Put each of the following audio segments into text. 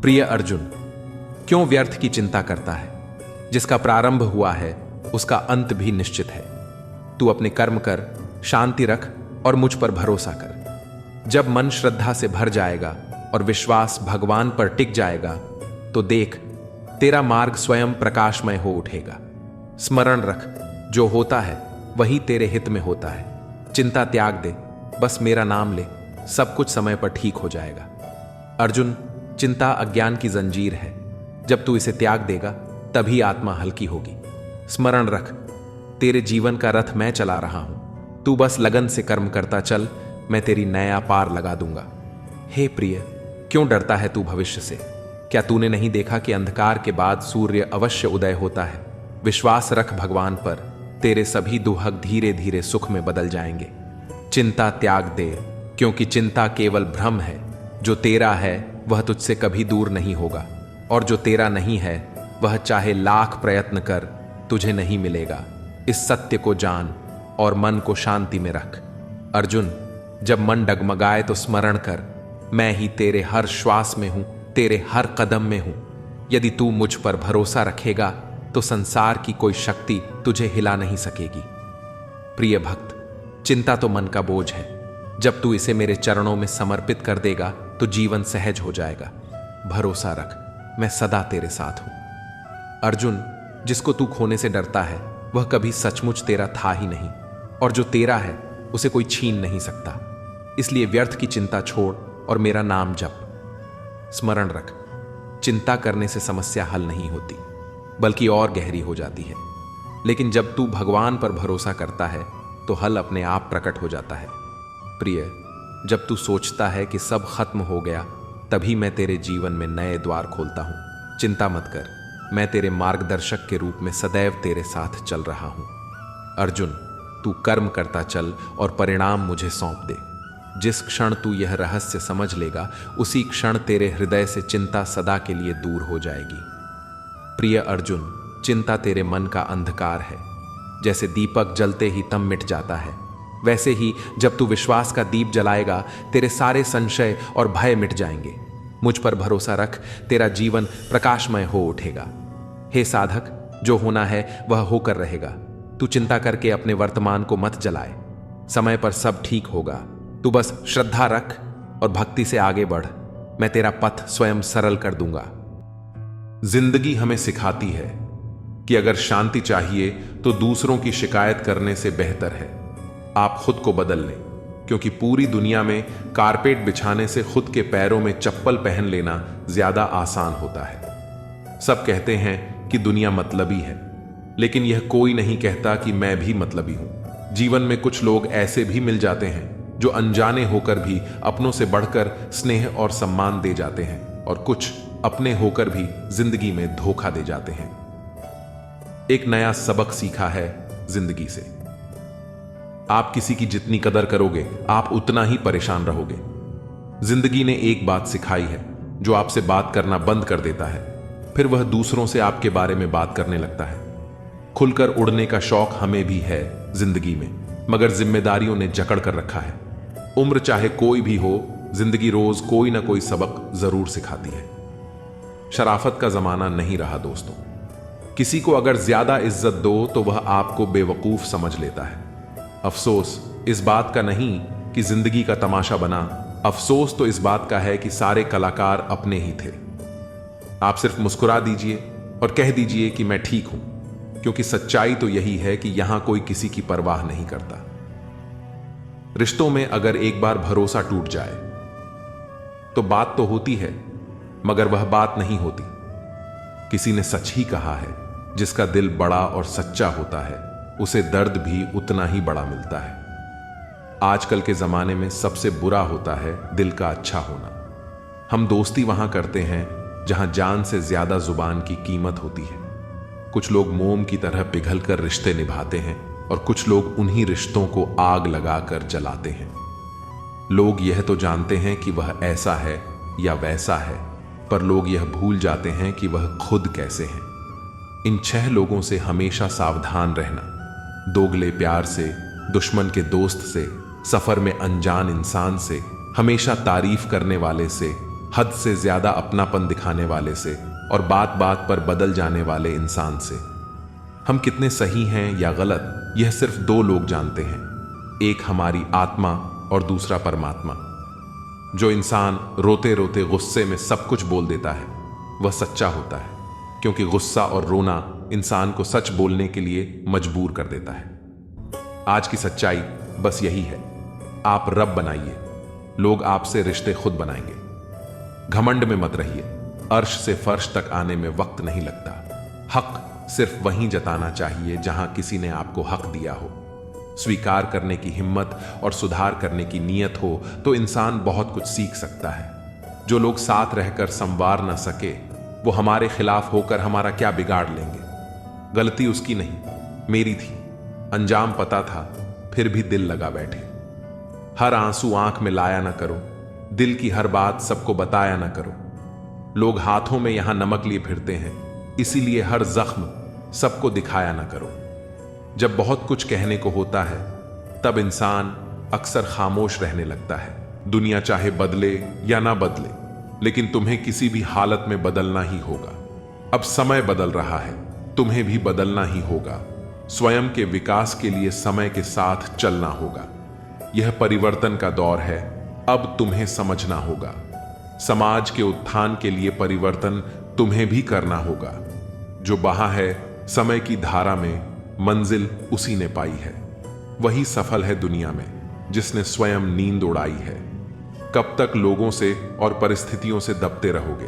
प्रिय अर्जुन, क्यों व्यर्थ की चिंता करता है? जिसका प्रारंभ हुआ है उसका अंत भी निश्चित है। तू अपने कर्म कर, शांति रख और मुझ पर भरोसा कर। जब मन श्रद्धा से भर जाएगा और विश्वास भगवान पर टिक जाएगा तो देख, तेरा मार्ग स्वयं प्रकाशमय हो उठेगा। स्मरण रख, जो होता है वही तेरे हित में होता है। चिंता त्याग दे, बस मेरा नाम ले, सब कुछ समय पर ठीक हो जाएगा। अर्जुन, चिंता अज्ञान की जंजीर है। जब तू इसे त्याग देगा तभी आत्मा हल्की होगी। स्मरण रख, तेरे जीवन का रथ मैं चला रहा हूं। तू बस लगन से कर्म करता चल, मैं तेरी नया पार लगा दूंगा। हे प्रिय, क्यों डरता है तू भविष्य से? क्या तूने नहीं देखा कि अंधकार के बाद सूर्य अवश्य उदय होता है? विश्वास रख भगवान पर, तेरे सभी दुहक धीरे धीरे सुख में बदल जाएंगे। चिंता त्याग दे, क्योंकि चिंता केवल भ्रम है। जो तेरा है वह तुझसे कभी दूर नहीं होगा, और जो तेरा नहीं है वह चाहे लाख प्रयत्न कर तुझे नहीं मिलेगा। इस सत्य को जान और मन को शांति में रख। अर्जुन, जब मन डगमगाए तो स्मरण कर, मैं ही तेरे हर श्वास में हूं, तेरे हर कदम में हूं। यदि तू मुझ पर भरोसा रखेगा तो संसार की कोई शक्ति तुझे हिला नहीं सकेगी। प्रिय भक्त, चिंता तो मन का बोझ है। जब तू इसे मेरे चरणों में समर्पित कर देगा तो जीवन सहज हो जाएगा। भरोसा रख, मैं सदा तेरे साथ हूं। अर्जुन, जिसको तू खोने से डरता है वह कभी सचमुच तेरा था ही नहीं, और जो तेरा है उसे कोई छीन नहीं सकता। इसलिए व्यर्थ की चिंता छोड़ और मेरा नाम जप। स्मरण रख, चिंता करने से समस्या हल नहीं होती, बल्कि और गहरी हो जाती है। लेकिन जब तू भगवान पर भरोसा करता है तो हल अपने आप प्रकट हो जाता है। प्रिय, जब तू सोचता है कि सब खत्म हो गया, तभी मैं तेरे जीवन में नए द्वार खोलता हूं। चिंता मत कर, मैं तेरे मार्गदर्शक के रूप में सदैव तेरे साथ चल रहा हूं। अर्जुन, तू कर्म करता चल और परिणाम मुझे सौंप दे। जिस क्षण तू यह रहस्य समझ लेगा उसी क्षण तेरे हृदय से चिंता सदा के लिए दूर हो जाएगी। प्रिय अर्जुन, चिंता तेरे मन का अंधकार है। जैसे दीपक जलते ही तम मिट जाता है, वैसे ही जब तू विश्वास का दीप जलाएगा तेरे सारे संशय और भय मिट जाएंगे। मुझ पर भरोसा रख, तेरा जीवन प्रकाशमय हो उठेगा। हे साधक, जो होना है वह होकर रहेगा। तू चिंता करके अपने वर्तमान को मत जलाए। समय पर सब ठीक होगा। तू बस श्रद्धा रख और भक्ति से आगे बढ़। मैं तेरा पथ स्वयं सरल कर दूंगा। जिंदगी हमें सिखाती है कि अगर शांति चाहिए तो दूसरों की शिकायत करने से बेहतर है आप खुद को बदल लें, क्योंकि पूरी दुनिया में कारपेट बिछाने से खुद के पैरों में चप्पल पहन लेना ज्यादा आसान होता है। सब कहते हैं कि दुनिया मतलबी है, लेकिन यह कोई नहीं कहता कि मैं भी मतलबी हूं। जीवन में कुछ लोग ऐसे भी मिल जाते हैं जो अनजाने होकर भी अपनों से बढ़कर स्नेह और सम्मान दे जाते हैं, और कुछ अपने होकर भी जिंदगी में धोखा दे जाते हैं। एक नया सबक सीखा है जिंदगी से। आप किसी की जितनी कदर करोगे आप उतना ही परेशान रहोगे। जिंदगी ने एक बात सिखाई है, जो आपसे बात करना बंद कर देता है फिर वह दूसरों से आपके बारे में बात करने लगता है। खुलकर उड़ने का शौक हमें भी है जिंदगी में, मगर जिम्मेदारियों ने जकड़ कर रखा है। उम्र चाहे कोई भी हो, जिंदगी रोज कोई ना कोई सबक जरूर सिखाती है। शराफत का जमाना नहीं रहा दोस्तों। किसी को अगर ज्यादा इज्जत दो तो वह आपको बेवकूफ समझ लेता है। अफसोस इस बात का नहीं कि जिंदगी का तमाशा बना, अफसोस तो इस बात का है कि सारे कलाकार अपने ही थे। आप सिर्फ मुस्कुरा दीजिए और कह दीजिए कि मैं ठीक हूं, क्योंकि सच्चाई तो यही है कि यहां कोई किसी की परवाह नहीं करता। रिश्तों में अगर एक बार भरोसा टूट जाए तो बात तो होती है, मगर वह बात नहीं होती। किसी ने सच ही कहा है, जिसका दिल बड़ा और सच्चा होता है उसे दर्द भी उतना ही बड़ा मिलता है। आजकल के जमाने में सबसे बुरा होता है दिल का अच्छा होना। हम दोस्ती वहां करते हैं जहां जान से ज्यादा जुबान की कीमत होती है। कुछ लोग मोम की तरह पिघलकर रिश्ते निभाते हैं और कुछ लोग उन्हीं रिश्तों को आग लगाकर जलाते हैं। लोग यह तो जानते हैं कि वह ऐसा है या वैसा है, पर लोग यह भूल जाते हैं कि वह खुद कैसे हैं। इन 6 लोगों से हमेशा सावधान रहना। दोगले प्यार से, दुश्मन के दोस्त से, सफर में अनजान इंसान से, हमेशा तारीफ करने वाले से, हद से ज्यादा अपनापन दिखाने वाले से और बात बात पर बदल जाने वाले इंसान से। हम कितने सही हैं या गलत, यह सिर्फ दो लोग जानते हैं, एक हमारी आत्मा और दूसरा परमात्मा। जो इंसान रोते रोते गुस्से में सब कुछ बोल देता है वह सच्चा होता है, क्योंकि गुस्सा और रोना इंसान को सच बोलने के लिए मजबूर कर देता है। आज की सच्चाई बस यही है, आप रब बनाइए, लोग आपसे रिश्ते खुद बनाएंगे। घमंड में मत रहिए, अर्श से फर्श तक आने में वक्त नहीं लगता। हक सिर्फ वहीं जताना चाहिए जहां किसी ने आपको हक दिया हो। स्वीकार करने की हिम्मत और सुधार करने की नीयत हो तो इंसान बहुत कुछ सीख सकता है। जो लोग साथ रहकर संवार न सके वो हमारे खिलाफ होकर हमारा क्या बिगाड़ लेंगे। गलती उसकी नहीं, मेरी थी। अंजाम पता था फिर भी दिल लगा बैठे। हर आंसू आंख में लाया ना करो, दिल की हर बात सबको बताया ना करो। लोग हाथों में यहां नमक लिए फिरते हैं, इसीलिए हर जख्म सबको दिखाया ना करो। जब बहुत कुछ कहने को होता है तब इंसान अक्सर खामोश रहने लगता है। दुनिया चाहे बदले या ना बदले, लेकिन तुम्हें किसी भी हालत में बदलना ही होगा। अब समय बदल रहा है, तुम्हें भी बदलना ही होगा। स्वयं के विकास के लिए समय के साथ चलना होगा। यह परिवर्तन का दौर है, अब तुम्हें समझना होगा। समाज के उत्थान के लिए परिवर्तन तुम्हें भी करना होगा। जो बहा है समय की धारा में, मंजिल उसी ने पाई है। वही सफल है दुनिया में जिसने स्वयं नींद उड़ाई है। कब तक लोगों से और परिस्थितियों से दबते रहोगे?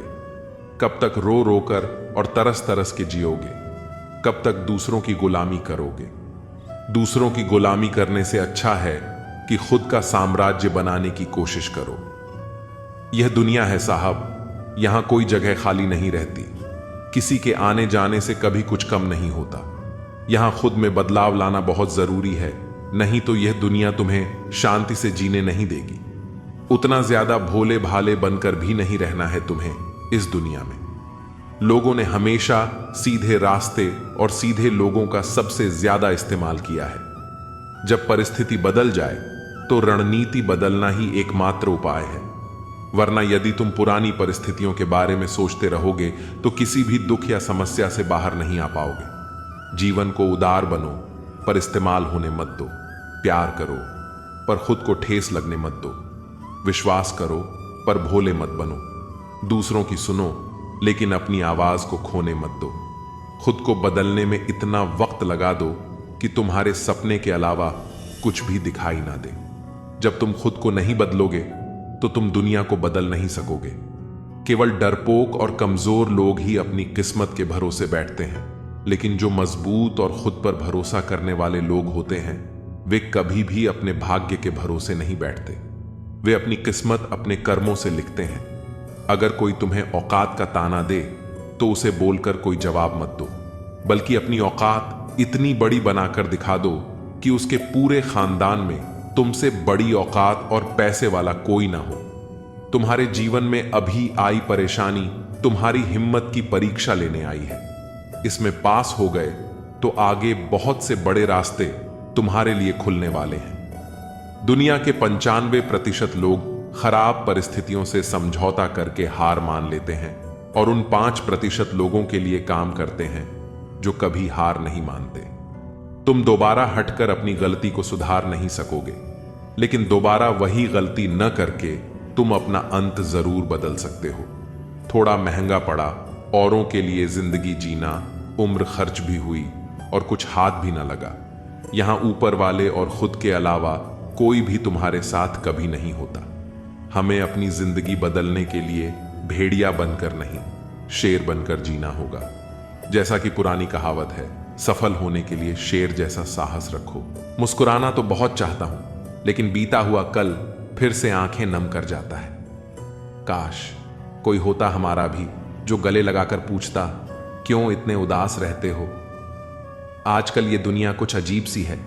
कब तक रो रो कर और तरस तरस के जियोगे? कब तक दूसरों की गुलामी करोगे? दूसरों की गुलामी करने से अच्छा है कि खुद का साम्राज्य बनाने की कोशिश करो। यह दुनिया है साहब, यहां कोई जगह खाली नहीं रहती। किसी के आने जाने से कभी कुछ कम नहीं होता। यहां खुद में बदलाव लाना बहुत जरूरी है, नहीं तो यह दुनिया तुम्हें शांति से जीने नहीं देगी। उतना ज्यादा भोले भाले बनकर भी नहीं रहना है तुम्हें इस दुनिया में। लोगों ने हमेशा सीधे रास्ते और सीधे लोगों का सबसे ज्यादा इस्तेमाल किया है। जब परिस्थिति बदल जाए तो रणनीति बदलना ही एकमात्र उपाय है, वरना यदि तुम पुरानी परिस्थितियों के बारे में सोचते रहोगे तो किसी भी दुख या समस्या से बाहर नहीं आ पाओगे। जीवन को उदार बनो, पर इस्तेमाल होने मत दो। प्यार करो, पर खुद को ठेस लगने मत दो। विश्वास करो, पर भोले मत बनो। दूसरों की सुनो, लेकिन अपनी आवाज को खोने मत दो। खुद को बदलने में इतना वक्त लगा दो कि तुम्हारे सपने के अलावा कुछ भी दिखाई ना दे। जब तुम खुद को नहीं बदलोगे तो तुम दुनिया को बदल नहीं सकोगे। केवल डरपोक और कमजोर लोग ही अपनी किस्मत के भरोसे बैठते हैं, लेकिन जो मजबूत और खुद पर भरोसा करने वाले लोग होते हैं वे कभी भी अपने भाग्य के भरोसे नहीं बैठते। वे अपनी किस्मत अपने कर्मों से लिखते हैं। अगर कोई तुम्हें औकात का ताना दे तो उसे बोलकर कोई जवाब मत दो, बल्कि अपनी औकात इतनी बड़ी बनाकर दिखा दो कि उसके पूरे खानदान में तुमसे बड़ी औकात और पैसे वाला कोई ना हो। तुम्हारे जीवन में अभी आई परेशानी तुम्हारी हिम्मत की परीक्षा लेने आई है। इसमें पास हो गए तो आगे बहुत से बड़े रास्ते तुम्हारे लिए खुलने वाले हैं। दुनिया के 95% लोग खराब परिस्थितियों से समझौता करके हार मान लेते हैं और उन 5% लोगों के लिए काम करते हैं जो कभी हार नहीं मानते। तुम दोबारा हटकर अपनी गलती को सुधार नहीं सकोगे, लेकिन दोबारा वही गलती न करके तुम अपना अंत जरूर बदल सकते हो। थोड़ा महंगा पड़ा औरों के लिए जिंदगी जीना, उम्र खर्च भी हुई और कुछ हाथ भी न लगा। यहां ऊपर वाले और खुद के अलावा कोई भी तुम्हारे साथ कभी नहीं होता। हमें अपनी जिंदगी बदलने के लिए भेड़िया बनकर नहीं, शेर बनकर जीना होगा। जैसा कि पुरानी कहावत है, सफल होने के लिए शेर जैसा साहस रखो। मुस्कुराना तो बहुत चाहता हूं, लेकिन बीता हुआ कल फिर से आंखें नम कर जाता है। काश कोई होता हमारा भी जो गले लगाकर पूछता, क्यों इतने उदास रहते हो। आजकल ये दुनिया कुछ अजीब सी है।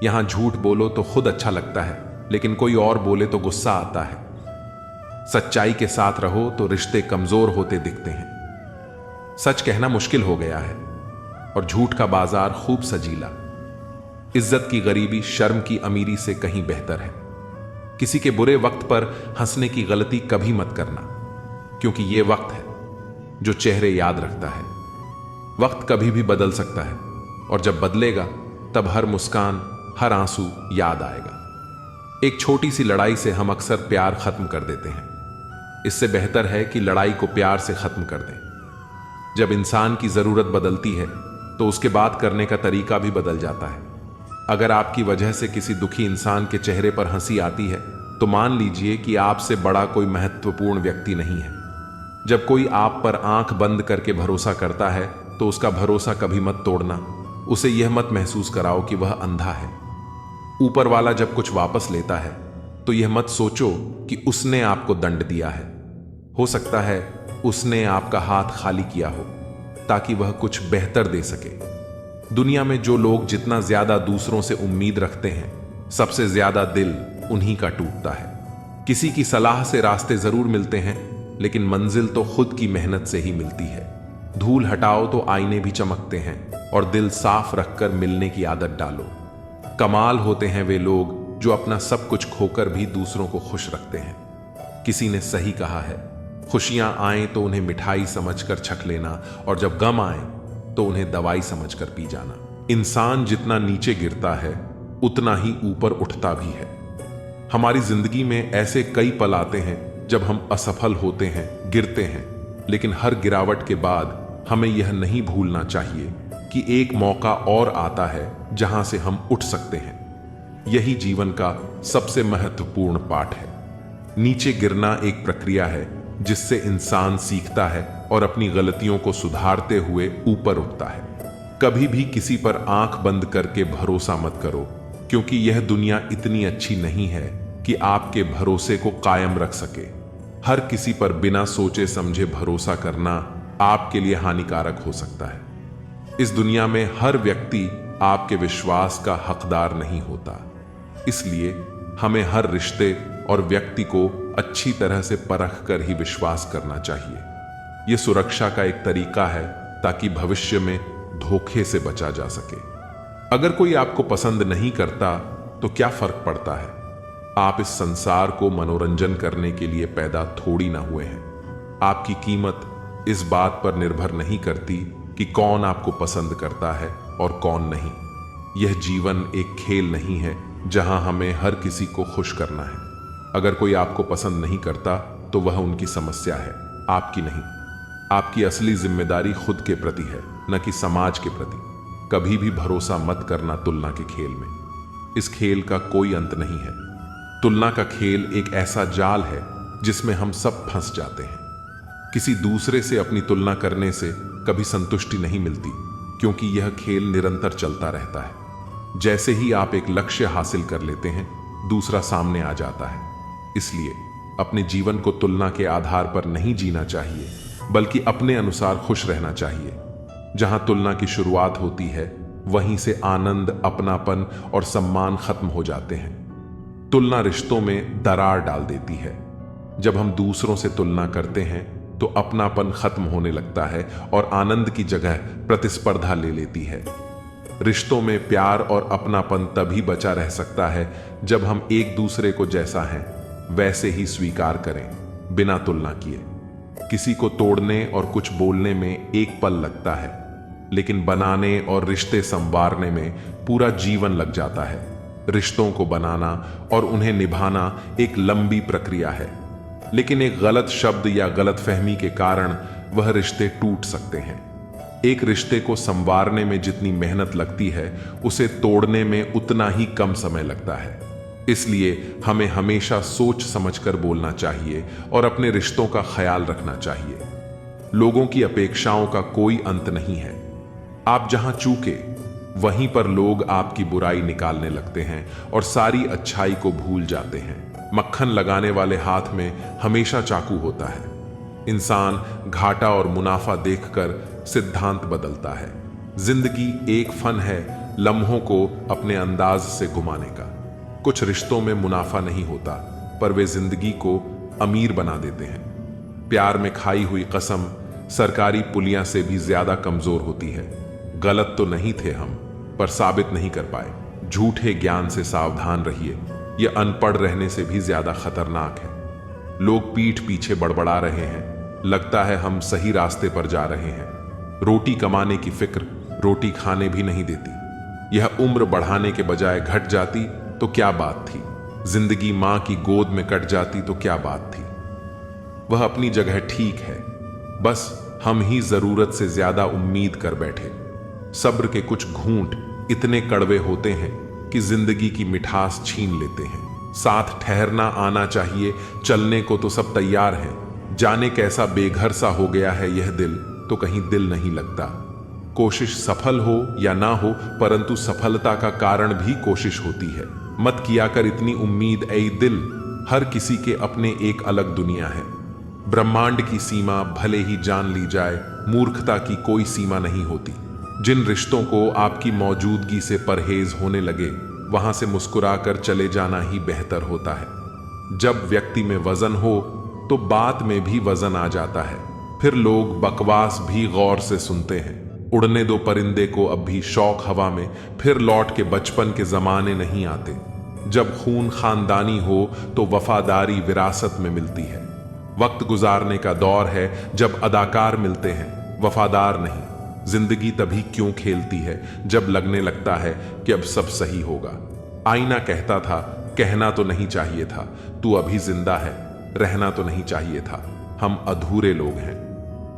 यहां झूठ बोलो तो खुद अच्छा लगता है, लेकिन कोई और बोले तो गुस्सा आता है। सच्चाई के साथ रहो तो रिश्ते कमजोर होते दिखते हैं। सच कहना मुश्किल हो गया है और झूठ का बाजार खूब सजीला। इज्जत की गरीबी शर्म की अमीरी से कहीं बेहतर है। किसी के बुरे वक्त पर हंसने की गलती कभी मत करना। क्योंकि ये वक्त है जो चेहरे याद रखता है। वक्त कभी भी बदल सकता है और जब बदलेगा तब हर मुस्कान, हर आंसू याद आएगा। एक छोटी सी लड़ाई से हम अक्सर प्यार खत्म कर देते हैं। इससे बेहतर है कि लड़ाई को प्यार से खत्म कर दें। जब इंसान की जरूरत बदलती है तो उसके बात करने का तरीका भी बदल जाता है। अगर आपकी वजह से किसी दुखी इंसान के चेहरे पर हंसी आती है तो मान लीजिए कि आपसे बड़ा कोई महत्वपूर्ण व्यक्ति नहीं है। जब कोई आप पर आंख बंद करके भरोसा करता है तो उसका भरोसा कभी मत तोड़ना। उसे यह मत महसूस कराओ कि वह अंधा है। ऊपर वाला जब कुछ वापस लेता है तो यह मत सोचो कि उसने आपको दंड दिया है। हो सकता है उसने आपका हाथ खाली किया हो ताकि वह कुछ बेहतर दे सके। दुनिया में जो लोग जितना ज्यादा दूसरों से उम्मीद रखते हैं, सबसे ज्यादा दिल उन्हीं का टूटता है। किसी की सलाह से रास्ते जरूर मिलते हैं, लेकिन मंजिल तो खुद की मेहनत से ही मिलती है। धूल हटाओ तो आईने भी चमकते हैं और दिल साफ रखकर मिलने की आदत डालो। कमाल होते हैं वे लोग जो अपना सब कुछ खोकर भी दूसरों को खुश रखते हैं। किसी ने सही कहा है, खुशियां आए तो उन्हें मिठाई समझकर छक लेना और जब गम आए तो उन्हें दवाई समझकर पी जाना। इंसान जितना नीचे गिरता है उतना ही ऊपर उठता भी है। हमारी जिंदगी में ऐसे कई पल आते हैं जब हम असफल होते हैं, गिरते हैं, लेकिन हर गिरावट के बाद हमें यह नहीं भूलना चाहिए कि एक मौका और आता है जहां से हम उठ सकते हैं। यही जीवन का सबसे महत्वपूर्ण पाठ है। नीचे गिरना एक प्रक्रिया है जिससे इंसान सीखता है और अपनी गलतियों को सुधारते हुए ऊपर उठता है। कभी भी किसी पर आंख बंद करके भरोसा मत करो, क्योंकि यह दुनिया इतनी अच्छी नहीं है कि आपके भरोसे को कायम रख सके। हर किसी पर बिना सोचे समझे भरोसा करना आपके लिए हानिकारक हो सकता है। इस दुनिया में हर व्यक्ति आपके विश्वास का हकदार नहीं होता, इसलिए हमें हर रिश्ते और व्यक्ति को अच्छी तरह से परख कर ही विश्वास करना चाहिए। यह सुरक्षा का एक तरीका है ताकि भविष्य में धोखे से बचा जा सके। अगर कोई आपको पसंद नहीं करता तो क्या फर्क पड़ता है? आप इस संसार को मनोरंजन करने के लिए पैदा थोड़ी ना हुए हैं। आपकी कीमत इस बात पर निर्भर नहीं करती कि कौन आपको पसंद करता है और कौन नहीं। यह जीवन एक खेल नहीं है जहां हमें हर किसी को खुश करना है। अगर कोई आपको पसंद नहीं करता तो वह उनकी समस्या है, आपकी नहीं। आपकी असली जिम्मेदारी खुद के प्रति है, न कि समाज के प्रति। कभी भी भरोसा मत करना तुलना के खेल में। इस खेल का कोई अंत नहीं है। तुलना का खेल एक ऐसा जाल है जिसमें हम सब फंस जाते हैं। किसी दूसरे से अपनी तुलना करने से कभी संतुष्टि नहीं मिलती, क्योंकि यह खेल निरंतर चलता रहता है। जैसे ही आप एक लक्ष्य हासिल कर लेते हैं, दूसरा सामने आ जाता है। इसलिए अपने जीवन को तुलना के आधार पर नहीं जीना चाहिए, बल्कि अपने अनुसार खुश रहना चाहिए। जहां तुलना की शुरुआत होती है, वहीं से आनंद, अपनापन और सम्मान खत्म हो जाते हैं। तुलना रिश्तों में दरार डाल देती है। जब हम दूसरों से तुलना करते हैं तो अपनापन खत्म होने लगता है और आनंद की जगह प्रतिस्पर्धा ले लेती है। रिश्तों में प्यार और अपनापन तभी बचा रह सकता है जब हम एक दूसरे को जैसा हैं वैसे ही स्वीकार करें, बिना तुलना किए। किसी को तोड़ने और कुछ बोलने में एक पल लगता है, लेकिन बनाने और रिश्ते संवारने में पूरा जीवन लग जाता है। रिश्तों को बनाना और उन्हें निभाना एक लंबी प्रक्रिया है, लेकिन एक गलत शब्द या गलतफहमी के कारण वह रिश्ते टूट सकते हैं। एक रिश्ते को संवारने में जितनी मेहनत लगती है, उसे तोड़ने में उतना ही कम समय लगता है। इसलिए हमें हमेशा सोच समझकर बोलना चाहिए और अपने रिश्तों का ख्याल रखना चाहिए। लोगों की अपेक्षाओं का कोई अंत नहीं है। आप जहां चूके, वहीं पर लोग आपकी बुराई निकालने लगते हैं और सारी अच्छाई को भूल जाते हैं। मक्खन लगाने वाले हाथ में हमेशा चाकू होता है। इंसान घाटा और मुनाफा देखकर सिद्धांत बदलता है। जिंदगी एक फन है लम्हों को अपने अंदाज से घुमाने का। कुछ रिश्तों में मुनाफा नहीं होता, पर वे जिंदगी को अमीर बना देते हैं। प्यार में खाई हुई कसम सरकारी पुलिया से भी ज्यादा कमजोर होती है। गलत तो नहीं थे हम, पर साबित नहीं कर पाए। झूठे ज्ञान से सावधान रहिए, यह अनपढ़ रहने से भी ज्यादा खतरनाक है। लोग पीठ पीछे बड़बड़ा रहे हैं, लगता है हम सही रास्ते पर जा रहे हैं। रोटी कमाने की फिक्र रोटी खाने भी नहीं देती। यह उम्र बढ़ाने के बजाय घट जाती तो क्या बात थी। जिंदगी मां की गोद में कट जाती तो क्या बात थी। वह अपनी जगह ठीक है, बस हम ही जरूरत से ज्यादा उम्मीद कर बैठे। सब्र के कुछ घूंट इतने कड़वे होते हैं कि जिंदगी की मिठास छीन लेते हैं। साथ ठहरना आना चाहिए, चलने को तो सब तैयार हैं। जाने कैसा बेघर सा हो गया है यह दिल, तो कहीं दिल नहीं लगता। कोशिश सफल हो या ना हो, परंतु सफलता का कारण भी कोशिश होती है। मत किया कर इतनी उम्मीद ऐ दिल, हर किसी के अपने एक अलग दुनिया है। ब्रह्मांड की सीमा भले ही जान ली जाए, मूर्खता की कोई सीमा नहीं होती। जिन रिश्तों को आपकी मौजूदगी से परहेज होने लगे, वहां से मुस्कुराकर चले जाना ही बेहतर होता है। जब व्यक्ति में वजन हो तो बात में भी वजन आ जाता है। फिर लोग बकवास भी गौर से सुनते हैं। उड़ने दो परिंदे को अब भी शौक हवा में, फिर लौट के बचपन के जमाने नहीं आते। जब खून खानदानी हो तो वफादारी विरासत में मिलती है। वक्त गुजारने का दौर है जब अदाकार मिलते हैं, वफादार नहीं। जिंदगी तभी क्यों खेलती है जब लगने लगता है कि अब सब सही होगा। आईना कहता था कहना तो नहीं चाहिए था, तू अभी जिंदा है, रहना तो नहीं चाहिए था। हम अधूरे लोग हैं।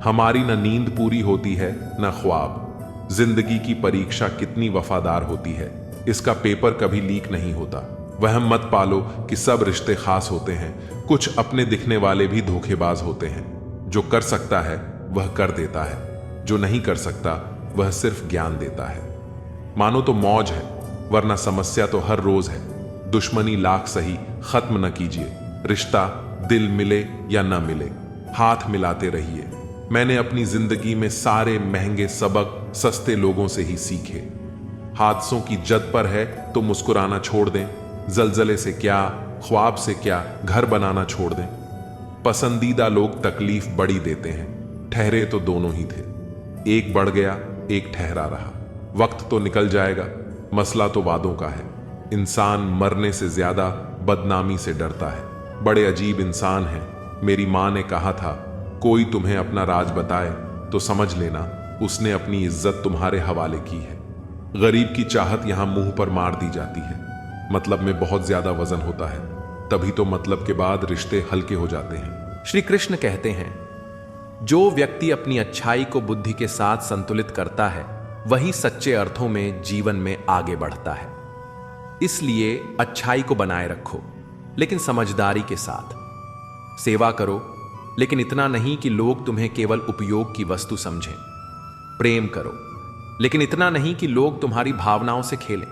हमारी न नींद पूरी होती है न ख्वाब। जिंदगी की परीक्षा कितनी वफादार होती है, इसका पेपर कभी लीक नहीं होता। वहम मत पालो कि सब रिश्ते खास होते हैं। कुछ अपने दिखने वाले भी धोखेबाज होते हैं। जो कर सकता है वह कर देता है, जो नहीं कर सकता वह सिर्फ ज्ञान देता है। मानो तो मौज है, वरना समस्या तो हर रोज है। दुश्मनी लाख सही खत्म न कीजिए। रिश्ता दिल मिले या न मिले, हाथ मिलाते रहिए। मैंने अपनी जिंदगी में सारे महंगे सबक सस्ते लोगों से ही सीखे। हादसों की जद पर है तो मुस्कुराना छोड़ दें। जलजले से क्या, ख्वाब से क्या, घर बनाना छोड़ दें। पसंदीदा लोग तकलीफ बड़ी देते हैं, ठहरे तो दोनों ही थे। एक बढ़ गया, एक ठहरा रहा। वक्त तो निकल जाएगा, मसला तो वादों का है। इंसान मरने से ज्यादा बदनामी से डरता है। बड़े अजीब इंसान हैं। मेरी मां ने कहा था, कोई तुम्हें अपना राज बताए तो समझ लेना उसने अपनी इज्जत तुम्हारे हवाले की है। गरीब की चाहत यहां मुंह पर मार दी जाती है। मतलब में बहुत ज्यादा वजन होता है, तभी तो मतलब के बाद रिश्ते हल्के हो जाते हैं। श्री कृष्ण कहते हैं, जो व्यक्ति अपनी अच्छाई को बुद्धि के साथ संतुलित करता है, वही सच्चे अर्थों में जीवन में आगे बढ़ता है। इसलिए अच्छाई को बनाए रखो, लेकिन समझदारी के साथ। सेवा करो, लेकिन इतना नहीं कि लोग तुम्हें केवल उपयोग की वस्तु समझें। प्रेम करो, लेकिन इतना नहीं कि लोग तुम्हारी भावनाओं से खेलें।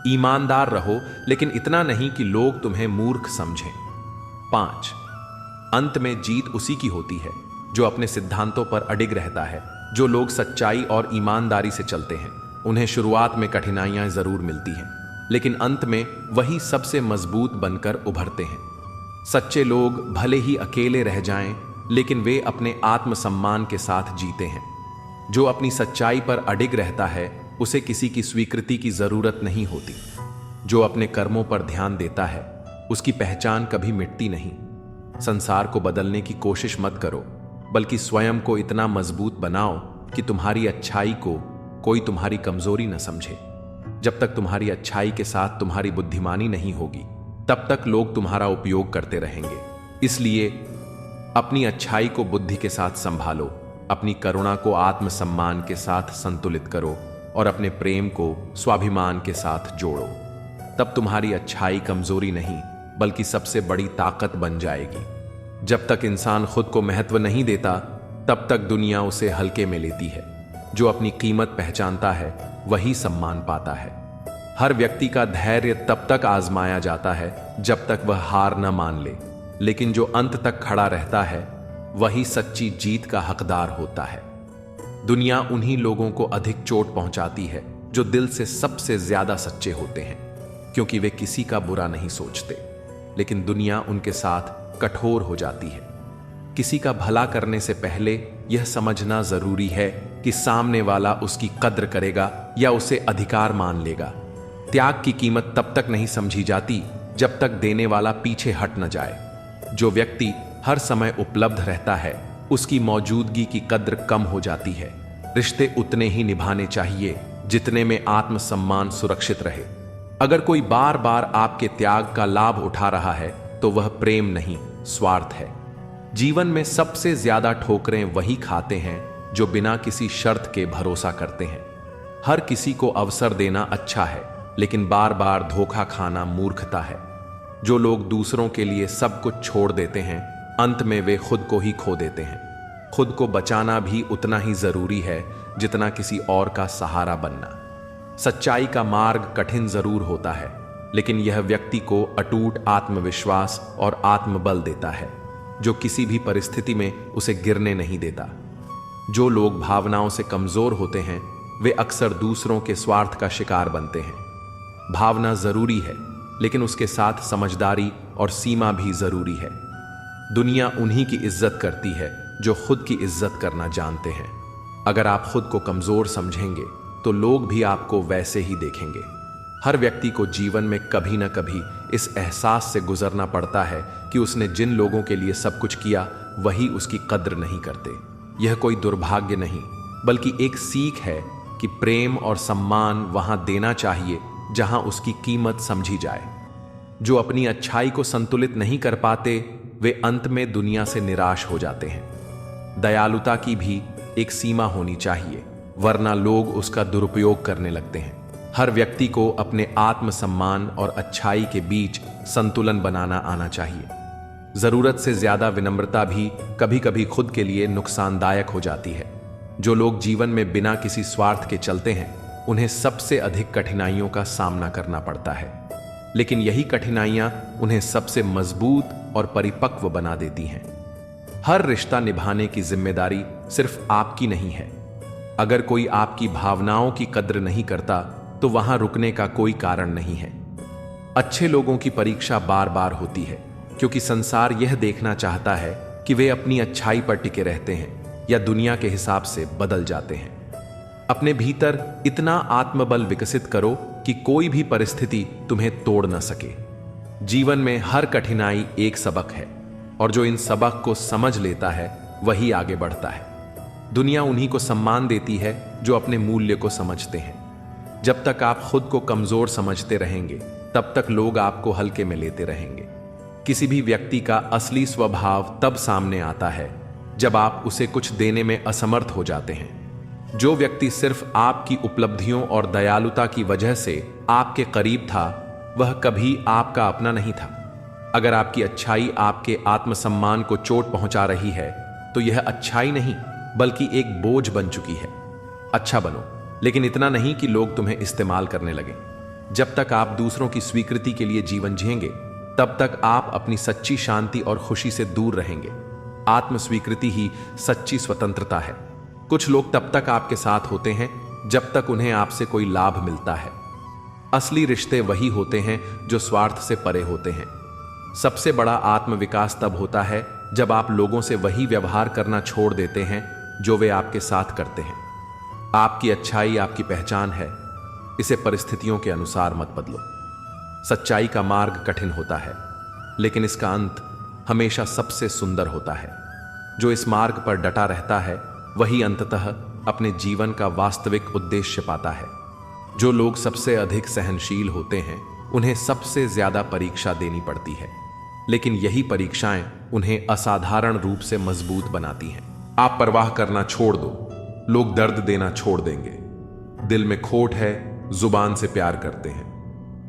ईमानदार रहो, लेकिन इतना नहीं कि लोग तुम्हें मूर्ख समझें। 5, अंत में जीत उसी की होती है जो अपने सिद्धांतों पर अडिग रहता है। जो लोग सच्चाई और ईमानदारी से चलते हैं, उन्हें शुरुआत में कठिनाइयां जरूर मिलती हैं, लेकिन अंत में वही सबसे मजबूत बनकर उभरते हैं। सच्चे लोग भले ही अकेले रह जाएं, लेकिन वे अपने आत्मसम्मान के साथ जीते हैं। जो अपनी सच्चाई पर अडिग रहता है, उसे किसी की स्वीकृति की जरूरत नहीं होती। जो अपने कर्मों पर ध्यान देता है, उसकी पहचान कभी मिटती नहीं। संसार को बदलने की कोशिश मत करो, बल्कि स्वयं को इतना मजबूत बनाओ कि तुम्हारी अच्छाई को कोई तुम्हारी कमजोरी न समझे। जब तक तुम्हारी अच्छाई के साथ तुम्हारी बुद्धिमानी नहीं होगी, तब तक लोग तुम्हारा उपयोग करते रहेंगे। इसलिए अपनी अच्छाई को बुद्धि के साथ संभालो, अपनी करुणा को आत्मसम्मान के साथ संतुलित करो और अपने प्रेम को स्वाभिमान के साथ जोड़ो। तब तुम्हारी अच्छाई कमजोरी नहीं, बल्कि सबसे बड़ी ताकत बन जाएगी। जब तक इंसान खुद को महत्व नहीं देता, तब तक दुनिया उसे हल्के में लेती है। जो अपनी कीमत पहचानता है, वही सम्मान पाता है। हर व्यक्ति का धैर्य तब तक आजमाया जाता है जब तक वह हार न मान ले, लेकिन जो अंत तक खड़ा रहता है, वही सच्ची जीत का हकदार होता है। दुनिया उन्हीं लोगों को अधिक चोट पहुंचाती है जो दिल से सबसे ज्यादा सच्चे होते हैं, क्योंकि वे किसी का बुरा नहीं सोचते। लेकिन दुनिया उनके साथ कठोर हो जाती है। किसी का भला करने से पहले यह समझना जरूरी है कि सामने वाला उसकी कद्र करेगा या उसे अधिकार मान लेगा। त्याग की कीमत तब तक नहीं समझी जाती जब तक देने वाला पीछे हट न जाए। जो व्यक्ति हर समय उपलब्ध रहता है, उसकी मौजूदगी की कद्र कम हो जाती है। रिश्ते उतने ही निभाने चाहिए जितने में आत्मसम्मान सुरक्षित रहे। अगर कोई बार बार आपके त्याग का लाभ उठा रहा है तो वह प्रेम नहीं, स्वार्थ है। जीवन में सबसे ज्यादा ठोकरें वही खाते हैं जो बिना किसी शर्त के भरोसा करते हैं। हर किसी को अवसर देना अच्छा है, लेकिन बार बार धोखा खाना मूर्खता है। जो लोग दूसरों के लिए सब कुछ छोड़ देते हैं, अंत में वे खुद को ही खो देते हैं। खुद को बचाना भी उतना ही जरूरी है जितना किसी और का सहारा बनना। सच्चाई का मार्ग कठिन जरूर होता है, लेकिन यह व्यक्ति को अटूट आत्मविश्वास और आत्मबल देता है, जो किसी भी परिस्थिति में उसे गिरने नहीं देता। जो लोग भावनाओं से कमजोर होते हैं, वे अक्सर दूसरों के स्वार्थ का शिकार बनते हैं। भावना जरूरी है, लेकिन उसके साथ समझदारी और सीमा भी जरूरी है। दुनिया उन्हीं की इज्जत करती है जो खुद की इज्जत करना जानते हैं। अगर आप खुद को कमजोर समझेंगे तो लोग भी आपको वैसे ही देखेंगे। हर व्यक्ति को जीवन में कभी न कभी इस एहसास से गुजरना पड़ता है कि उसने जिन लोगों के लिए सब कुछ किया वही उसकी कद्र नहीं करते। यह कोई दुर्भाग्य नहीं, बल्कि एक सीख है कि प्रेम और सम्मान वहां देना चाहिए जहां उसकी कीमत समझी जाए। जो अपनी अच्छाई को संतुलित नहीं कर पाते, वे अंत में दुनिया से निराश हो जाते हैं। दयालुता की भी एक सीमा होनी चाहिए, वरना लोग उसका दुरुपयोग करने लगते हैं। हर व्यक्ति को अपने आत्मसम्मान और अच्छाई के बीच संतुलन बनाना आना चाहिए। जरूरत से ज्यादा विनम्रता भी कभी कभी खुद के लिए नुकसानदायक हो जाती है। जो लोग जीवन में बिना किसी स्वार्थ के चलते हैं, उन्हें सबसे अधिक कठिनाइयों का सामना करना पड़ता है, लेकिन यही कठिनाइयां उन्हें सबसे मजबूत और परिपक्व बना देती हैं। हर रिश्ता निभाने की जिम्मेदारी सिर्फ आपकी नहीं है। अगर कोई आपकी भावनाओं की कद्र नहीं करता तो वहां रुकने का कोई कारण नहीं है। अच्छे लोगों की परीक्षा बार बार होती है, क्योंकि संसार यह देखना चाहता है कि वे अपनी अच्छाई पर टिके रहते हैं या दुनिया के हिसाब से बदल जाते हैं। अपने भीतर इतना आत्मबल विकसित करो कि कोई भी परिस्थिति तुम्हें तोड़ न सके। जीवन में हर कठिनाई एक सबक है, और जो इन सबक को समझ लेता है वही आगे बढ़ता है। दुनिया उन्हीं को सम्मान देती है जो अपने मूल्य को समझते हैं। जब तक आप खुद को कमजोर समझते रहेंगे, तब तक लोग आपको हल्के में लेते रहेंगे। किसी भी व्यक्ति का असली स्वभाव तब सामने आता है जब आप उसे कुछ देने में असमर्थ हो जाते हैं। जो व्यक्ति सिर्फ आपकी उपलब्धियों और दयालुता की वजह से आपके करीब था, वह कभी आपका अपना नहीं था। अगर आपकी अच्छाई आपके आत्मसम्मान को चोट पहुंचा रही है, तो यह अच्छाई नहीं बल्कि एक बोझ बन चुकी है। अच्छा बनो, लेकिन इतना नहीं कि लोग तुम्हें इस्तेमाल करने लगें। जब तक आप दूसरों की स्वीकृति के लिए जीवन जिएंगे, तब तक आप अपनी सच्ची शांति और खुशी से दूर रहेंगे। आत्मस्वीकृति ही सच्ची स्वतंत्रता है। कुछ लोग तब तक आपके साथ होते हैं जब तक उन्हें आपसे कोई लाभ मिलता है। असली रिश्ते वही होते हैं जो स्वार्थ से परे होते हैं। सबसे बड़ा आत्मविकास तब होता है जब आप लोगों से वही व्यवहार करना छोड़ देते हैं जो वे आपके साथ करते हैं। आपकी अच्छाई आपकी पहचान है, इसे परिस्थितियों के अनुसार मत बदलो। सच्चाई का मार्ग कठिन होता है, लेकिन इसका अंत हमेशा सबसे सुंदर होता है। जो इस मार्ग पर डटा रहता है, वही अंततः अपने जीवन का वास्तविक उद्देश्य पाता है। जो लोग सबसे अधिक सहनशील होते हैं, उन्हें सबसे ज्यादा परीक्षा देनी पड़ती है, लेकिन यही परीक्षाएं उन्हें असाधारण रूप से मजबूत बनाती हैं। आप परवाह करना छोड़ दो, लोग दर्द देना छोड़ देंगे। दिल में खोट है, जुबान से प्यार करते हैं।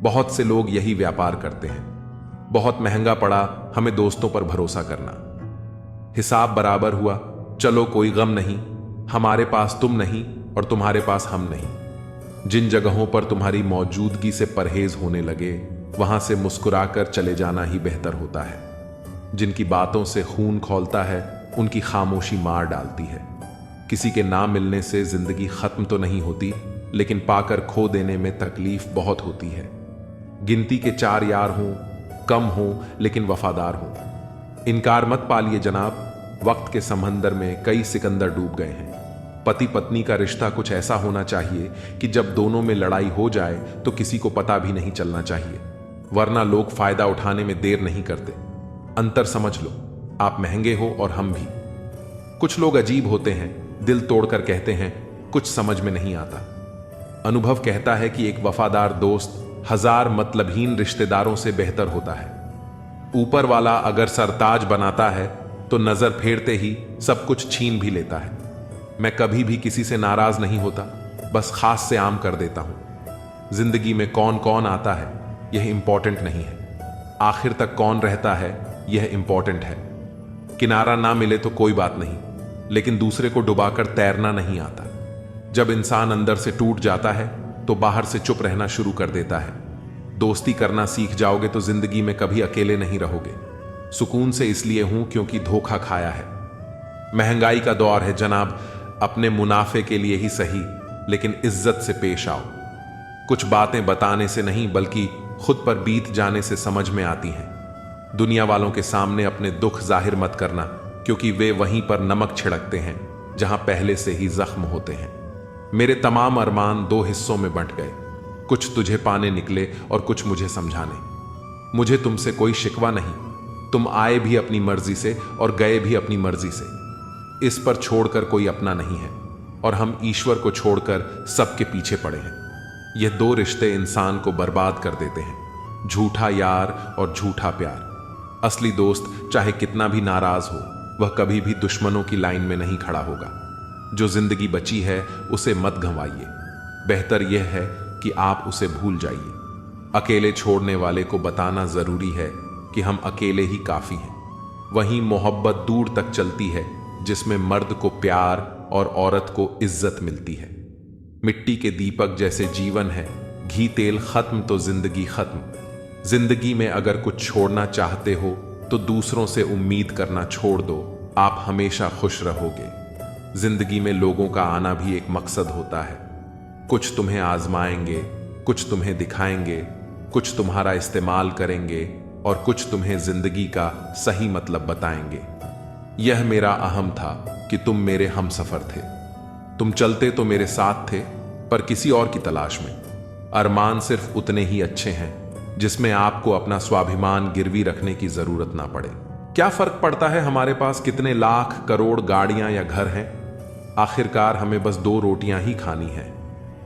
बहुत से लोग यही व्यापार करते हैं। बहुत महंगा पड़ा हमें दोस्तों पर भरोसा करना। हिसाब बराबर हुआ, चलो कोई गम नहीं, हमारे पास तुम नहीं और तुम्हारे पास हम नहीं। जिन जगहों पर तुम्हारी मौजूदगी से परहेज होने लगे, वहां से मुस्कुराकर चले जाना ही बेहतर होता है। जिनकी बातों से खून खौलता है, उनकी खामोशी मार डालती है। किसी के ना मिलने से जिंदगी खत्म तो नहीं होती, लेकिन पाकर खो देने में तकलीफ बहुत होती है। गिनती के 4 यार हों, कम हों, लेकिन वफादार हों। इनकार मत पालिए जनाब, वक्त के समंदर में कई सिकंदर डूब गए हैं। पति पत्नी का रिश्ता कुछ ऐसा होना चाहिए कि जब दोनों में लड़ाई हो जाए तो किसी को पता भी नहीं चलना चाहिए, वरना लोग फायदा उठाने में देर नहीं करते। अंतर समझ लो, आप महंगे हो और हम भी। कुछ लोग अजीब होते हैं, दिल तोड़कर कहते हैं कुछ समझ में नहीं आता। अनुभव कहता है कि एक वफादार दोस्त 1000 मतलबहीन रिश्तेदारों से बेहतर होता है। ऊपर वाला अगर सरताज बनाता है तो नजर फेरते ही सब कुछ छीन भी लेता है। मैं कभी भी किसी से नाराज नहीं होता, बस खास से आम कर देता हूं। जिंदगी में कौन कौन आता है यह इंपॉर्टेंट नहीं है, आखिर तक कौन रहता है यह इंपॉर्टेंट है। किनारा ना मिले तो कोई बात नहीं, लेकिन दूसरे को डुबाकर तैरना नहीं आता। जब इंसान अंदर से टूट जाता है तो बाहर से चुप रहना शुरू कर देता है। दोस्ती करना सीख जाओगे तो जिंदगी में कभी अकेले नहीं रहोगे। सुकून से इसलिए हूं क्योंकि धोखा खाया है। महंगाई का दौर है जनाब, अपने मुनाफे के लिए ही सही, लेकिन इज्जत से पेश आओ। कुछ बातें बताने से नहीं बल्कि खुद पर बीत जाने से समझ में आती हैं। दुनिया वालों के सामने अपने दुख जाहिर मत करना, क्योंकि वे वहीं पर नमक छिड़कते हैं जहां पहले से ही जख्म होते हैं। मेरे तमाम अरमान 2 हिस्सों में बंट गए, कुछ तुझे पाने निकले और कुछ मुझे समझाने। मुझे तुमसे कोई शिकवा नहीं, तुम आए भी अपनी मर्जी से और गए भी अपनी मर्जी से। इस पर छोड़कर कोई अपना नहीं है और हम ईश्वर को छोड़कर सबके पीछे पड़े हैं। यह 2 रिश्ते इंसान को बर्बाद कर देते हैं, झूठा यार और झूठा प्यार। असली दोस्त चाहे कितना भी नाराज हो, वह कभी भी दुश्मनों की लाइन में नहीं खड़ा होगा। जो जिंदगी बची है उसे मत गंवाइए, बेहतर यह है कि आप उसे भूल जाइए। अकेले छोड़ने वाले को बताना जरूरी है कि हम अकेले ही काफी हैं। वहीं मोहब्बत दूर तक चलती है जिसमें मर्द को प्यार और औरत को इज्जत मिलती है। मिट्टी के दीपक जैसे जीवन है, घी तेल खत्म तो जिंदगी खत्म। जिंदगी में अगर कुछ छोड़ना चाहते हो तो दूसरों से उम्मीद करना छोड़ दो, आप हमेशा खुश रहोगे। जिंदगी में लोगों का आना भी एक मकसद होता है। कुछ तुम्हें आजमाएंगे, कुछ तुम्हें दिखाएंगे, कुछ तुम्हारा इस्तेमाल करेंगे और कुछ तुम्हें जिंदगी का सही मतलब बताएंगे। यह मेरा अहम था कि तुम मेरे हमसफर थे। तुम चलते तो मेरे साथ थे, पर किसी और की तलाश में। अरमान सिर्फ उतने ही अच्छे हैं जिसमें आपको अपना स्वाभिमान गिरवी रखने की जरूरत ना पड़े। क्या फर्क पड़ता है हमारे पास कितने लाख करोड़ गाड़ियां या घर हैं? आखिरकार हमें बस 2 रोटियां ही खानी है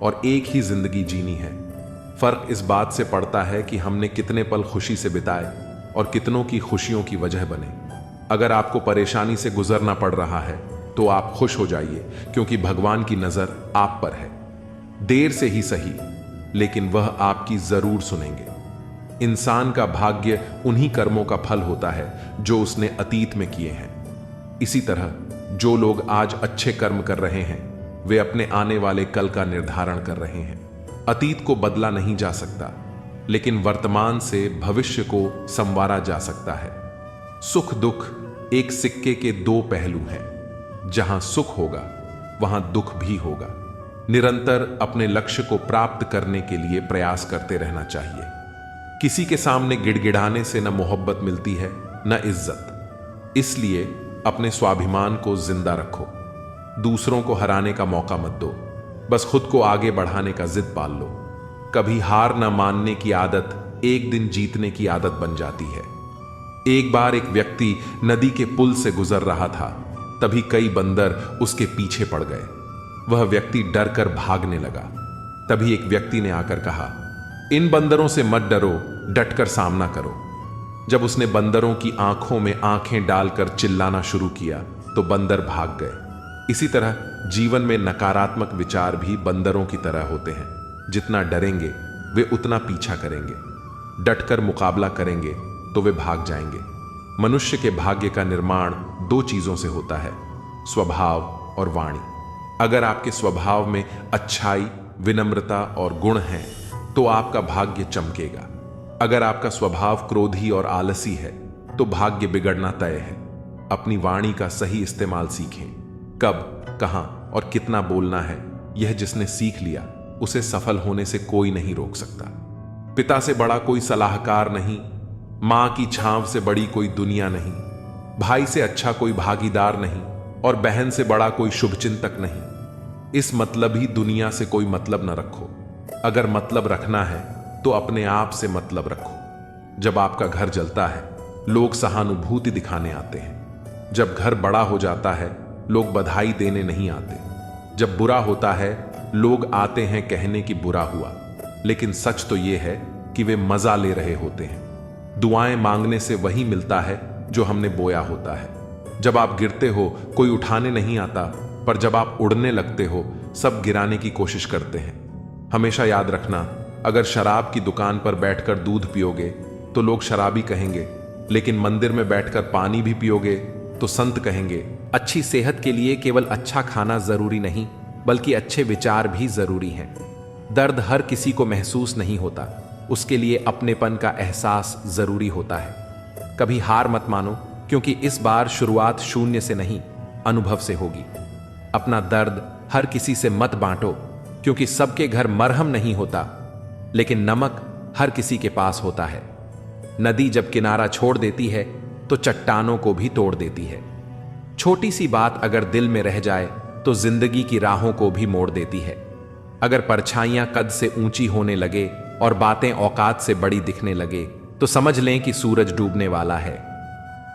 और एक ही जिंदगी जीनी है। फर्क इस बात से पड़ता है कि हमने कितने पल खुशी से बिताए और कितनों की खुशियों की वजह बने। अगर आपको परेशानी से गुजरना पड़ रहा है तो आप खुश हो जाइए, क्योंकि भगवान की नजर आप पर है। देर से ही सही, लेकिन वह आपकी जरूर सुनेंगे। इंसान का भाग्य उन्हीं कर्मों का फल होता है जो उसने अतीत में किए हैं। इसी तरह जो लोग आज अच्छे कर्म कर रहे हैं वे अपने आने वाले कल का निर्धारण कर रहे हैं। अतीत को बदला नहीं जा सकता, लेकिन वर्तमान से भविष्य को संवारा जा सकता है। सुख दुख एक सिक्के के 2 पहलू हैं। जहां सुख होगा वहां दुख भी होगा। निरंतर अपने लक्ष्य को प्राप्त करने के लिए प्रयास करते रहना चाहिए। किसी के सामने गिड़गिड़ाने से न मोहब्बत मिलती है न इज्जत। इसलिए अपने स्वाभिमान को जिंदा रखो। दूसरों को हराने का मौका मत दो, बस खुद को आगे बढ़ाने का जिद पाल लो। कभी हार न मानने की आदत एक दिन जीतने की आदत बन जाती है। एक बार एक व्यक्ति नदी के पुल से गुजर रहा था, तभी कई बंदर उसके पीछे पड़ गए। वह व्यक्ति डर कर भागने लगा। तभी एक व्यक्ति ने आकर कहा, इन बंदरों से मत डरो, डटकर सामना करो। जब उसने बंदरों की आंखों में आंखें डालकर चिल्लाना शुरू किया तो बंदर भाग गए। इसी तरह जीवन में नकारात्मक विचार भी बंदरों की तरह होते हैं। जितना डरेंगे वे उतना पीछा करेंगे, डटकर मुकाबला करेंगे तो वे भाग जाएंगे। मनुष्य के भाग्य का निर्माण 2 चीजों से होता है, स्वभाव और वाणी। अगर आपके स्वभाव में अच्छाई, विनम्रता और गुण हैं तो आपका भाग्य चमकेगा। अगर आपका स्वभाव क्रोधी और आलसी है तो भाग्य बिगड़ना तय है। अपनी वाणी का सही इस्तेमाल सीखें। कब, कहां और कितना बोलना है, यह जिसने सीख लिया उसे सफल होने से कोई नहीं रोक सकता। पिता से बड़ा कोई सलाहकार नहीं, मां की छांव से बड़ी कोई दुनिया नहीं, भाई से अच्छा कोई भागीदार नहीं और बहन से बड़ा कोई शुभचिंतक नहीं। इस मतलब ही दुनिया से कोई मतलब न रखो। अगर मतलब रखना है तो अपने आप से मतलब रखो। जब आपका घर जलता है लोग सहानुभूति दिखाने आते हैं। जब घर बड़ा हो जाता है लोग बधाई देने नहीं आते। जब बुरा होता है लोग आते हैं कहने कि बुरा हुआ, लेकिन सच तो यह है कि वे मजा ले रहे होते हैं। दुआएं मांगने से वही मिलता है जो हमने बोया होता है। जब आप गिरते हो कोई उठाने नहीं आता, पर जब आप उड़ने लगते हो सब गिराने की कोशिश करते हैं। हमेशा याद रखना, अगर शराब की दुकान पर बैठकर दूध पियोगे तो लोग शराबी कहेंगे, लेकिन मंदिर में बैठकर पानी भी पियोगे तो संत कहेंगे। अच्छी सेहत के लिए केवल अच्छा खाना जरूरी नहीं, बल्कि अच्छे विचार भी जरूरी हैं। दर्द हर किसी को महसूस नहीं होता, उसके लिए अपनेपन का एहसास जरूरी होता है। कभी हार मत मानो, क्योंकि इस बार शुरुआत शून्य से नहीं, अनुभव से होगी। अपना दर्द हर किसी से मत बांटो, क्योंकि सबके घर मरहम नहीं होता, लेकिन नमक हर किसी के पास होता है। नदी जब किनारा छोड़ देती है तो चट्टानों को भी तोड़ देती है। छोटी सी बात अगर दिल में रह जाए तो जिंदगी की राहों को भी मोड़ देती है। अगर परछाइयां कद से ऊंची होने लगे और बातें औकात से बड़ी दिखने लगे तो समझ लें कि सूरज डूबने वाला है।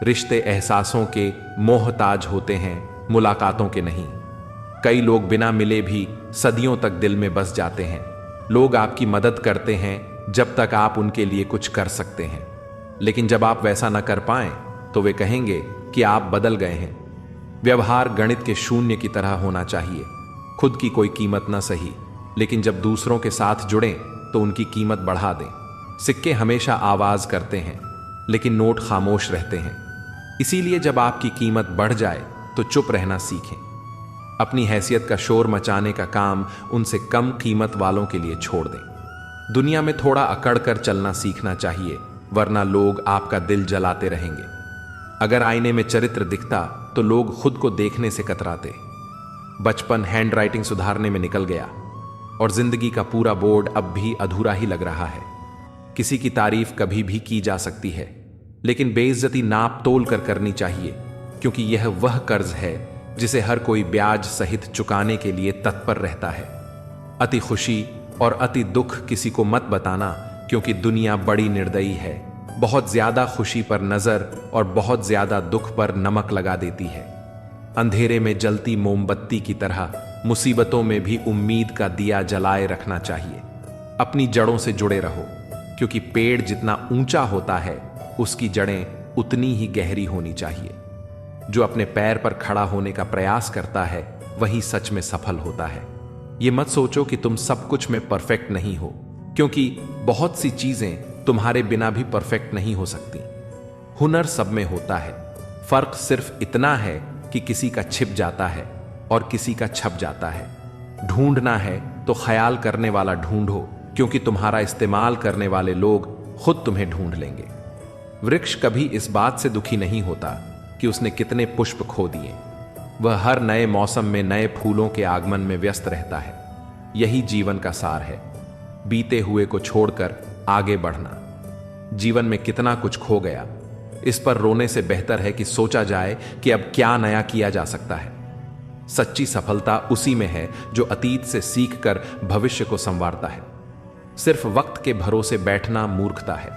रिश्ते एहसासों के मोहताज होते हैं, मुलाकातों के नहीं। कई लोग बिना मिले भी सदियों तक दिल में बस जाते हैं। लोग आपकी मदद करते हैं जब तक आप उनके लिए कुछ कर सकते हैं, लेकिन जब आप वैसा न कर पाएं तो वे कहेंगे कि आप बदल गए हैं। व्यवहार गणित के शून्य की तरह होना चाहिए। खुद की कोई कीमत न सही, लेकिन जब दूसरों के साथ जुड़ें तो उनकी कीमत बढ़ा दें। सिक्के हमेशा आवाज करते हैं, लेकिन नोट खामोश रहते हैं। इसीलिए जब आपकी कीमत बढ़ जाए तो चुप रहना सीखें। अपनी हैसियत का शोर मचाने का काम उनसे कम कीमत वालों के लिए छोड़ दें। दुनिया में थोड़ा अकड़ कर चलना सीखना चाहिए, वरना लोग आपका दिल जलाते रहेंगे। अगर आईने में चरित्र दिखता तो लोग खुद को देखने से कतराते। बचपन हैंडराइटिंग सुधारने में निकल गया और जिंदगी का पूरा बोर्ड अब भी अधूरा ही लग रहा है। किसी की तारीफ कभी भी की जा सकती है, लेकिन बेइज्जती नाप तोल कर करनी चाहिए, क्योंकि यह वह कर्ज है जिसे हर कोई ब्याज सहित चुकाने के लिए तत्पर रहता है। अति खुशी और अति दुख किसी को मत बताना, क्योंकि दुनिया बड़ी निर्दयी है। बहुत ज्यादा खुशी पर नजर और बहुत ज्यादा दुख पर नमक लगा देती है। अंधेरे में जलती मोमबत्ती की तरह मुसीबतों में भी उम्मीद का दिया जलाए रखना चाहिए। अपनी जड़ों से जुड़े रहो, क्योंकि पेड़ जितना ऊंचा होता है उसकी जड़ें उतनी ही गहरी होनी चाहिए। जो अपने पैर पर खड़ा होने का प्रयास करता है वही सच में सफल होता है। ये मत सोचो कि तुम सब कुछ में परफेक्ट नहीं हो, क्योंकि बहुत सी चीजें तुम्हारे बिना भी परफेक्ट नहीं हो सकती। हुनर सब में होता है, फर्क सिर्फ इतना है कि किसी का छिप जाता है और किसी का छप जाता है। ढूंढना है तो ख्याल करने वाला ढूंढो, क्योंकि तुम्हारा इस्तेमाल करने वाले लोग खुद तुम्हें ढूंढ लेंगे। वृक्ष कभी इस बात से दुखी नहीं होता कि उसने कितने पुष्प खो दिए। वह हर नए मौसम में नए फूलों के आगमन में व्यस्त रहता है। यही जीवन का सार है, बीते हुए को छोड़कर आगे बढ़ना। जीवन में कितना कुछ खो गया, इस पर रोने से बेहतर है कि सोचा जाए कि अब क्या नया किया जा सकता है। सच्ची सफलता उसी में है जो अतीत से सीखकर भविष्य को संवारता है। सिर्फ वक्त के भरोसे बैठना मूर्खता है।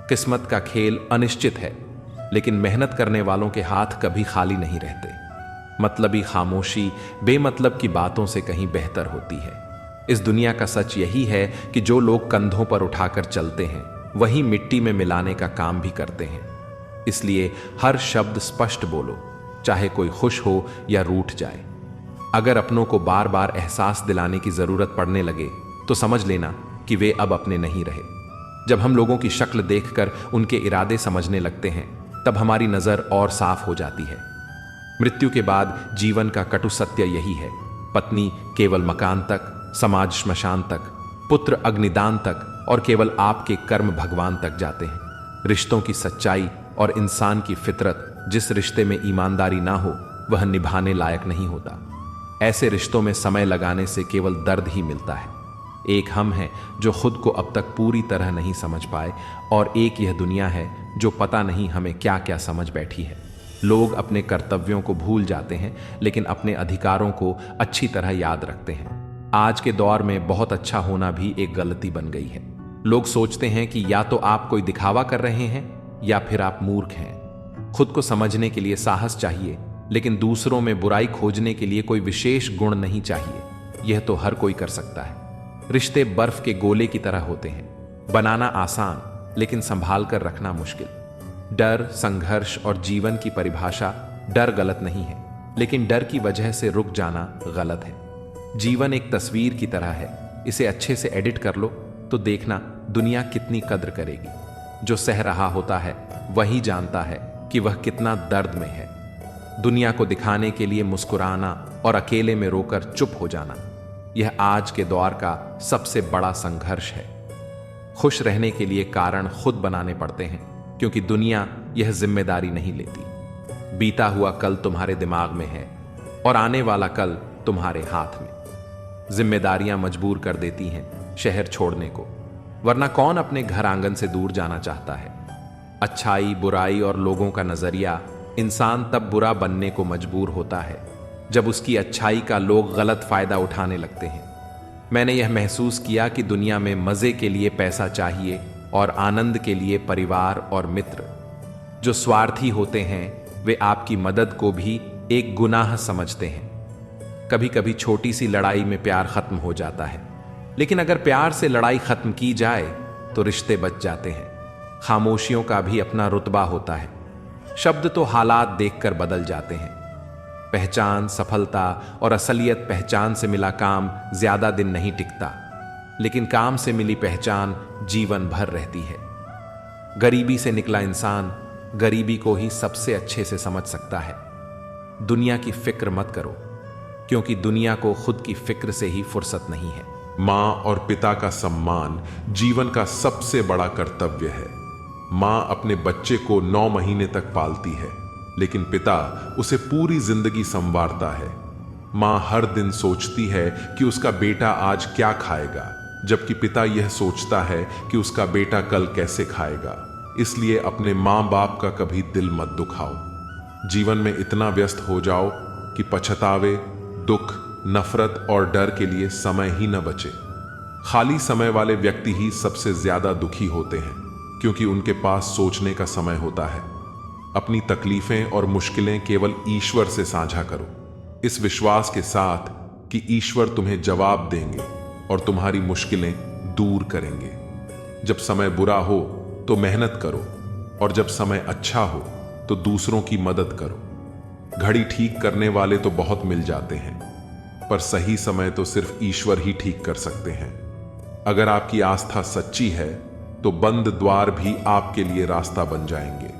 किस्मत का खेल अनिश्चित है, लेकिन मेहनत करने वालों के हाथ कभी खाली नहीं रहते। मतलबी खामोशी बेमतलब की बातों से कहीं बेहतर होती है। इस दुनिया का सच यही है कि जो लोग कंधों पर उठाकर चलते हैं वही मिट्टी में मिलाने का काम भी करते हैं। इसलिए हर शब्द स्पष्ट बोलो, चाहे कोई खुश हो या रूठ जाए। अगर अपनों को बार बार एहसास दिलाने की जरूरत पड़ने लगे तो समझ लेना कि वे अब अपने नहीं रहे। जब हम लोगों की शक्ल देखकर उनके इरादे समझने लगते हैं तब हमारी नजर और साफ हो जाती है। मृत्यु के बाद जीवन का कटु सत्य यही है। पत्नी केवल मकान तक, समाज श्मशान तक, पुत्र अग्निदान तक और केवल आपके कर्म भगवान तक जाते हैं। रिश्तों की सच्चाई और इंसान की फितरत, जिस रिश्ते में ईमानदारी ना हो वह निभाने लायक नहीं होता। ऐसे रिश्तों में समय लगाने से केवल दर्द ही मिलता है। एक हम हैं जो खुद को अब तक पूरी तरह नहीं समझ पाए, और एक यह दुनिया है जो पता नहीं हमें क्या क्या समझ बैठी है। लोग अपने कर्तव्यों को भूल जाते हैं, लेकिन अपने अधिकारों को अच्छी तरह याद रखते हैं। आज के दौर में बहुत अच्छा होना भी एक गलती बन गई है। लोग सोचते हैं कि या तो आप कोई दिखावा कर रहे हैं या फिर आप मूर्ख हैं। खुद को समझने के लिए साहस चाहिए, लेकिन दूसरों में बुराई खोजने के लिए कोई विशेष गुण नहीं चाहिए। यह तो हर कोई कर सकता है। रिश्ते बर्फ के गोले की तरह होते हैं, बनाना आसान लेकिन संभाल कर रखना मुश्किल। डर, संघर्ष और जीवन की परिभाषा डर गलत नहीं है, लेकिन डर की वजह से रुक जाना गलत है। जीवन एक तस्वीर की तरह है, इसे अच्छे से एडिट कर लो तो देखना दुनिया कितनी कद्र करेगी। जो सह रहा होता है वही जानता है कि वह कितना दर्द में है। दुनिया को दिखाने के लिए मुस्कुराना और अकेले में रोकर चुप हो जाना, यह आज के दौर का सबसे बड़ा संघर्ष है। खुश रहने के लिए कारण खुद बनाने पड़ते हैं, क्योंकि दुनिया यह जिम्मेदारी नहीं लेती। बीता हुआ कल तुम्हारे दिमाग में है और आने वाला कल तुम्हारे हाथ में। जिम्मेदारियां मजबूर कर देती हैं शहर छोड़ने को, वरना कौन अपने घर आंगन से दूर जाना चाहता है। अच्छाई, बुराई और लोगों का नजरिया, इंसान तब बुरा बनने को मजबूर होता है जब उसकी अच्छाई का लोग गलत फायदा उठाने लगते हैं। मैंने यह महसूस किया कि दुनिया में मजे के लिए पैसा चाहिए और आनंद के लिए परिवार और मित्र। जो स्वार्थी होते हैं वे आपकी मदद को भी एक गुनाह समझते हैं। कभी कभी छोटी सी लड़ाई में प्यार खत्म हो जाता है, लेकिन अगर प्यार से लड़ाई खत्म की जाए तो रिश्ते बच जाते हैं। खामोशियों का भी अपना रुतबा होता है। शब्द तो हालात देखकर बदल जाते हैं। पहचान, सफलता और असलियत। पहचान से मिला काम ज्यादा दिन नहीं टिकता, लेकिन काम से मिली पहचान जीवन भर रहती है। गरीबी से निकला इंसान गरीबी को ही सबसे अच्छे से समझ सकता है। दुनिया की फिक्र मत करो, क्योंकि दुनिया को खुद की फिक्र से ही फुर्सत नहीं है। माँ और पिता का सम्मान जीवन का सबसे बड़ा कर्तव्य है। माँ अपने बच्चे को 9 महीने तक पालती है, लेकिन पिता उसे पूरी जिंदगी संवारता है। माँ हर दिन सोचती है कि उसका बेटा आज क्या खाएगा, जबकि पिता यह सोचता है कि उसका बेटा कल कैसे खाएगा। इसलिए अपने माँ बाप का कभी दिल मत दुखाओ। जीवन में इतना व्यस्त हो जाओ कि पछतावे, दुख, नफरत और डर के लिए समय ही न बचे। खाली समय वाले व्यक्ति ही सबसे ज्यादा दुखी होते हैं, क्योंकि उनके पास सोचने का समय होता है। अपनी तकलीफें और मुश्किलें केवल ईश्वर से साझा करो, इस विश्वास के साथ कि ईश्वर तुम्हें जवाब देंगे और तुम्हारी मुश्किलें दूर करेंगे। जब समय बुरा हो तो मेहनत करो, और जब समय अच्छा हो तो दूसरों की मदद करो। घड़ी ठीक करने वाले तो बहुत मिल जाते हैं, पर सही समय तो सिर्फ ईश्वर ही ठीक कर सकते हैं। अगर आपकी आस्था सच्ची है तो बंद द्वार भी आपके लिए रास्ता बन जाएंगे।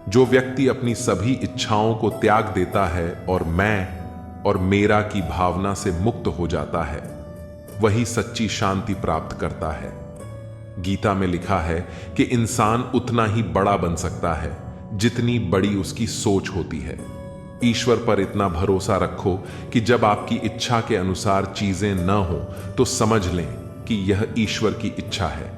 जो व्यक्ति अपनी सभी इच्छाओं को त्याग देता है और मैं और मेरा की भावना से मुक्त हो जाता है, वही सच्ची शांति प्राप्त करता है। गीता में लिखा है कि इंसान उतना ही बड़ा बन सकता है जितनी बड़ी उसकी सोच होती है। ईश्वर पर इतना भरोसा रखो कि जब आपकी इच्छा के अनुसार चीजें न हो तो समझ लें कि यह ईश्वर की इच्छा है,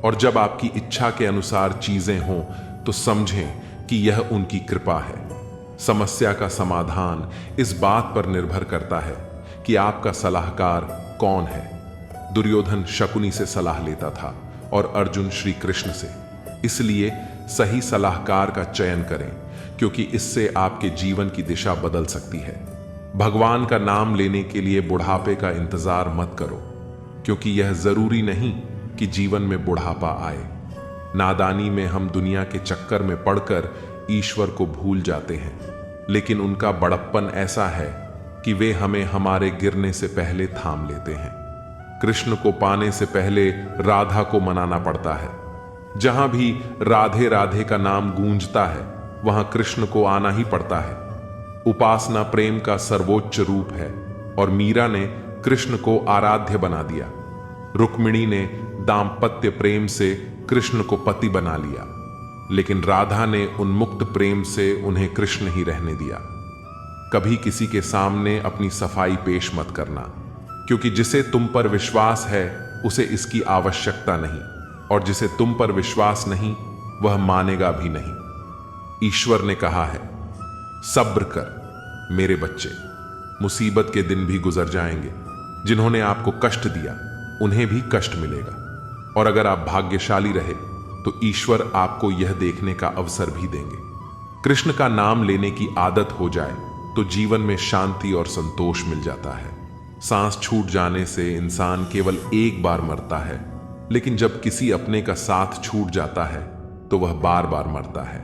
और जब आपकी इच्छा के अनुसार चीजें हों तो समझें कि यह उनकी कृपा है। समस्या का समाधान इस बात पर निर्भर करता है कि आपका सलाहकार कौन है। दुर्योधन शकुनी से सलाह लेता था और अर्जुन श्री कृष्ण से। इसलिए सही सलाहकार का चयन करें, क्योंकि इससे आपके जीवन की दिशा बदल सकती है। भगवान का नाम लेने के लिए बुढ़ापे का इंतजार मत करो, क्योंकि यह जरूरी नहीं कि जीवन में बुढ़ापा आए। नादानी में हम दुनिया के चक्कर में पड़कर ईश्वर को भूल जाते हैं, लेकिन उनका बड़प्पन ऐसा है कि वे हमें हमारे गिरने से पहले थाम लेते हैं। कृष्ण को पाने से पहले राधा को मनाना पड़ता है। जहां भी राधे राधे का नाम गूंजता है, वहां कृष्ण को आना ही पड़ता है। उपासना प्रेम का सर्वोच्च रूप है, और मीरा ने कृष्ण को आराध्य बना दिया। रुक्मिणी ने दाम्पत्य प्रेम से कृष्ण को पति बना लिया, लेकिन राधा ने उन्मुक्त प्रेम से उन्हें कृष्ण ही रहने दिया। कभी किसी के सामने अपनी सफाई पेश मत करना, क्योंकि जिसे तुम पर विश्वास है उसे इसकी आवश्यकता नहीं, और जिसे तुम पर विश्वास नहीं वह मानेगा भी नहीं। ईश्वर ने कहा है, सब्र कर मेरे बच्चे, मुसीबत के दिन भी गुजर जाएंगे। जिन्होंने आपको कष्ट दिया उन्हें भी कष्ट मिलेगा, और अगर आप भाग्यशाली रहे तो ईश्वर आपको यह देखने का अवसर भी देंगे। कृष्ण का नाम लेने की आदत हो जाए तो जीवन में शांति और संतोष मिल जाता है। सांस छूट जाने से इंसान केवल एक बार मरता है, लेकिन जब किसी अपने का साथ छूट जाता है तो वह बार बार मरता है।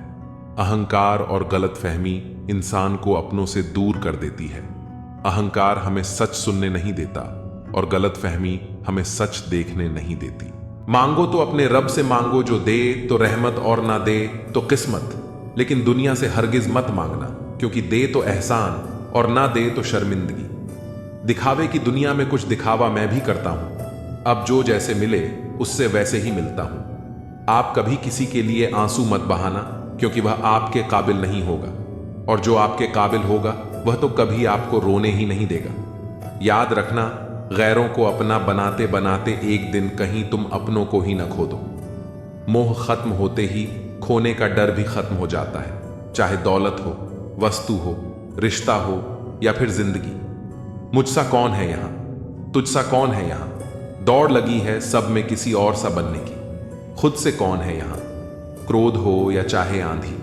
अहंकार और गलतफहमी इंसान को अपनों से दूर कर देती है। अहंकार हमें सच सुनने नहीं देता और गलतफहमी हमें सच देखने नहीं देती। मांगो तो अपने रब से मांगो, जो दे तो रहमत और ना दे तो किस्मत, लेकिन दुनिया से हरगिज मत मांगना, क्योंकि दे तो एहसान और ना दे तो शर्मिंदगी। दिखावे की दुनिया में कुछ दिखावा मैं भी करता हूं, अब जो जैसे मिले उससे वैसे ही मिलता हूं। आप कभी किसी के लिए आंसू मत बहाना, क्योंकि वह आपके काबिल नहीं होगा, और जो आपके काबिल होगा वह तो कभी आपको रोने ही नहीं देगा। याद रखना, गैरों को अपना बनाते बनाते एक दिन कहीं तुम अपनों को ही न खो दो। मोह खत्म होते ही खोने का डर भी खत्म हो जाता है, चाहे दौलत हो, वस्तु हो, रिश्ता हो या फिर जिंदगी। मुझसा कौन है यहां, तुझसा कौन है यहां, दौड़ लगी है सब में किसी और सा बनने की। खुद से कौन है यहां, क्रोध हो या चाहे आंधी।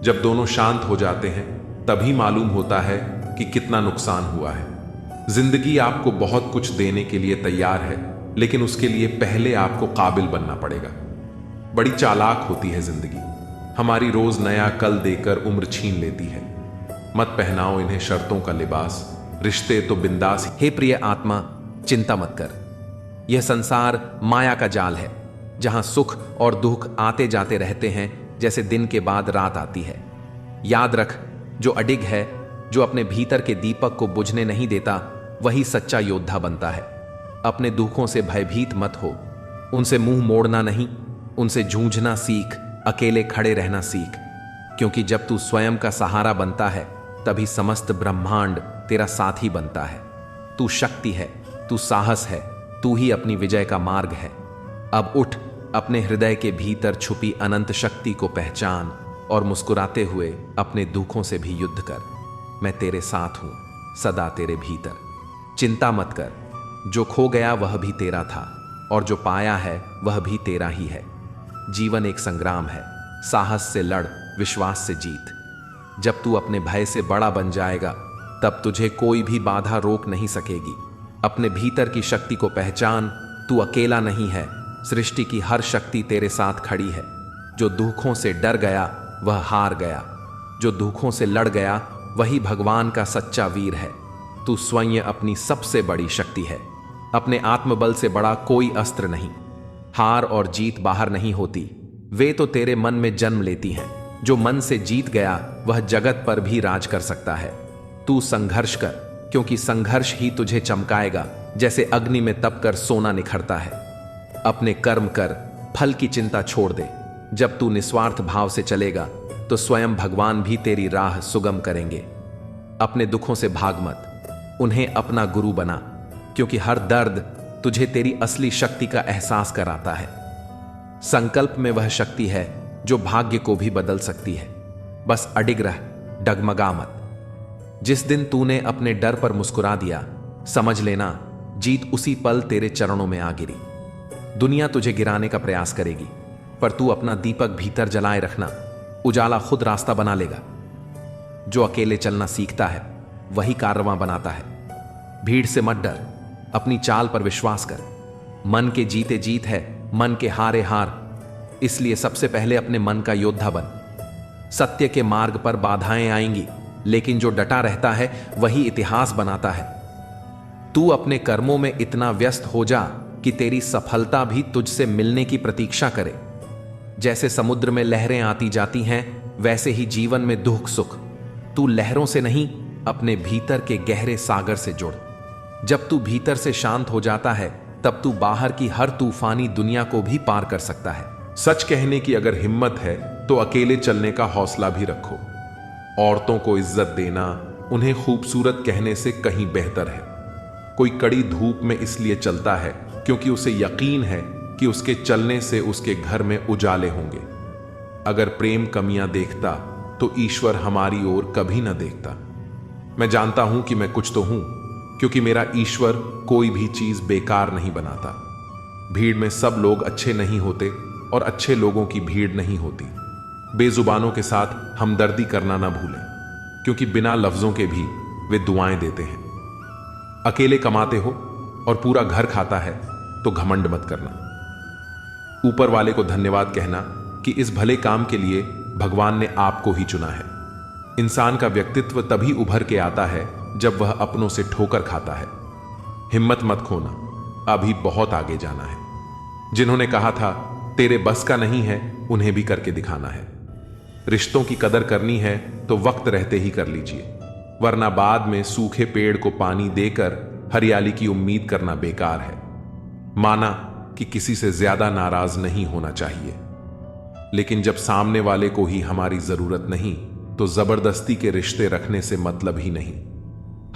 जब दोनों शांत हो जाते हैं तभी मालूम होता है कि कितना नुकसान हुआ है। जिंदगी आपको बहुत कुछ देने के लिए तैयार है, लेकिन उसके लिए पहले आपको काबिल बनना पड़ेगा। बड़ी चालाक होती है जिंदगी, हमारी रोज नया कल देकर उम्र छीन लेती है। मत पहनाओ इन्हें शर्तों का लिबास, रिश्ते तो बिंदास। हे प्रिय आत्मा, चिंता मत कर। यह संसार माया का जाल है, जहां सुख और दुख आते जाते रहते हैं, जैसे दिन के बाद रात आती है। याद रख, जो अडिग है, जो अपने भीतर के दीपक को बुझने नहीं देता, वही सच्चा योद्धा बनता है। अपने दुखों से भयभीत मत हो, उनसे मुंह मोड़ना नहीं, उनसे जूझना सीख, अकेले खड़े रहना सीख, क्योंकि जब तू स्वयं का सहारा बनता है तभी समस्त ब्रह्मांड तेरा साथी बनता है। तू शक्ति है, तू साहस है, तू ही अपनी विजय का मार्ग है। अब उठ, अपने हृदय के भीतर छुपी अनंत शक्ति को पहचान और मुस्कुराते हुए अपने दुखों से भी युद्ध कर। मैं तेरे साथ हूं, सदा तेरे भीतर। चिंता मत कर, जो खो गया वह भी तेरा था, और जो पाया है वह भी तेरा ही है। जीवन एक संग्राम है, साहस से लड़, विश्वास से जीत। जब तू अपने भय से बड़ा बन जाएगा तब तुझे कोई भी बाधा रोक नहीं सकेगी। अपने भीतर की शक्ति को पहचान, तू अकेला नहीं है, सृष्टि की हर शक्ति तेरे साथ खड़ी है। जो दुखों से डर गया वह हार गया, जो दुखों से लड़ गया वही भगवान का सच्चा वीर है। तू स्वयं अपनी सबसे बड़ी शक्ति है, अपने आत्मबल से बड़ा कोई अस्त्र नहीं। हार और जीत बाहर नहीं होती, वे तो तेरे मन में जन्म लेती हैं। जो मन से जीत गया वह जगत पर भी राज कर सकता है। तू संघर्ष कर, क्योंकि संघर्ष ही तुझे चमकाएगा, जैसे अग्नि में तप कर सोना निखरता है। अपने कर्म कर, फल की चिंता छोड़ दे। जब तू निस्वार्थ भाव से चलेगा तो स्वयं भगवान भी तेरी राह सुगम करेंगे। अपने दुखों से भाग मत, उन्हें अपना गुरु बना, क्योंकि हर दर्द तुझे तेरी असली शक्ति का एहसास कराता है। संकल्प में वह शक्ति है जो भाग्य को भी बदल सकती है। बस अडिग रह, डगमगा मत। जिस दिन तूने अपने डर पर मुस्कुरा दिया, समझ लेना जीत उसी पल तेरे चरणों में आ गिरी। दुनिया तुझे गिराने का प्रयास करेगी, पर तू अपना दीपक भीतर जलाए रखना, उजाला खुद रास्ता बना लेगा। जो अकेले चलना सीखता है वही कारवां बनाता है। भीड़ से मत डर, अपनी चाल पर विश्वास कर। मन के जीते जीत है, मन के हारे हार। इसलिए सबसे पहले अपने मन का योद्धा बन। सत्य के मार्ग पर बाधाएं आएंगी, लेकिन जो डटा रहता है वही इतिहास बनाता है। तू अपने कर्मों में इतना व्यस्त हो जा कि तेरी सफलता भी तुझसे मिलने की प्रतीक्षा करे। जैसे समुद्र में लहरें आती जाती हैं, वैसे ही जीवन में दुख सुख। तू लहरों से नहीं, अपने भीतर के गहरे सागर से जुड़। जब तू भीतर से शांत हो जाता है तब तू बाहर की हर तूफानी दुनिया को भी पार कर सकता है। सच कहने की अगर हिम्मत है तो अकेले चलने का हौसला भी रखो। औरतों को इज्जत देना उन्हें खूबसूरत कहने से कहीं बेहतर है। कोई कड़ी धूप में इसलिए चलता है क्योंकि उसे यकीन है कि उसके चलने से उसके घर में उजाले होंगे। अगर प्रेम कमियां देखता तो ईश्वर हमारी ओर कभी न देखता। मैं जानता हूं कि मैं कुछ तो हूं, क्योंकि मेरा ईश्वर कोई भी चीज बेकार नहीं बनाता। भीड़ में सब लोग अच्छे नहीं होते और अच्छे लोगों की भीड़ नहीं होती। बेजुबानों के साथ हमदर्दी करना ना भूलें, क्योंकि बिना लफ्जों के भी वे दुआएं देते हैं। अकेले कमाते हो और पूरा घर खाता है तो घमंड मत करना। ऊपर वाले को धन्यवाद कहना कि इस भले काम के लिए भगवान ने आपको ही चुना है। इंसान का व्यक्तित्व तभी उभर के आता है जब वह अपनों से ठोकर खाता है। हिम्मत मत खोना, अभी बहुत आगे जाना है। जिन्होंने कहा था तेरे बस का नहीं है, उन्हें भी करके दिखाना है। रिश्तों की कदर करनी है तो वक्त रहते ही कर लीजिए, वरना बाद में सूखे पेड़ को पानी देकर हरियाली की उम्मीद करना बेकार है। माना कि किसी से ज्यादा नाराज नहीं होना चाहिए, लेकिन जब सामने वाले को ही हमारी जरूरत नहीं तो जबरदस्ती के रिश्ते रखने से मतलब ही नहीं।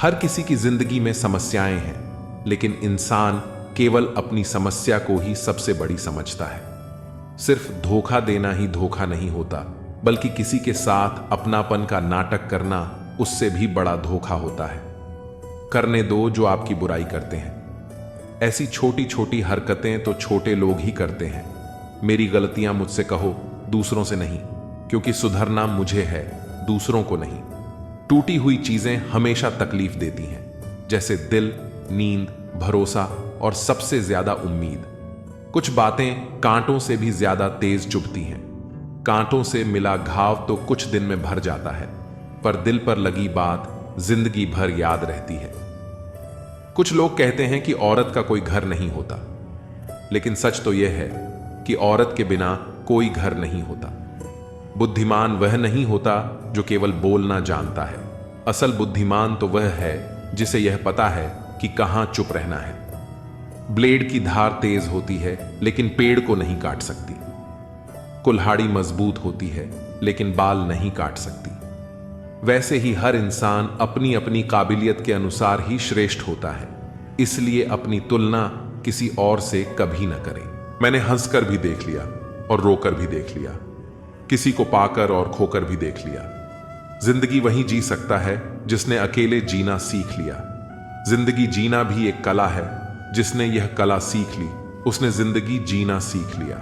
हर किसी की जिंदगी में समस्याएं हैं, लेकिन इंसान केवल अपनी समस्या को ही सबसे बड़ी समझता है। सिर्फ धोखा देना ही धोखा नहीं होता, बल्कि किसी के साथ अपनापन का नाटक करना उससे भी बड़ा धोखा होता है। करने दो जो आपकी बुराई करते हैं। ऐसी छोटी छोटी हरकतें तो छोटे लोग ही करते हैं। मेरी गलतियां मुझसे कहो, दूसरों से नहीं, क्योंकि सुधरना मुझे है, दूसरों को नहीं। टूटी हुई चीजें हमेशा तकलीफ देती हैं, जैसे दिल, नींद, भरोसा और सबसे ज्यादा उम्मीद। कुछ बातें कांटों से भी ज्यादा तेज चुभती हैं। कांटों से मिला घाव तो कुछ दिन में भर जाता है, पर दिल पर लगी बात जिंदगी भर याद रहती है। कुछ लोग कहते हैं कि औरत का कोई घर नहीं होता, लेकिन सच तो यह है कि औरत के बिना कोई घर नहीं होता। बुद्धिमान वह नहीं होता जो केवल बोलना जानता है। असल बुद्धिमान तो वह है जिसे यह पता है कि कहां चुप रहना है। ब्लेड की धार तेज होती है, लेकिन पेड़ को नहीं काट सकती। कुल्हाड़ी मजबूत होती है, लेकिन बाल नहीं काट सकती। वैसे ही हर इंसान अपनी अपनी काबिलियत के अनुसार ही श्रेष्ठ होता है, इसलिए अपनी तुलना किसी और से कभी न करें। मैंने हंसकर भी देख लिया और रोकर भी देख लिया, किसी को पाकर और खोकर भी देख लिया। जिंदगी वही जी सकता है जिसने अकेले जीना सीख लिया। जिंदगी जीना भी एक कला है। जिसने यह कला सीख ली, उसने जिंदगी जीना सीख लिया।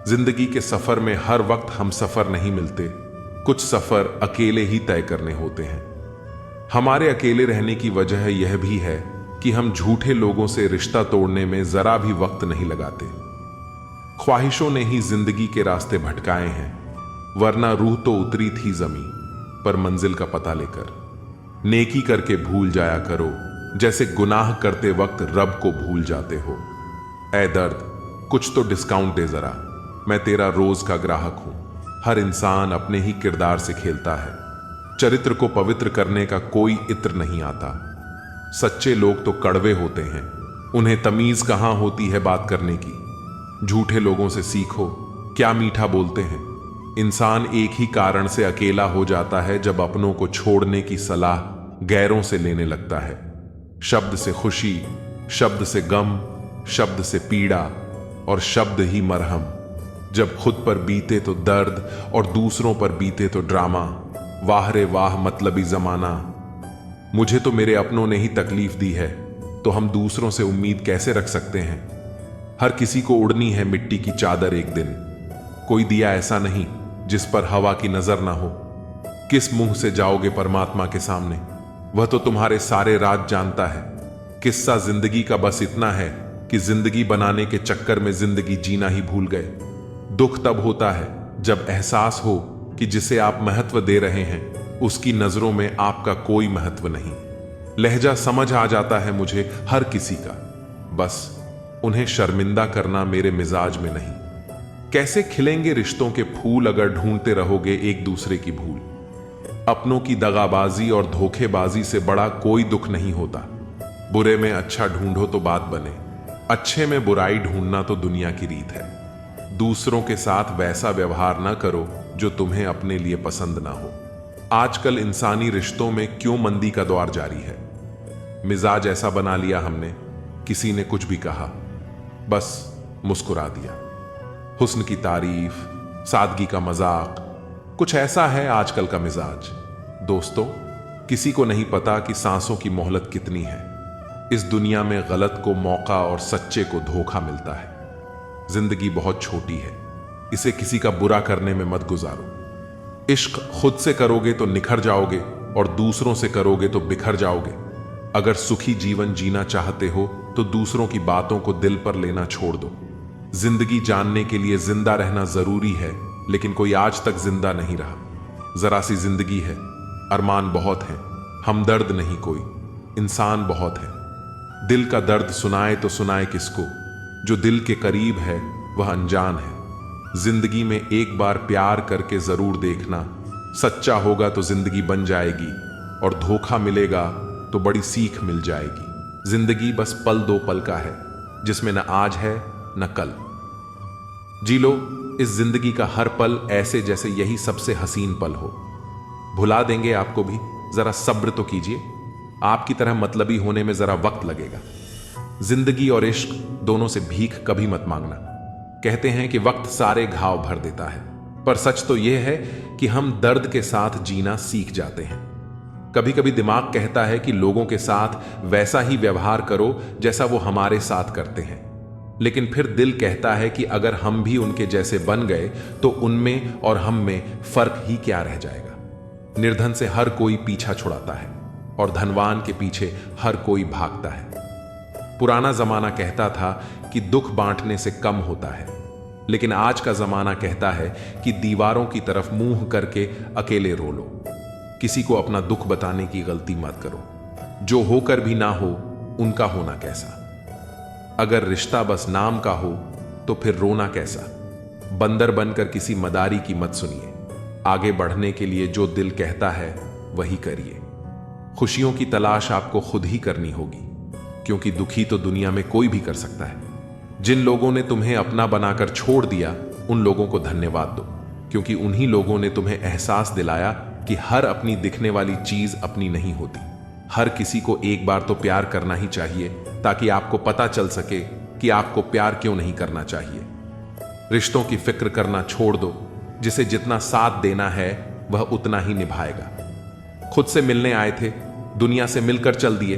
जिंदगी के सफर में हर वक्त हम सफर नहीं मिलते। कुछ सफर अकेले ही तय करने होते हैं। हमारे अकेले रहने की वजह यह भी है कि हम झूठे लोगों से रिश्ता तोड़ने में जरा भी वक्त नहीं लगाते। ख्वाहिशों ने ही जिंदगी के रास्ते भटकाए हैं, वरना रूह तो उतरी थी जमीन पर मंजिल का पता लेकर। नेकी करके भूल जाया करो, जैसे गुनाह करते वक्त रब को भूल जाते हो। ऐ दर्द, कुछ तो डिस्काउंट दे जरा, मैं तेरा रोज का ग्राहक हूं। हर इंसान अपने ही किरदार से खेलता है। चरित्र को पवित्र करने का कोई इत्र नहीं आता। सच्चे लोग तो कड़वे होते हैं, उन्हें तमीज कहां होती है बात करने की। झूठे लोगों से सीखो, क्या मीठा बोलते हैं। इंसान एक ही कारण से अकेला हो जाता है, जब अपनों को छोड़ने की सलाह गैरों से लेने लगता है। शब्द से खुशी, शब्द से गम, शब्द से पीड़ा और शब्द ही मरहम। जब खुद पर बीते तो दर्द और दूसरों पर बीते तो ड्रामा। वाह रे वाह मतलबी जमाना। मुझे तो मेरे अपनों ने ही तकलीफ दी है, तो हम दूसरों से उम्मीद कैसे रख सकते हैं। हर किसी को उड़नी है मिट्टी की चादर एक दिन। कोई दिया ऐसा नहीं जिस पर हवा की नजर ना हो। किस मुंह से जाओगे परमात्मा के सामने, वह तो तुम्हारे सारे राज जानता है। किस्सा जिंदगी का बस इतना है कि जिंदगी बनाने के चक्कर में जिंदगी जीना ही भूल गए। दुख तब होता है जब एहसास हो कि जिसे आप महत्व दे रहे हैं उसकी नजरों में आपका कोई महत्व नहीं। लहजा समझ आ जाता है मुझे हर किसी का, बस उन्हें शर्मिंदा करना मेरे मिजाज में नहीं। कैसे खिलेंगे रिश्तों के फूल अगर ढूंढते रहोगे एक दूसरे की भूल। अपनों की दगाबाजी और धोखेबाजी से बड़ा कोई दुख नहीं होता। बुरे में अच्छा ढूंढो तो बात बने, अच्छे में बुराई ढूंढना तो दुनिया की रीत है। दूसरों के साथ वैसा व्यवहार ना करो जो तुम्हें अपने लिए पसंद ना हो। आजकल इंसानी रिश्तों में क्यों मंदी का दौर जारी है। मिजाज ऐसा बना लिया हमने, किसी ने कुछ भी कहा बस मुस्कुरा दिया। हुस्न की तारीफ, सादगी का मजाक, कुछ ऐसा है आजकल का मिजाज। दोस्तों, किसी को नहीं पता कि सांसों की मोहलत कितनी है। इस दुनिया में गलत को मौका और सच्चे को धोखा मिलता है। जिंदगी बहुत छोटी है, इसे किसी का बुरा करने में मत गुजारो। इश्क खुद से करोगे तो निखर जाओगे और दूसरों से करोगे तो बिखर जाओगे। अगर सुखी जीवन जीना चाहते हो तो दूसरों की बातों को दिल पर लेना छोड़ दो। जिंदगी जानने के लिए जिंदा रहना जरूरी है, लेकिन कोई आज तक जिंदा नहीं रहा। जरा सी जिंदगी है, अरमान बहुत हैं, हमदर्द नहीं कोई, इंसान बहुत है। दिल का दर्द सुनाए तो सुनाए किसको, जो दिल के करीब है वह अनजान है। जिंदगी में एक बार प्यार करके जरूर देखना, सच्चा होगा तो जिंदगी बन जाएगी और धोखा मिलेगा तो बड़ी सीख मिल जाएगी। जिंदगी बस पल दो पल का है, जिसमें न आज है न कल। जी लो इस जिंदगी का हर पल ऐसे जैसे यही सबसे हसीन पल हो। भुला देंगे आपको भी, जरा सब्र तो कीजिए। आपकी तरह मतलबी होने में जरा वक्त लगेगा। जिंदगी और इश्क दोनों से भीख कभी मत मांगना। कहते हैं कि वक्त सारे घाव भर देता है, पर सच तो यह है कि हम दर्द के साथ जीना सीख जाते हैं। कभी कभी दिमाग कहता है कि लोगों के साथ वैसा ही व्यवहार करो जैसा वो हमारे साथ करते हैं, लेकिन फिर दिल कहता है कि अगर हम भी उनके जैसे बन गए तो उनमें और हम में फर्क ही क्या रह जाएगा। निर्धन से हर कोई पीछा छुड़ाता है और धनवान के पीछे हर कोई भागता है। पुराना जमाना कहता था कि दुख बांटने से कम होता है, लेकिन आज का जमाना कहता है कि दीवारों की तरफ मुंह करके अकेले रो लो। किसी को अपना दुख बताने की गलती मत करो। जो होकर भी ना हो उनका होना कैसा। अगर रिश्ता बस नाम का हो तो फिर रोना कैसा। बंदर बनकर किसी मदारी की मत सुनिए। आगे बढ़ने के लिए जो दिल कहता है वही करिए। खुशियों की तलाश आपको खुद ही करनी होगी, क्योंकि दुखी तो दुनिया में कोई भी कर सकता है। जिन लोगों ने तुम्हें अपना बनाकर छोड़ दिया उन लोगों को धन्यवाद दो, क्योंकि उन्हीं लोगों ने तुम्हें एहसास दिलाया कि हर अपनी दिखने वाली चीज अपनी नहीं होती। हर किसी को एक बार तो प्यार करना ही चाहिए, ताकि आपको पता चल सके कि आपको प्यार क्यों नहीं करना चाहिए। रिश्तों की फिक्र करना छोड़ दो। जिसे जितना साथ देना है वह उतना ही निभाएगा। खुद से मिलने आए थे, दुनिया से मिलकर चल दिए।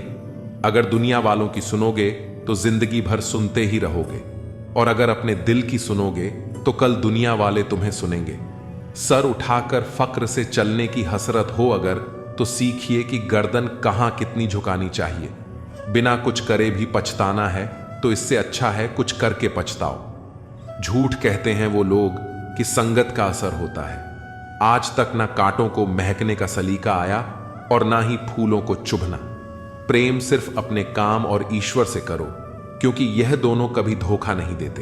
अगर दुनिया वालों की सुनोगे तो जिंदगी भर सुनते ही रहोगे, और अगर अपने दिल की सुनोगे तो कल दुनिया वाले तुम्हें सुनेंगे। सर उठाकर फक्र से चलने की हसरत हो अगर, तो सीखिए कि गर्दन कहां कितनी झुकानी चाहिए। बिना कुछ करे भी पछताना है तो इससे अच्छा है कुछ करके पछताओ। झूठ कहते हैं वो लोग कि संगत का असर होता है। आज तक ना कांटों को महकने का सलीका आया और ना ही फूलों को चुभना। प्रेम सिर्फ अपने काम और ईश्वर से करो, क्योंकि यह दोनों कभी धोखा नहीं देते।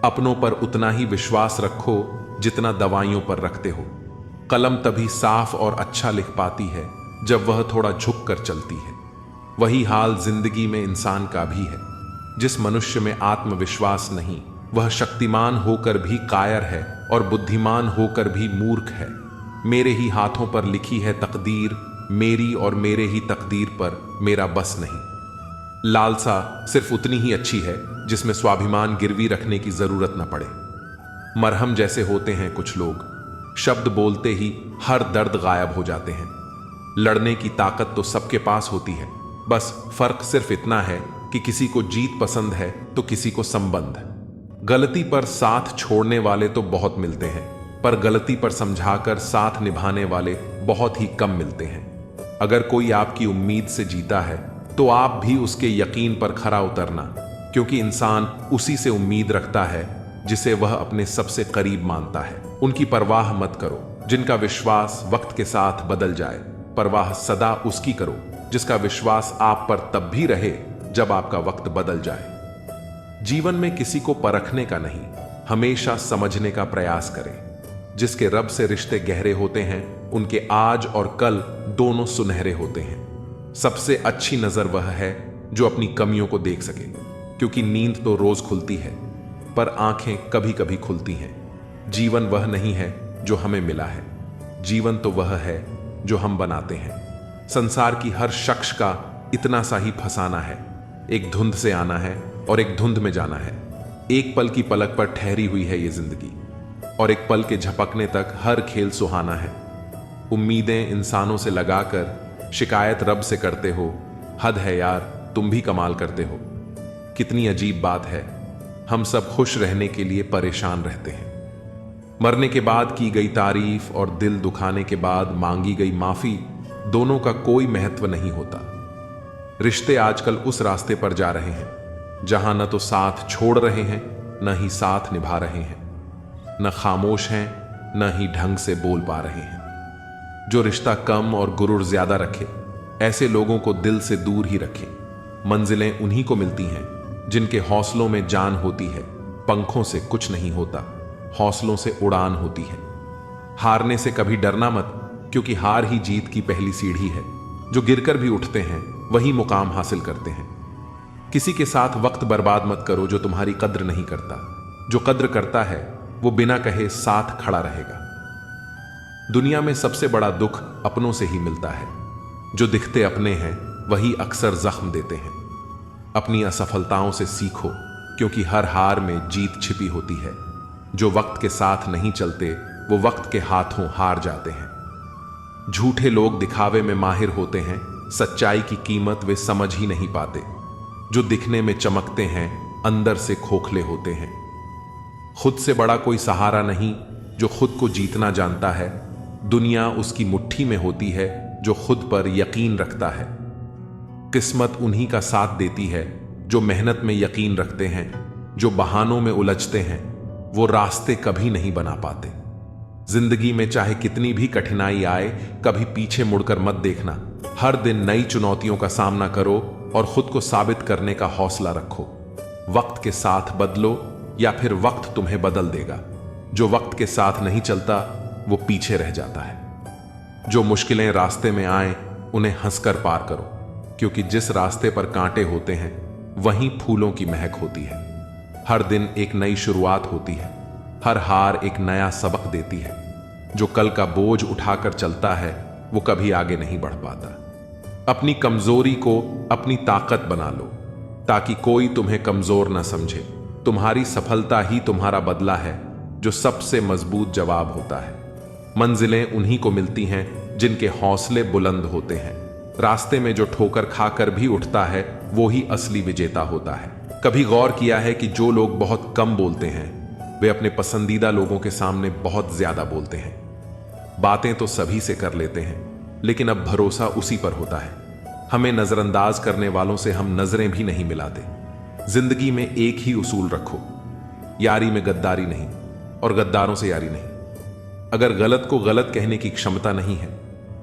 अपनों पर उतना ही विश्वास रखो जितना दवाइयों पर रखते हो। कलम तभी साफ और अच्छा लिख पाती है जब वह थोड़ा झुक कर चलती है। वही हाल जिंदगी में इंसान का भी है। जिस मनुष्य में आत्मविश्वास नहीं, वह शक्तिमान होकर भी कायर है और बुद्धिमान होकर भी मूर्ख है। मेरे ही हाथों पर लिखी है तकदीर, मेरी और मेरे ही तकदीर पर मेरा बस नहीं। लालसा सिर्फ उतनी ही अच्छी है जिसमें स्वाभिमान गिरवी रखने की जरूरत न पड़े। मरहम जैसे होते हैं कुछ लोग, शब्द बोलते ही हर दर्द गायब हो जाते हैं। लड़ने की ताकत तो सबके पास होती है, बस फर्क सिर्फ इतना है कि किसी को जीत पसंद है तो किसी को संबंध। गलती पर साथ छोड़ने वाले तो बहुत मिलते हैं, पर गलती पर समझाकर साथ निभाने वाले बहुत ही कम मिलते हैं। अगर कोई आपकी उम्मीद से जीता है तो आप भी उसके यकीन पर खरा उतरना, क्योंकि इंसान उसी से उम्मीद रखता है जिसे वह अपने सबसे करीब मानता है। उनकी परवाह मत करो जिनका विश्वास वक्त के साथ बदल जाए। परवाह सदा उसकी करो जिसका विश्वास आप पर तब भी रहे जब आपका वक्त बदल जाए। जीवन में किसी को परखने का नहीं, हमेशा समझने का प्रयास करें। जिसके रब से रिश्ते गहरे होते हैं उनके आज और कल दोनों सुनहरे होते हैं। सबसे अच्छी नजर वह है जो अपनी कमियों को देख सके, क्योंकि नींद तो रोज खुलती है पर आंखें कभी कभी खुलती हैं। जीवन वह नहीं है जो हमें मिला है, जीवन तो वह है जो हम बनाते हैं। संसार की हर शख्स का इतना सा ही फसाना है, एक धुंध से आना है और एक धुंध में जाना है। एक पल की पलक पर ठहरी हुई है ये जिंदगी, और एक पल के झपकने तक हर खेल सुहाना है। उम्मीदें इंसानों से लगाकर शिकायत रब से करते हो। हद है यार, तुम भी कमाल करते हो। कितनी अजीब बात है, हम सब खुश रहने के लिए परेशान रहते हैं। मरने के बाद की गई तारीफ और दिल दुखाने के बाद मांगी गई माफी, दोनों का कोई महत्व नहीं होता। रिश्ते आजकल उस रास्ते पर जा रहे हैं जहां न तो साथ छोड़ रहे हैं, न ही साथ निभा रहे हैं, न खामोश हैं, न ही ढंग से बोल पा रहे हैं। जो रिश्ता कम और गुरूर ज्यादा रखे, ऐसे लोगों को दिल से दूर ही रखे। मंजिलें उन्हीं को मिलती हैं जिनके हौसलों में जान होती है। पंखों से कुछ नहीं होता, हौसलों से उड़ान होती है। हारने से कभी डरना मत, क्योंकि हार ही जीत की पहली सीढ़ी है। जो गिरकर भी उठते हैं वही मुकाम हासिल करते हैं। किसी के साथ वक्त बर्बाद मत करो जो तुम्हारी कद्र नहीं करता। जो कद्र करता है वो बिना कहे साथ खड़ा रहेगा। दुनिया में सबसे बड़ा दुख अपनों से ही मिलता है। जो दिखते अपने हैं वही अक्सर जख्म देते हैं। अपनी असफलताओं से सीखो, क्योंकि हर हार में जीत छिपी होती है। जो वक्त के साथ नहीं चलते वो वक्त के हाथों हार जाते हैं। झूठे लोग दिखावे में माहिर होते हैं, सच्चाई की कीमत वे समझ ही नहीं पाते। जो दिखने में चमकते हैं अंदर से खोखले होते हैं। खुद से बड़ा कोई सहारा नहीं जो खुद को जीतना जानता है। दुनिया उसकी मुट्ठी में होती है जो खुद पर यकीन रखता है। किस्मत उन्हीं का साथ देती है जो मेहनत में यकीन रखते हैं। जो बहानों में उलझते हैं वो रास्ते कभी नहीं बना पाते। जिंदगी में चाहे कितनी भी कठिनाई आए, कभी पीछे मुड़कर मत देखना। हर दिन नई चुनौतियों का सामना करो और खुद को साबित करने का हौसला रखो। वक्त के साथ बदलो या फिर वक्त तुम्हें बदल देगा। जो वक्त के साथ नहीं चलता वो पीछे रह जाता है। जो मुश्किलें रास्ते में आए उन्हें हंसकर पार करो, क्योंकि जिस रास्ते पर कांटे होते हैं वहीं फूलों की महक होती है। हर दिन एक नई शुरुआत होती है। हर हार एक नया सबक देती है। जो कल का बोझ उठाकर चलता है वो कभी आगे नहीं बढ़ पाता। अपनी कमजोरी को अपनी ताकत बना लो, ताकि कोई तुम्हें कमजोर न समझे। तुम्हारी सफलता ही तुम्हारा बदला है, जो सबसे मजबूत जवाब होता है। मंजिलें उन्हीं को मिलती हैं जिनके हौसले बुलंद होते हैं। रास्ते में जो ठोकर खाकर भी उठता है वो ही असली विजेता होता है। कभी गौर किया है कि जो लोग बहुत कम बोलते हैं वे अपने पसंदीदा लोगों के सामने बहुत ज्यादा बोलते हैं। बातें तो सभी से कर लेते हैं, लेकिन अब भरोसा उसी पर होता है। हमें नजरअंदाज करने वालों से हम नजरें भी नहीं मिलाते। जिंदगी में एक ही उसूल रखो, यारी में गद्दारी नहीं और गद्दारों से यारी नहीं। अगर गलत को गलत कहने की क्षमता नहीं है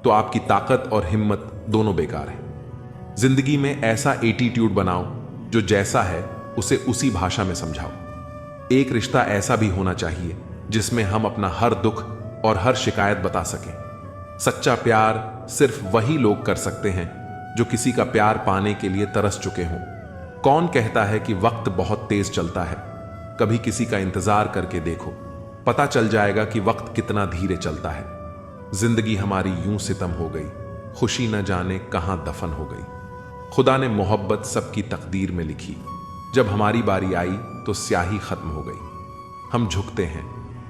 तो आपकी ताकत और हिम्मत दोनों बेकार है। जिंदगी में ऐसा एटीट्यूड बनाओ जो जैसा है उसे उसी भाषा में समझाओ। एक रिश्ता ऐसा भी होना चाहिए जिसमें हम अपना हर दुख और हर शिकायत बता सकें। सच्चा प्यार सिर्फ वही लोग कर सकते हैं जो किसी का प्यार पाने के लिए तरस चुके हों। कौन कहता है कि वक्त बहुत तेज चलता है? कभी किसी का इंतजार करके देखो, पता चल जाएगा कि वक्त कितना धीरे चलता है। जिंदगी हमारी यूं सितम हो गई, खुशी न जाने कहां दफन हो गई। खुदा ने मोहब्बत सबकी तकदीर में लिखी, जब हमारी बारी आई तो स्याही खत्म हो गई। हम झुकते हैं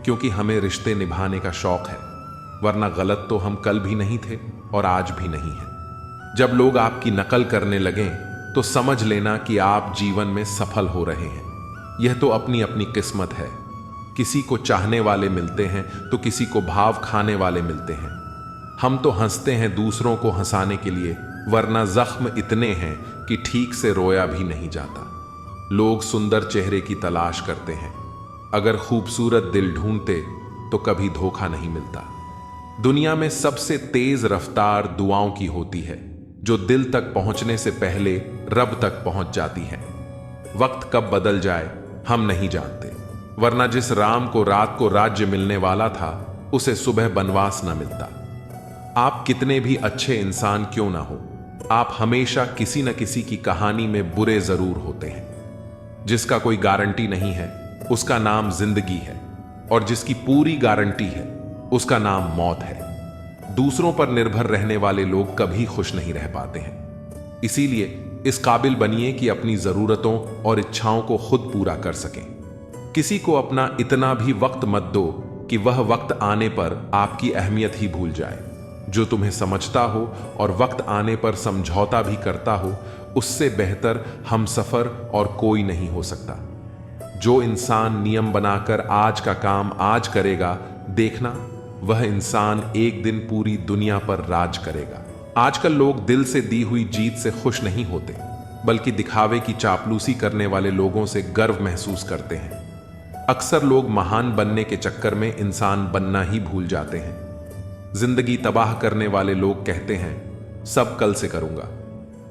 क्योंकि हमें रिश्ते निभाने का शौक है, वरना गलत तो हम कल भी नहीं थे और आज भी नहीं है। जब लोग आपकी नकल करने लगें तो समझ लेना कि आप जीवन में सफल हो रहे हैं। यह तो अपनी अपनी किस्मत है। किसी को चाहने वाले मिलते हैं तो किसी को भाव खाने वाले मिलते हैं। हम तो हंसते हैं दूसरों को हंसाने के लिए, वरना जख्म इतने हैं कि ठीक से रोया भी नहीं जाता। लोग सुंदर चेहरे की तलाश करते हैं, अगर खूबसूरत दिल ढूंढते तो कभी धोखा नहीं मिलता। दुनिया में सबसे तेज रफ्तार दुआओं की होती है, जो दिल तक पहुंचने से पहले रब तक पहुंच जाती है। वक्त कब बदल जाए हम नहीं जानते, वरना जिस राम को रात को राज्य मिलने वाला था उसे सुबह बनवास न मिलता। आप कितने भी अच्छे इंसान क्यों ना हो, आप हमेशा किसी न किसी की कहानी में बुरे जरूर होते हैं। जिसका कोई गारंटी नहीं है उसका नाम जिंदगी है, और जिसकी पूरी गारंटी है उसका नाम मौत है। दूसरों पर निर्भर रहने वाले लोग कभी खुश नहीं रह पाते हैं। इसीलिए इस काबिल बनिए कि अपनी जरूरतों और इच्छाओं को खुद पूरा कर सकें। किसी को अपना इतना भी वक्त मत दो कि वह वक्त आने पर आपकी अहमियत ही भूल जाए। जो तुम्हें समझता हो और वक्त आने पर समझौता भी करता हो, उससे बेहतर हमसफर और कोई नहीं हो सकता। जो इंसान नियम बनाकर आज का काम आज करेगा, देखना वह इंसान एक दिन पूरी दुनिया पर राज करेगा। आजकल लोग दिल से दी हुई जीत से खुश नहीं होते, बल्कि दिखावे की चापलूसी करने वाले लोगों से गर्व महसूस करते हैं। अक्सर लोग महान बनने के चक्कर में इंसान बनना ही भूल जाते हैं। जिंदगी तबाह करने वाले लोग कहते हैं सब कल से करूंगा।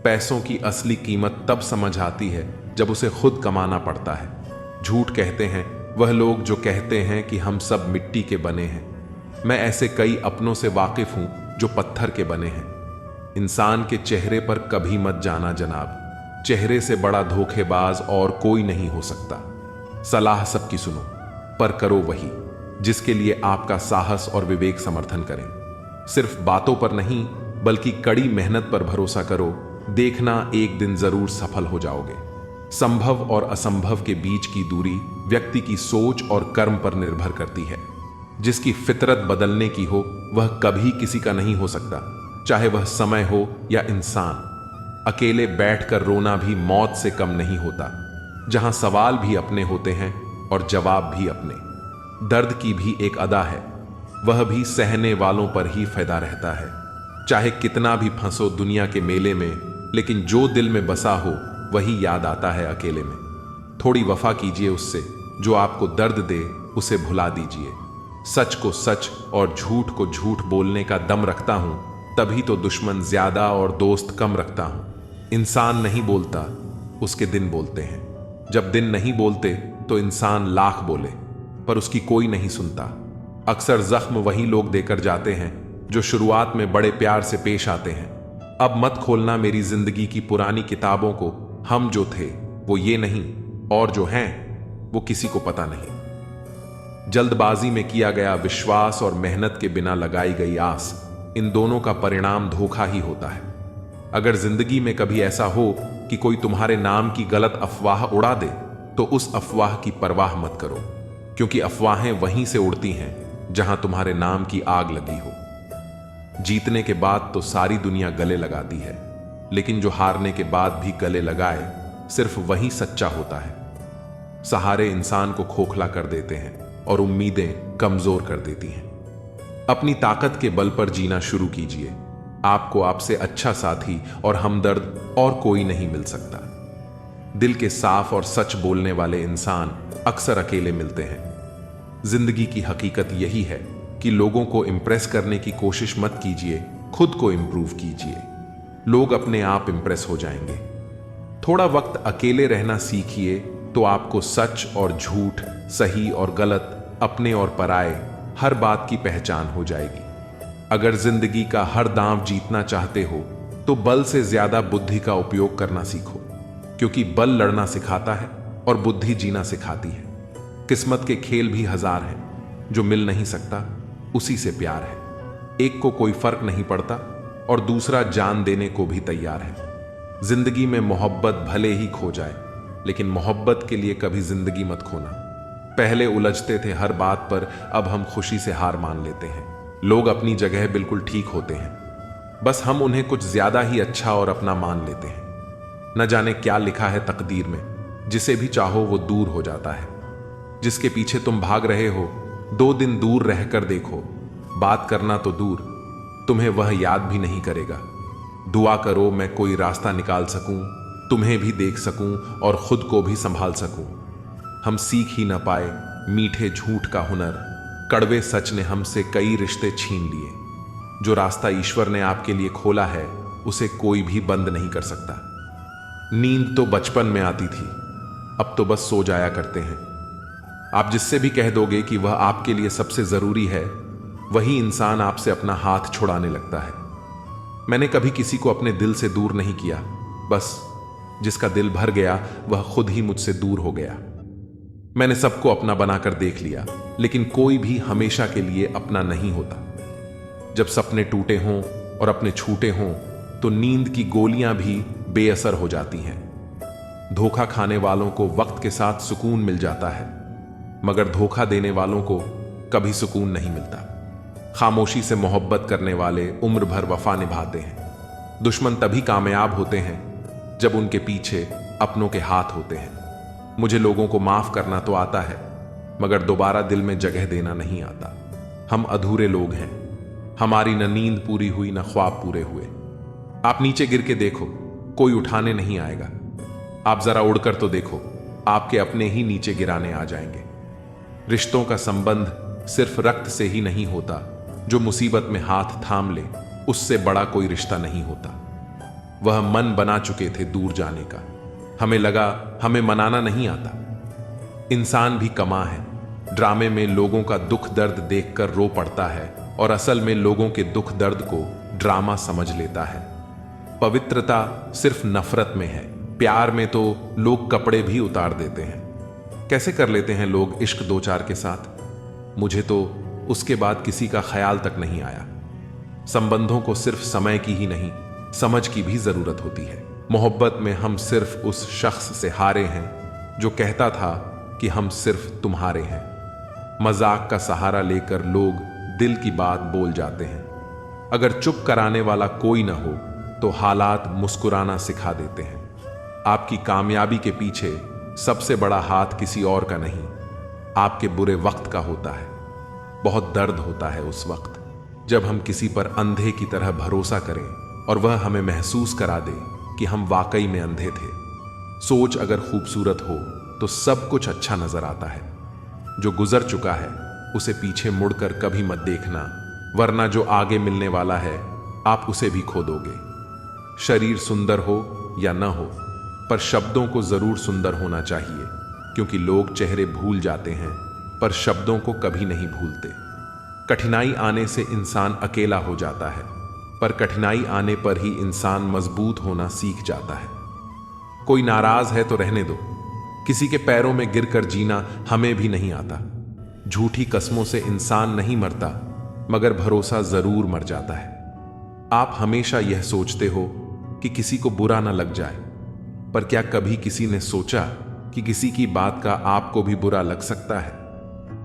पैसों की असली कीमत तब समझ आती है जब उसे खुद कमाना पड़ता है। झूठ कहते हैं वह लोग जो कहते हैं कि हम सब मिट्टी के बने हैं। मैं ऐसे कई अपनों से वाकिफ हूं जो पत्थर के बने हैं। इंसान के चेहरे पर कभी मत जाना जनाब, चेहरे से बड़ा धोखेबाज और कोई नहीं हो सकता। सलाह सबकी सुनो, पर करो वही जिसके लिए आपका साहस और विवेक समर्थन करें। सिर्फ बातों पर नहीं, बल्कि कड़ी मेहनत पर भरोसा करो। देखना एक दिन जरूर सफल हो जाओगे। संभव और असंभव के बीच की दूरी व्यक्ति की सोच और कर्म पर निर्भर करती है। जिसकी फितरत बदलने की हो वह कभी किसी का नहीं हो सकता, चाहे वह समय हो या इंसान। अकेले बैठकर रोना भी मौत से कम नहीं होता। जहां सवाल भी अपने होते हैं और जवाब भी अपने। दर्द की भी एक अदा है, वह भी सहने वालों पर ही फायदा रहता है। चाहे कितना भी फंसो दुनिया के मेले में, लेकिन जो दिल में बसा हो वही याद आता है अकेले में। थोड़ी वफा कीजिए उससे, जो आपको दर्द दे उसे भुला दीजिए। सच को सच और झूठ को झूठ बोलने का दम रखता हूं, तभी तो दुश्मन ज्यादा और दोस्त कम रखता हूं। इंसान नहीं बोलता, उसके दिन बोलते हैं। जब दिन नहीं बोलते तो इंसान लाख बोले, पर उसकी कोई नहीं सुनता। अक्सर जख्म वही लोग देकर जाते हैं जो शुरुआत में बड़े प्यार से पेश आते हैं। अब मत खोलना मेरी जिंदगी की पुरानी किताबों को। हम जो थे वो ये नहीं, और जो हैं वो किसी को पता नहीं। जल्दबाजी में किया गया विश्वास और मेहनत के बिना लगाई गई आस, इन दोनों का परिणाम धोखा ही होता है। अगर जिंदगी में कभी ऐसा हो कि कोई तुम्हारे नाम की गलत अफवाह उड़ा दे, तो उस अफवाह की परवाह मत करो, क्योंकि अफवाहें वहीं से उड़ती हैं जहां तुम्हारे नाम की आग लगी हो। जीतने के बाद तो सारी दुनिया गले लगाती है, लेकिन जो हारने के बाद भी गले लगाए, सिर्फ वही सच्चा होता है। सहारे इंसान को खोखला कर देते हैं और उम्मीदें कमजोर कर देती हैं। अपनी ताकत के बल पर जीना शुरू कीजिए। आपको आपसे अच्छा साथी और हमदर्द और कोई नहीं मिल सकता। दिल के साफ और सच बोलने वाले इंसान अक्सर अकेले मिलते हैं। जिंदगी की हकीकत यही है कि लोगों को इंप्रेस करने की कोशिश मत कीजिए, खुद को इंप्रूव कीजिए। लोग अपने आप इंप्रेस हो जाएंगे। थोड़ा वक्त अकेले रहना सीखिए तो आपको सच और झूठ, सही और गलत, अपने और पराये, हर बात की पहचान हो जाएगी। अगर जिंदगी का हर दांव जीतना चाहते हो तो बल से ज्यादा बुद्धि का उपयोग करना सीखो, क्योंकि बल लड़ना सिखाता है और बुद्धि जीना सिखाती है। किस्मत के खेल भी हजार हैं, जो मिल नहीं सकता उसी से प्यार है। एक को कोई फर्क नहीं पड़ता और दूसरा जान देने को भी तैयार है। जिंदगी में मोहब्बत भले ही खो जाए, लेकिन मोहब्बत के लिए कभी जिंदगी मत खोना। पहले उलझते थे हर बात पर, अब हम खुशी से हार मान लेते हैं। लोग अपनी जगह बिल्कुल ठीक होते हैं, बस हम उन्हें कुछ ज्यादा ही अच्छा और अपना मान लेते हैं। न जाने क्या लिखा है तकदीर में, जिसे भी चाहो वो दूर हो जाता है। जिसके पीछे तुम भाग रहे हो, 2 दिन दूर रहकर देखो। बात करना तो दूर, तुम्हें वह याद भी नहीं करेगा। दुआ करो मैं कोई रास्ता निकाल सकूं, तुम्हें भी देख सकूं और खुद को भी संभाल सकूं। हम सीख ही न पाए मीठे झूठ का हुनर, कड़वे सच ने हमसे कई रिश्ते छीन लिए। जो रास्ता ईश्वर ने आपके लिए खोला है, उसे कोई भी बंद नहीं कर सकता। नींद तो बचपन में आती थी, अब तो बस सो जाया करते हैं। आप जिससे भी कह दोगे कि वह आपके लिए सबसे जरूरी है, वही इंसान आपसे अपना हाथ छुड़ाने लगता है। मैंने कभी किसी को अपने दिल से दूर नहीं किया, बस जिसका दिल भर गया वह खुद ही मुझसे दूर हो गया। मैंने सबको अपना बनाकर देख लिया, लेकिन कोई भी हमेशा के लिए अपना नहीं होता। जब सपने टूटे हों और अपने छूटे हों, तो नींद की गोलियां भी बेअसर हो जाती हैं। धोखा खाने वालों को वक्त के साथ सुकून मिल जाता है, मगर धोखा देने वालों को कभी सुकून नहीं मिलता। खामोशी से मोहब्बत करने वाले उम्र भर वफा निभाते हैं। दुश्मन तभी कामयाब होते हैं जब उनके पीछे अपनों के हाथ होते हैं। मुझे लोगों को माफ करना तो आता है, मगर दोबारा दिल में जगह देना नहीं आता। हम अधूरे लोग हैं, हमारी न नींद पूरी हुई न ख्वाब पूरे हुए। आप नीचे गिर के देखो, कोई उठाने नहीं आएगा। आप जरा उड़कर तो देखो, आपके अपने ही नीचे गिराने आ जाएंगे। रिश्तों का संबंध सिर्फ रक्त से ही नहीं होता, जो मुसीबत में हाथ थाम ले उससे बड़ा कोई रिश्ता नहीं होता। वह मन बना चुके थे दूर जाने का, हमें लगा हमें मनाना नहीं आता। इंसान भी कमा है, ड्रामे में लोगों का दुख दर्द देखकर रो पड़ता है और असल में लोगों के दुख दर्द को ड्रामा समझ लेता है। पवित्रता सिर्फ नफरत में है, प्यार में तो लोग कपड़े भी उतार देते हैं। कैसे कर लेते हैं लोग इश्क दो चार के साथ? मुझे तो उसके बाद किसी का ख्याल तक नहीं आया। संबंधों को सिर्फ समय की ही नहीं, समझ की भी जरूरत होती है। मोहब्बत में हम सिर्फ उस शख्स से हारे हैं जो कहता था कि हम सिर्फ तुम्हारे हैं। मजाक का सहारा लेकर लोग दिल की बात बोल जाते हैं। अगर चुप कराने वाला कोई ना हो तो हालात मुस्कुराना सिखा देते हैं। आपकी कामयाबी के पीछे सबसे बड़ा हाथ किसी और का नहीं, आपके बुरे वक्त का होता है। बहुत दर्द होता है उस वक्त जब हम किसी पर अंधे की तरह भरोसा करें और वह हमें महसूस करा दे कि हम वाकई में अंधे थे। सोच अगर खूबसूरत हो तो सब कुछ अच्छा नजर आता है। जो गुजर चुका है उसे पीछे मुड़कर कभी मत देखना, वरना जो आगे मिलने वाला है आप उसे भी खो दोगे। शरीर सुंदर हो या न हो, पर शब्दों को जरूर सुंदर होना चाहिए, क्योंकि लोग चेहरे भूल जाते हैं पर शब्दों को कभी नहीं भूलते। कठिनाई आने से इंसान अकेला हो जाता है, पर कठिनाई आने पर ही इंसान मजबूत होना सीख जाता है। कोई नाराज है तो रहने दो, किसी के पैरों में गिरकर जीना हमें भी नहीं आता। झूठी कस्मों से इंसान नहीं मरता, मगर भरोसा जरूर मर जाता है। आप हमेशा यह सोचते हो कि किसी को बुरा ना लग जाए, पर क्या कभी किसी ने सोचा कि किसी की बात का आपको भी बुरा लग सकता है?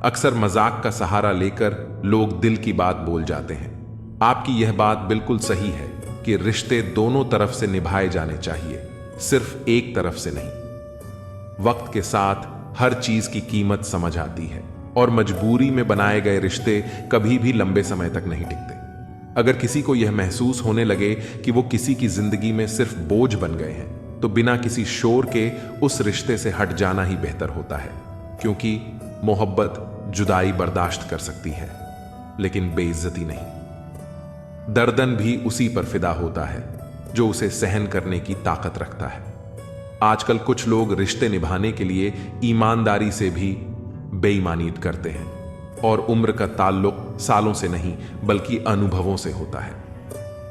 अक्सर मजाक का सहारा लेकर लोग दिल की बात बोल जाते हैं। आपकी यह बात बिल्कुल सही है कि रिश्ते दोनों तरफ से निभाए जाने चाहिए, सिर्फ एक तरफ से नहीं। वक्त के साथ हर चीज की कीमत समझ आती है और मजबूरी में बनाए गए रिश्ते कभी भी लंबे समय तक नहीं टिकते। अगर किसी को यह महसूस होने लगे कि वो किसी की जिंदगी में सिर्फ बोझ बन गए हैं, तो बिना किसी शोर के उस रिश्ते से हट जाना ही बेहतर होता है, क्योंकि मोहब्बत जुदाई बर्दाश्त कर सकती है लेकिन बेइज्जती नहीं। दर्दन भी उसी पर फिदा होता है जो उसे सहन करने की ताकत रखता है। आजकल कुछ लोग रिश्ते निभाने के लिए ईमानदारी से भी बेईमानी करते हैं और उम्र का ताल्लुक सालों से नहीं बल्कि अनुभवों से होता है।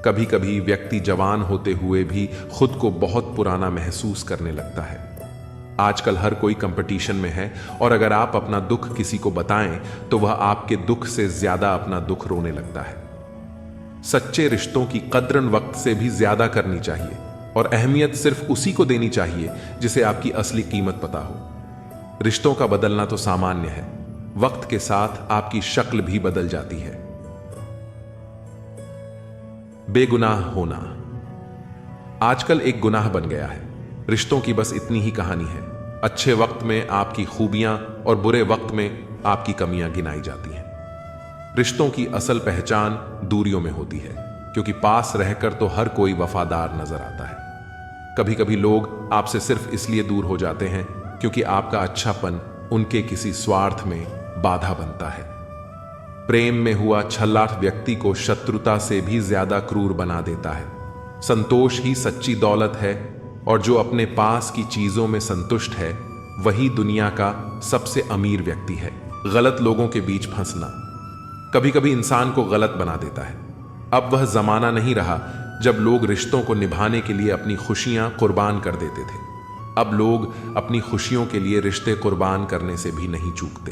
कभी कभी व्यक्ति जवान होते हुए भी खुद को बहुत पुराना महसूस करने लगता है। आजकल हर कोई कंपटीशन में है और अगर आप अपना दुख किसी को बताएं तो वह आपके दुख से ज्यादा अपना दुख रोने लगता है। सच्चे रिश्तों की कद्रन वक्त से भी ज्यादा करनी चाहिए और अहमियत सिर्फ उसी को देनी चाहिए जिसे आपकी असली कीमत पता हो। रिश्तों का बदलना तो सामान्य है, वक्त के साथ आपकी शक्ल भी बदल जाती है। बेगुनाह होना आजकल एक गुनाह बन गया है। रिश्तों की बस इतनी ही कहानी है। अच्छे वक्त में आपकी खूबियां और बुरे वक्त में आपकी कमियां गिनाई जाती हैं। रिश्तों की असल पहचान दूरियों में होती है, क्योंकि पास रहकर तो हर कोई वफादार नजर आता है। कभी कभी लोग आपसे सिर्फ इसलिए दूर हो जाते हैं क्योंकि आपका अच्छापन उनके किसी स्वार्थ में बाधा बनता है। प्रेम में हुआ छल्ला व्यक्ति को शत्रुता से भी ज्यादा क्रूर बना देता है। संतोष ही सच्ची दौलत है और जो अपने पास की चीजों में संतुष्ट है वही दुनिया का सबसे अमीर व्यक्ति है। गलत लोगों के बीच फंसना कभी कभी इंसान को गलत बना देता है। अब वह जमाना नहीं रहा जब लोग रिश्तों को निभाने के लिए अपनी खुशियां कुर्बान कर देते थे। अब लोग अपनी खुशियों के लिए रिश्ते कुर्बान करने से भी नहीं चूकते।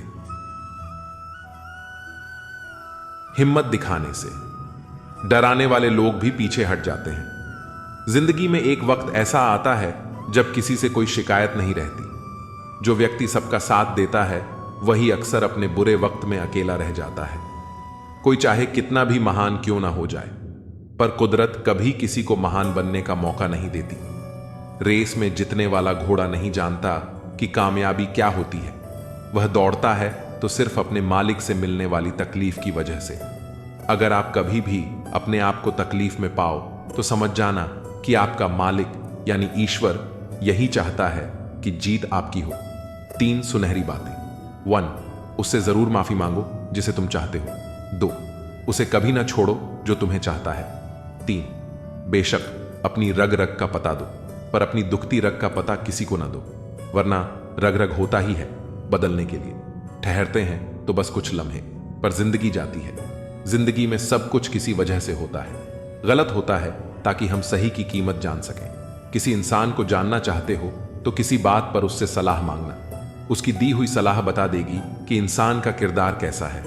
हिम्मत दिखाने से डराने वाले लोग भी पीछे हट जाते हैं। जिंदगी में एक वक्त ऐसा आता है जब किसी से कोई शिकायत नहीं रहती। जो व्यक्ति सबका साथ देता है वही अक्सर अपने बुरे वक्त में अकेला रह जाता है। कोई चाहे कितना भी महान क्यों ना हो जाए, पर कुदरत कभी किसी को महान बनने का मौका नहीं देती। रेस में जितने वाला घोड़ा नहीं जानता कि कामयाबी क्या होती है। वह दौड़ता है तो सिर्फ अपने मालिक से मिलने वाली तकलीफ की वजह से। अगर आप कभी भी अपने आप को तकलीफ में पाओ तो समझ जाना कि आपका मालिक यानी ईश्वर यही चाहता है कि जीत आपकी हो। 3 सुनहरी बातें। 1, उससे जरूर माफी मांगो जिसे तुम चाहते हो। 2, उसे कभी ना छोड़ो जो तुम्हें चाहता है। 3, बेशक अपनी रग रग का पता दो, पर अपनी दुखती रग का पता किसी को ना दो, वरना रग रग होता ही है बदलने के लिए। ठहरते हैं तो बस कुछ लम्हे, पर जिंदगी जाती है। जिंदगी में सब कुछ किसी वजह से होता है। गलत होता है ताकि हम सही की कीमत जान सकें। किसी इंसान को जानना चाहते हो तो किसी बात पर उससे सलाह मांगना। उसकी दी हुई सलाह बता देगी कि इंसान का किरदार कैसा है।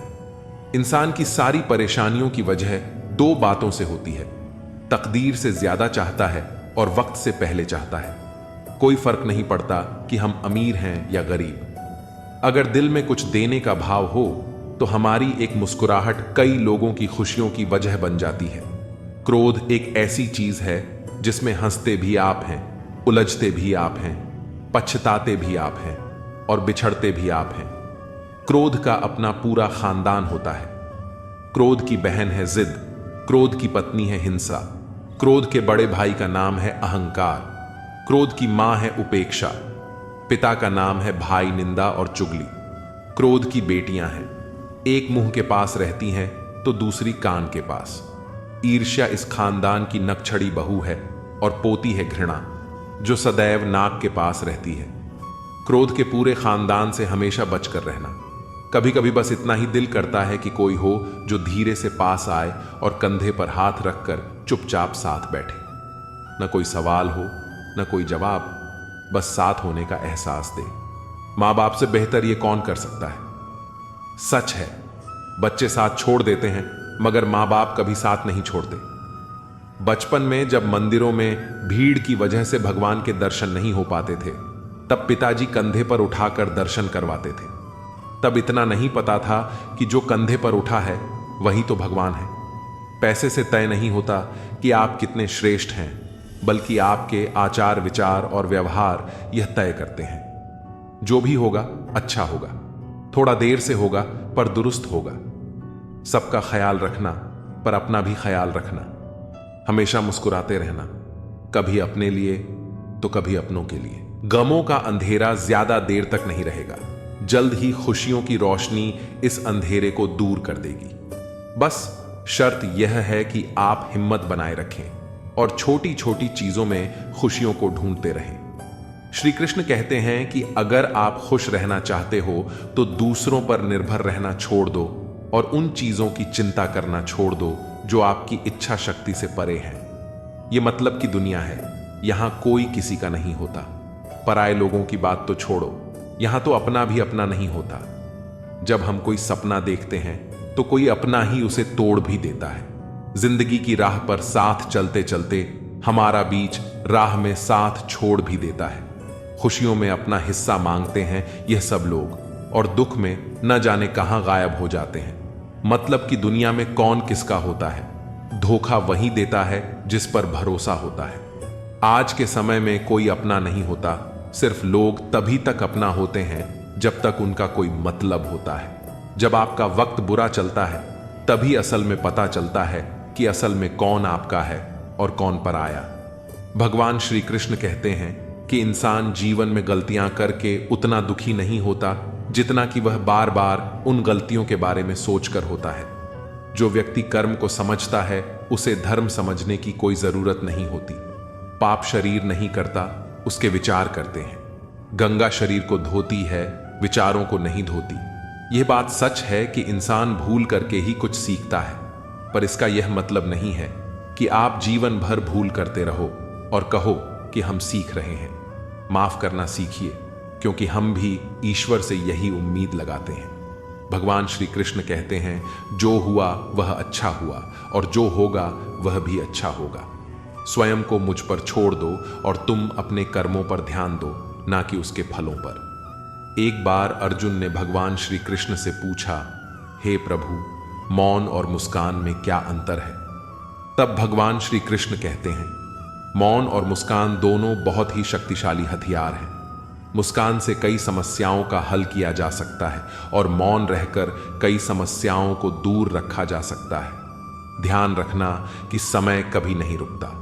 इंसान की सारी परेशानियों की वजह 2 बातों से होती है। तकदीर से ज्यादा चाहता है और वक्त से पहले चाहता है। कोई फर्क नहीं पड़ता कि हम अमीर हैं या गरीब। अगर दिल में कुछ देने का भाव हो तो हमारी एक मुस्कुराहट कई लोगों की खुशियों की वजह बन जाती है। क्रोध एक ऐसी चीज है जिसमें हंसते भी आप हैं, उलझते भी आप हैं, पछताते भी आप हैं और बिछड़ते भी आप हैं। क्रोध का अपना पूरा खानदान होता है। क्रोध की बहन है जिद, क्रोध की पत्नी है हिंसा, क्रोध के बड़े भाई का नाम है अहंकार, क्रोध की मां है उपेक्षा, पिता का नाम है भाई निंदा और चुगली। क्रोध की बेटियां हैं, एक मुंह के पास रहती हैं तो दूसरी कान के पास। ईर्ष्या इस खानदान की नकछड़ी बहू है और पोती है घृणा, जो सदैव नाक के पास रहती है। क्रोध के पूरे खानदान से हमेशा बचकर रहना। कभी कभी बस इतना ही दिल करता है कि कोई हो जो धीरे से पास आए और कंधे पर हाथ रखकर चुपचाप साथ बैठे। न कोई सवाल हो न कोई जवाब, बस साथ होने का एहसास दे। मां बाप से बेहतर ये कौन कर सकता है। सच है, बच्चे साथ छोड़ देते हैं मगर मां बाप कभी साथ नहीं छोड़ते। बचपन में जब मंदिरों में भीड़ की वजह से भगवान के दर्शन नहीं हो पाते थे, तब पिताजी कंधे पर उठाकर दर्शन करवाते थे। तब इतना नहीं पता था कि जो कंधे पर उठा है वही तो भगवान है। पैसे से तय नहीं होता कि आप कितने श्रेष्ठ हैं, बल्कि आपके आचार विचार और व्यवहार यह तय करते हैं। जो भी होगा अच्छा होगा, थोड़ा देर से होगा पर दुरुस्त होगा। सबका ख्याल रखना पर अपना भी ख्याल रखना। हमेशा मुस्कुराते रहना, कभी अपने लिए तो कभी अपनों के लिए। गमों का अंधेरा ज्यादा देर तक नहीं रहेगा। जल्द ही खुशियों की रोशनी इस अंधेरे को दूर कर देगी। बस शर्त यह है कि आप हिम्मत बनाए रखें और छोटी छोटी चीजों में खुशियों को ढूंढते रहें। श्री कृष्ण कहते हैं कि अगर आप खुश रहना चाहते हो तो दूसरों पर निर्भर रहना छोड़ दो और उन चीजों की चिंता करना छोड़ दो जो आपकी इच्छा शक्ति से परे हैं। ये मतलब की दुनिया है, यहां कोई किसी का नहीं होता। पराये लोगों की बात तो छोड़ो, यहां तो अपना भी अपना नहीं होता। जब हम कोई सपना देखते हैं तो कोई अपना ही उसे तोड़ भी देता है। जिंदगी की राह पर साथ चलते चलते हमारा बीच राह में साथ छोड़ भी देता है। खुशियों में अपना हिस्सा मांगते हैं यह सब लोग, और दुख में न जाने कहां गायब हो जाते हैं। मतलब कि दुनिया में कौन किसका होता है। धोखा वही देता है जिस पर भरोसा होता है। आज के समय में कोई अपना नहीं होता, सिर्फ लोग तभी तक अपना होते हैं जब तक उनका कोई मतलब होता है। जब आपका वक्त बुरा चलता है तभी असल में पता चलता है कि असल में कौन आपका है और कौन पराया। भगवान श्री कृष्ण कहते हैं कि इंसान जीवन में गलतियां करके उतना दुखी नहीं होता जितना कि वह बार बार उन गलतियों के बारे में सोचकर होता है। जो व्यक्ति कर्म को समझता है उसे धर्म समझने की कोई जरूरत नहीं होती। पाप शरीर नहीं करता, उसके विचार करते हैं। गंगा शरीर को धोती है, विचारों को नहीं धोती। यह बात सच है कि इंसान भूल करके ही कुछ सीखता है, पर इसका यह मतलब नहीं है कि आप जीवन भर भूल करते रहो और कहो कि हम सीख रहे हैं। माफ करना सीखिए, क्योंकि हम भी ईश्वर से यही उम्मीद लगाते हैं। भगवान श्री कृष्ण कहते हैं, जो हुआ वह अच्छा हुआ और जो होगा वह भी अच्छा होगा। स्वयं को मुझ पर छोड़ दो और तुम अपने कर्मों पर ध्यान दो, ना कि उसके फलों पर। एक बार अर्जुन ने भगवान श्री कृष्ण से पूछा, हे प्रभु, मौन और मुस्कान में क्या अंतर है? तब भगवान श्री कृष्ण कहते हैं, मौन और मुस्कान दोनों बहुत ही शक्तिशाली हथियार हैं। मुस्कान से कई समस्याओं का हल किया जा सकता है और मौन रहकर कई समस्याओं को दूर रखा जा सकता है। ध्यान रखना कि समय कभी नहीं रुकता।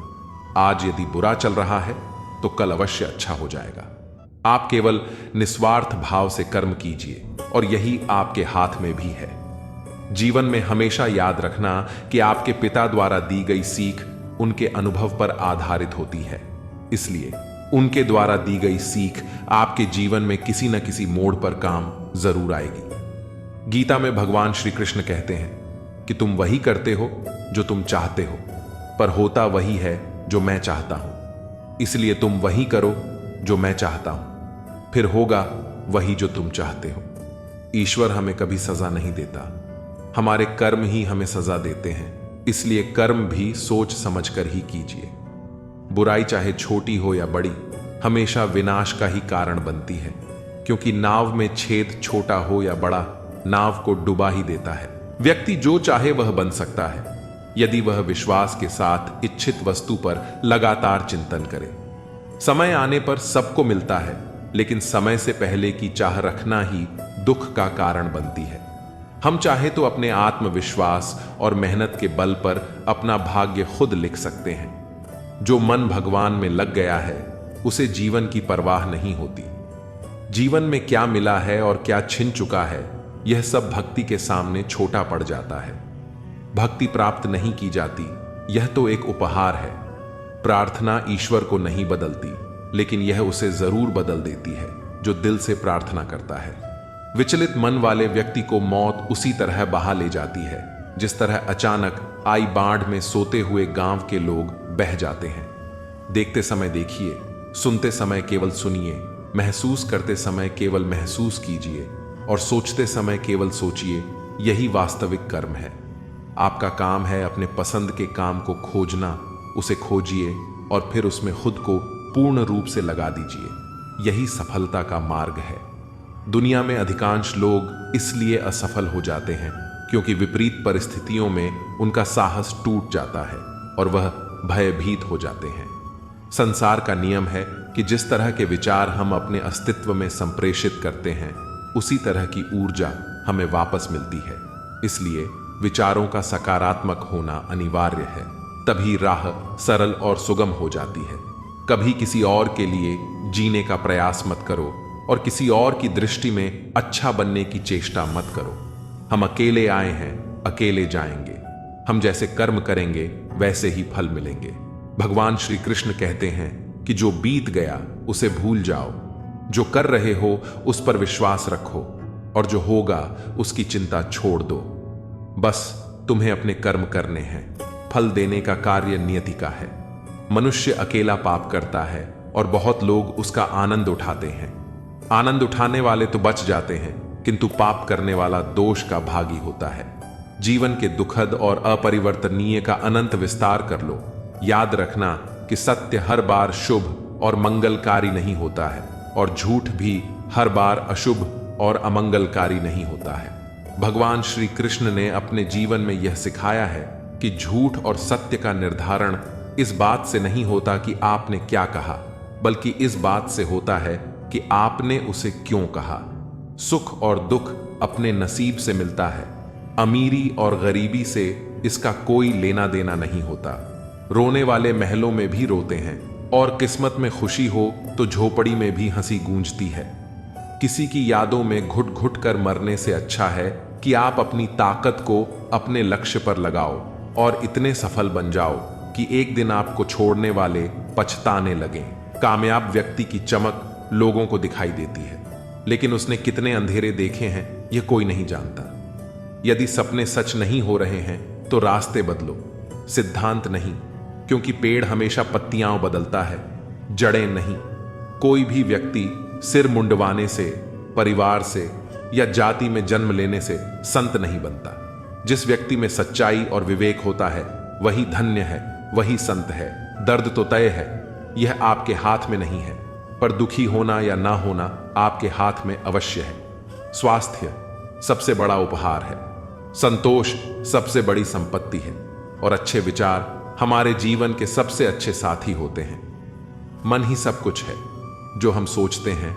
आज यदि बुरा चल रहा है तो कल अवश्य अच्छा हो जाएगा। आप केवल निस्वार्थ भाव से कर्म कीजिए और यही आपके हाथ में भी है। जीवन में हमेशा याद रखना कि आपके पिता द्वारा दी गई सीख उनके अनुभव पर आधारित होती है, इसलिए उनके द्वारा दी गई सीख आपके जीवन में किसी न किसी मोड़ पर काम जरूर आएगी। गीता में भगवान श्री कृष्ण कहते हैं कि तुम वही करते हो जो तुम चाहते हो, पर होता वही है जो मैं चाहता हूं। इसलिए तुम वही करो जो मैं चाहता हूं, फिर होगा वही जो तुम चाहते हो। ईश्वर हमें कभी सजा नहीं देता, हमारे कर्म ही हमें सजा देते हैं। इसलिए कर्म भी सोच समझकर ही कीजिए। बुराई चाहे छोटी हो या बड़ी, हमेशा विनाश का ही कारण बनती है, क्योंकि नाव में छेद छोटा हो या बड़ा, नाव को डुबा ही देता है। व्यक्ति जो चाहे वह बन सकता है यदि वह विश्वास के साथ इच्छित वस्तु पर लगातार चिंतन करे। समय आने पर सबको मिलता है, लेकिन समय से पहले की चाह रखना ही दुख का कारण बनती है। हम चाहे तो अपने आत्मविश्वास और मेहनत के बल पर अपना भाग्य खुद लिख सकते हैं। जो मन भगवान में लग गया है उसे जीवन की परवाह नहीं होती। जीवन में क्या मिला है और क्या छिन चुका है, यह सब भक्ति के सामने छोटा पड़ जाता है। भक्ति प्राप्त नहीं की जाती, यह तो एक उपहार है। प्रार्थना ईश्वर को नहीं बदलती, लेकिन यह उसे जरूर बदल देती है जो दिल से प्रार्थना करता है। विचलित मन वाले व्यक्ति को मौत उसी तरह बहा ले जाती है जिस तरह अचानक आई बाढ़ में सोते हुए गांव के लोग बह जाते हैं। देखते समय देखिए, सुनते समय केवल सुनिए, महसूस करते समय केवल महसूस कीजिए और सोचते समय केवल सोचिए। यही वास्तविक कर्म है। आपका काम है अपने पसंद के काम को खोजना, उसे खोजिए और फिर उसमें खुद को पूर्ण रूप से लगा दीजिए। यही सफलता का मार्ग है। दुनिया में अधिकांश लोग इसलिए असफल हो जाते हैं क्योंकि विपरीत परिस्थितियों में उनका साहस टूट जाता है और वह भयभीत हो जाते हैं। संसार का नियम है कि जिस तरह के विचार हम अपने अस्तित्व में संप्रेषित करते हैं, उसी तरह की ऊर्जा हमें वापस मिलती है। इसलिए विचारों का सकारात्मक होना अनिवार्य है, तभी राह सरल और सुगम हो जाती है। कभी किसी और के लिए जीने का प्रयास मत करो और किसी और की दृष्टि में अच्छा बनने की चेष्टा मत करो। हम अकेले आए हैं, अकेले जाएंगे। हम जैसे कर्म करेंगे वैसे ही फल मिलेंगे। भगवान श्री कृष्ण कहते हैं कि जो बीत गया उसे भूल जाओ, जो कर रहे हो उस पर विश्वास रखो और जो होगा उसकी चिंता छोड़ दो। बस तुम्हें अपने कर्म करने हैं, फल देने का कार्य नियति का है। मनुष्य अकेला पाप करता है और बहुत लोग उसका आनंद उठाते हैं। आनंद उठाने वाले तो बच जाते हैं, किंतु पाप करने वाला दोष का भागी होता है। जीवन के दुखद और अपरिवर्तनीय का अनंत विस्तार कर लो। याद रखना कि सत्य हर बार शुभ और मंगलकारी नहीं होता है और झूठ भी हर बार अशुभ और अमंगलकारी नहीं होता है। भगवान श्री कृष्ण ने अपने जीवन में यह सिखाया है कि झूठ और सत्य का निर्धारण इस बात से नहीं होता कि आपने क्या कहा, बल्कि इस बात से होता है कि आपने उसे क्यों कहा। सुख और दुख अपने नसीब से मिलता है। अमीरी और गरीबी से इसका कोई लेना देना नहीं होता। रोने वाले महलों में भी रोते हैं और किस्मत में खुशी हो तो झोपड़ी में भी हंसी गूंजती है। किसी की यादों में घुट घुट कर मरने से अच्छा है कि आप अपनी ताकत को अपने लक्ष्य पर लगाओ और इतने सफल बन जाओ कि एक दिन आपको छोड़ने वाले पछताने लगें। कामयाब व्यक्ति की चमक लोगों को दिखाई देती है, लेकिन उसने कितने अंधेरे देखे हैं यह कोई नहीं जानता। यदि सपने सच नहीं हो रहे हैं तो रास्ते बदलो, सिद्धांत नहीं, क्योंकि पेड़ हमेशा पत्तियां बदलता है, जड़ें नहीं। कोई भी व्यक्ति सिर मुंडवाने से, परिवार से या जाति में जन्म लेने से संत नहीं बनता। जिस व्यक्ति में सच्चाई और विवेक होता है वही धन्य है, वही संत है। दर्द तो तय है, यह आपके हाथ में नहीं है, पर दुखी होना या ना होना आपके हाथ में अवश्य है। स्वास्थ्य सबसे बड़ा उपहार है, संतोष सबसे बड़ी संपत्ति है और अच्छे विचार हमारे जीवन के सबसे अच्छे साथी होते हैं। मन ही सब कुछ है। जो हम सोचते हैं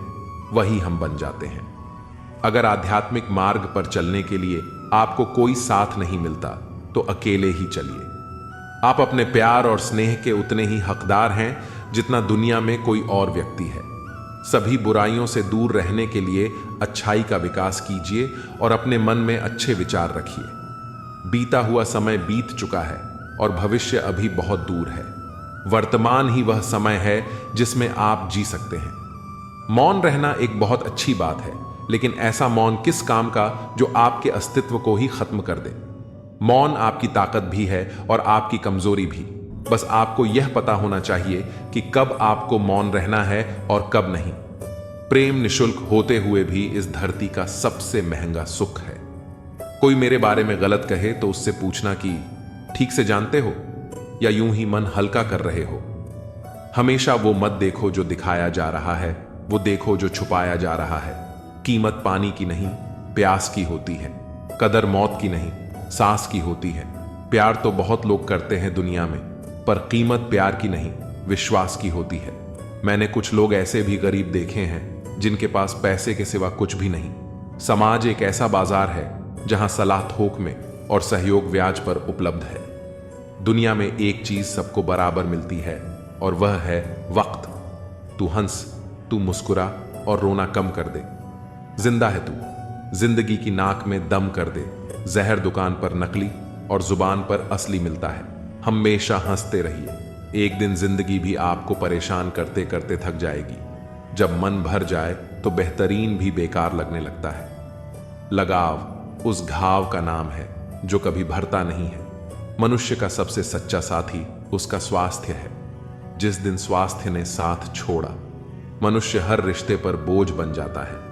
वही हम बन जाते हैं। अगर आध्यात्मिक मार्ग पर चलने के लिए आपको कोई साथ नहीं मिलता तो अकेले ही चलिए। आप अपने प्यार और स्नेह के उतने ही हकदार हैं जितना दुनिया में कोई और व्यक्ति है। सभी बुराइयों से दूर रहने के लिए अच्छाई का विकास कीजिए और अपने मन में अच्छे विचार रखिए। बीता हुआ समय बीत चुका है और भविष्य अभी बहुत दूर है। वर्तमान ही वह समय है जिसमें आप जी सकते हैं। मौन रहना एक बहुत अच्छी बात है, लेकिन ऐसा मौन किस काम का जो आपके अस्तित्व को ही खत्म कर दे। मौन आपकी ताकत भी है और आपकी कमजोरी भी। बस आपको यह पता होना चाहिए कि कब आपको मौन रहना है और कब नहीं। प्रेम निशुल्क होते हुए भी इस धरती का सबसे महंगा सुख है। कोई मेरे बारे में गलत कहे तो उससे पूछना कि ठीक से जानते हो या यूं ही मन हल्का कर रहे हो। हमेशा वो मत देखो जो दिखाया जा रहा है, वो देखो जो छुपाया जा रहा है। कीमत पानी की नहीं, प्यास की होती है। कदर मौत की नहीं, सांस की होती है। प्यार तो बहुत लोग करते हैं दुनिया में, पर कीमत प्यार की नहीं, विश्वास की होती है। मैंने कुछ लोग ऐसे भी गरीब देखे हैं जिनके पास पैसे के सिवा कुछ भी नहीं। समाज एक ऐसा बाजार है जहां सलाह थोक में और सहयोग ब्याज पर उपलब्ध है। दुनिया में एक चीज सबको बराबर मिलती है और वह है वक्त। तू हंस, तू मुस्कुरा और रोना कम कर दे। जिंदा है तू, जिंदगी की नाक में दम कर दे। जहर दुकान पर नकली और जुबान पर असली मिलता है। हमेशा हंसते रहिए। एक दिन जिंदगी भी आपको परेशान करते करते थक जाएगी। जब मन भर जाए तो बेहतरीन भी बेकार लगने लगता है। लगाव उस घाव का नाम है जो कभी भरता नहीं है। मनुष्य का सबसे सच्चा साथी उसका स्वास्थ्य है। जिस दिन स्वास्थ्य ने साथ छोड़ा, मनुष्य हर रिश्ते पर बोझ बन जाता है।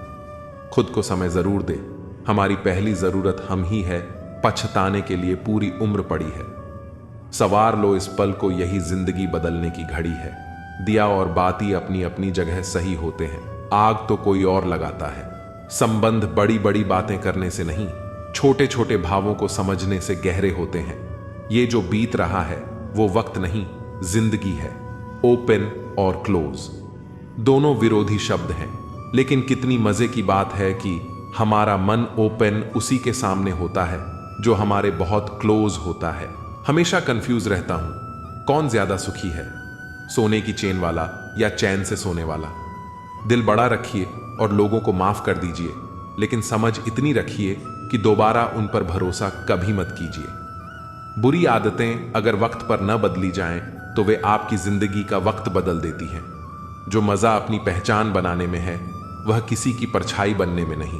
खुद को समय जरूर दे। हमारी पहली जरूरत हम ही है। पछताने के लिए पूरी उम्र पड़ी है। सवार लो इस पल को, यही जिंदगी बदलने की घड़ी है। दिया और बाती अपनी अपनी जगह सही होते हैं। आग तो कोई और लगाता है। संबंध बड़ी बड़ी बातें करने से नहीं, छोटे छोटे भावों को समझने से गहरे होते हैं। ये जो बीत रहा है वो वक्त नहीं, जिंदगी है। ओपन और क्लोज दोनों विरोधी शब्द हैं, लेकिन कितनी मजे की बात है कि हमारा मन ओपन उसी के सामने होता है जो हमारे बहुत क्लोज होता है। हमेशा कंफ्यूज रहता हूं, कौन ज्यादा सुखी है, सोने की चेन वाला या चैन से सोने वाला। दिल बड़ा रखिए और लोगों को माफ कर दीजिए, लेकिन समझ इतनी रखिए कि दोबारा उन पर भरोसा कभी मत कीजिए। बुरी आदतें अगर वक्त पर न बदली जाएं तो वे आपकी जिंदगी का वक्त बदल देती हैं। जो मजा अपनी पहचान बनाने में है वह किसी की परछाई बनने में नहीं।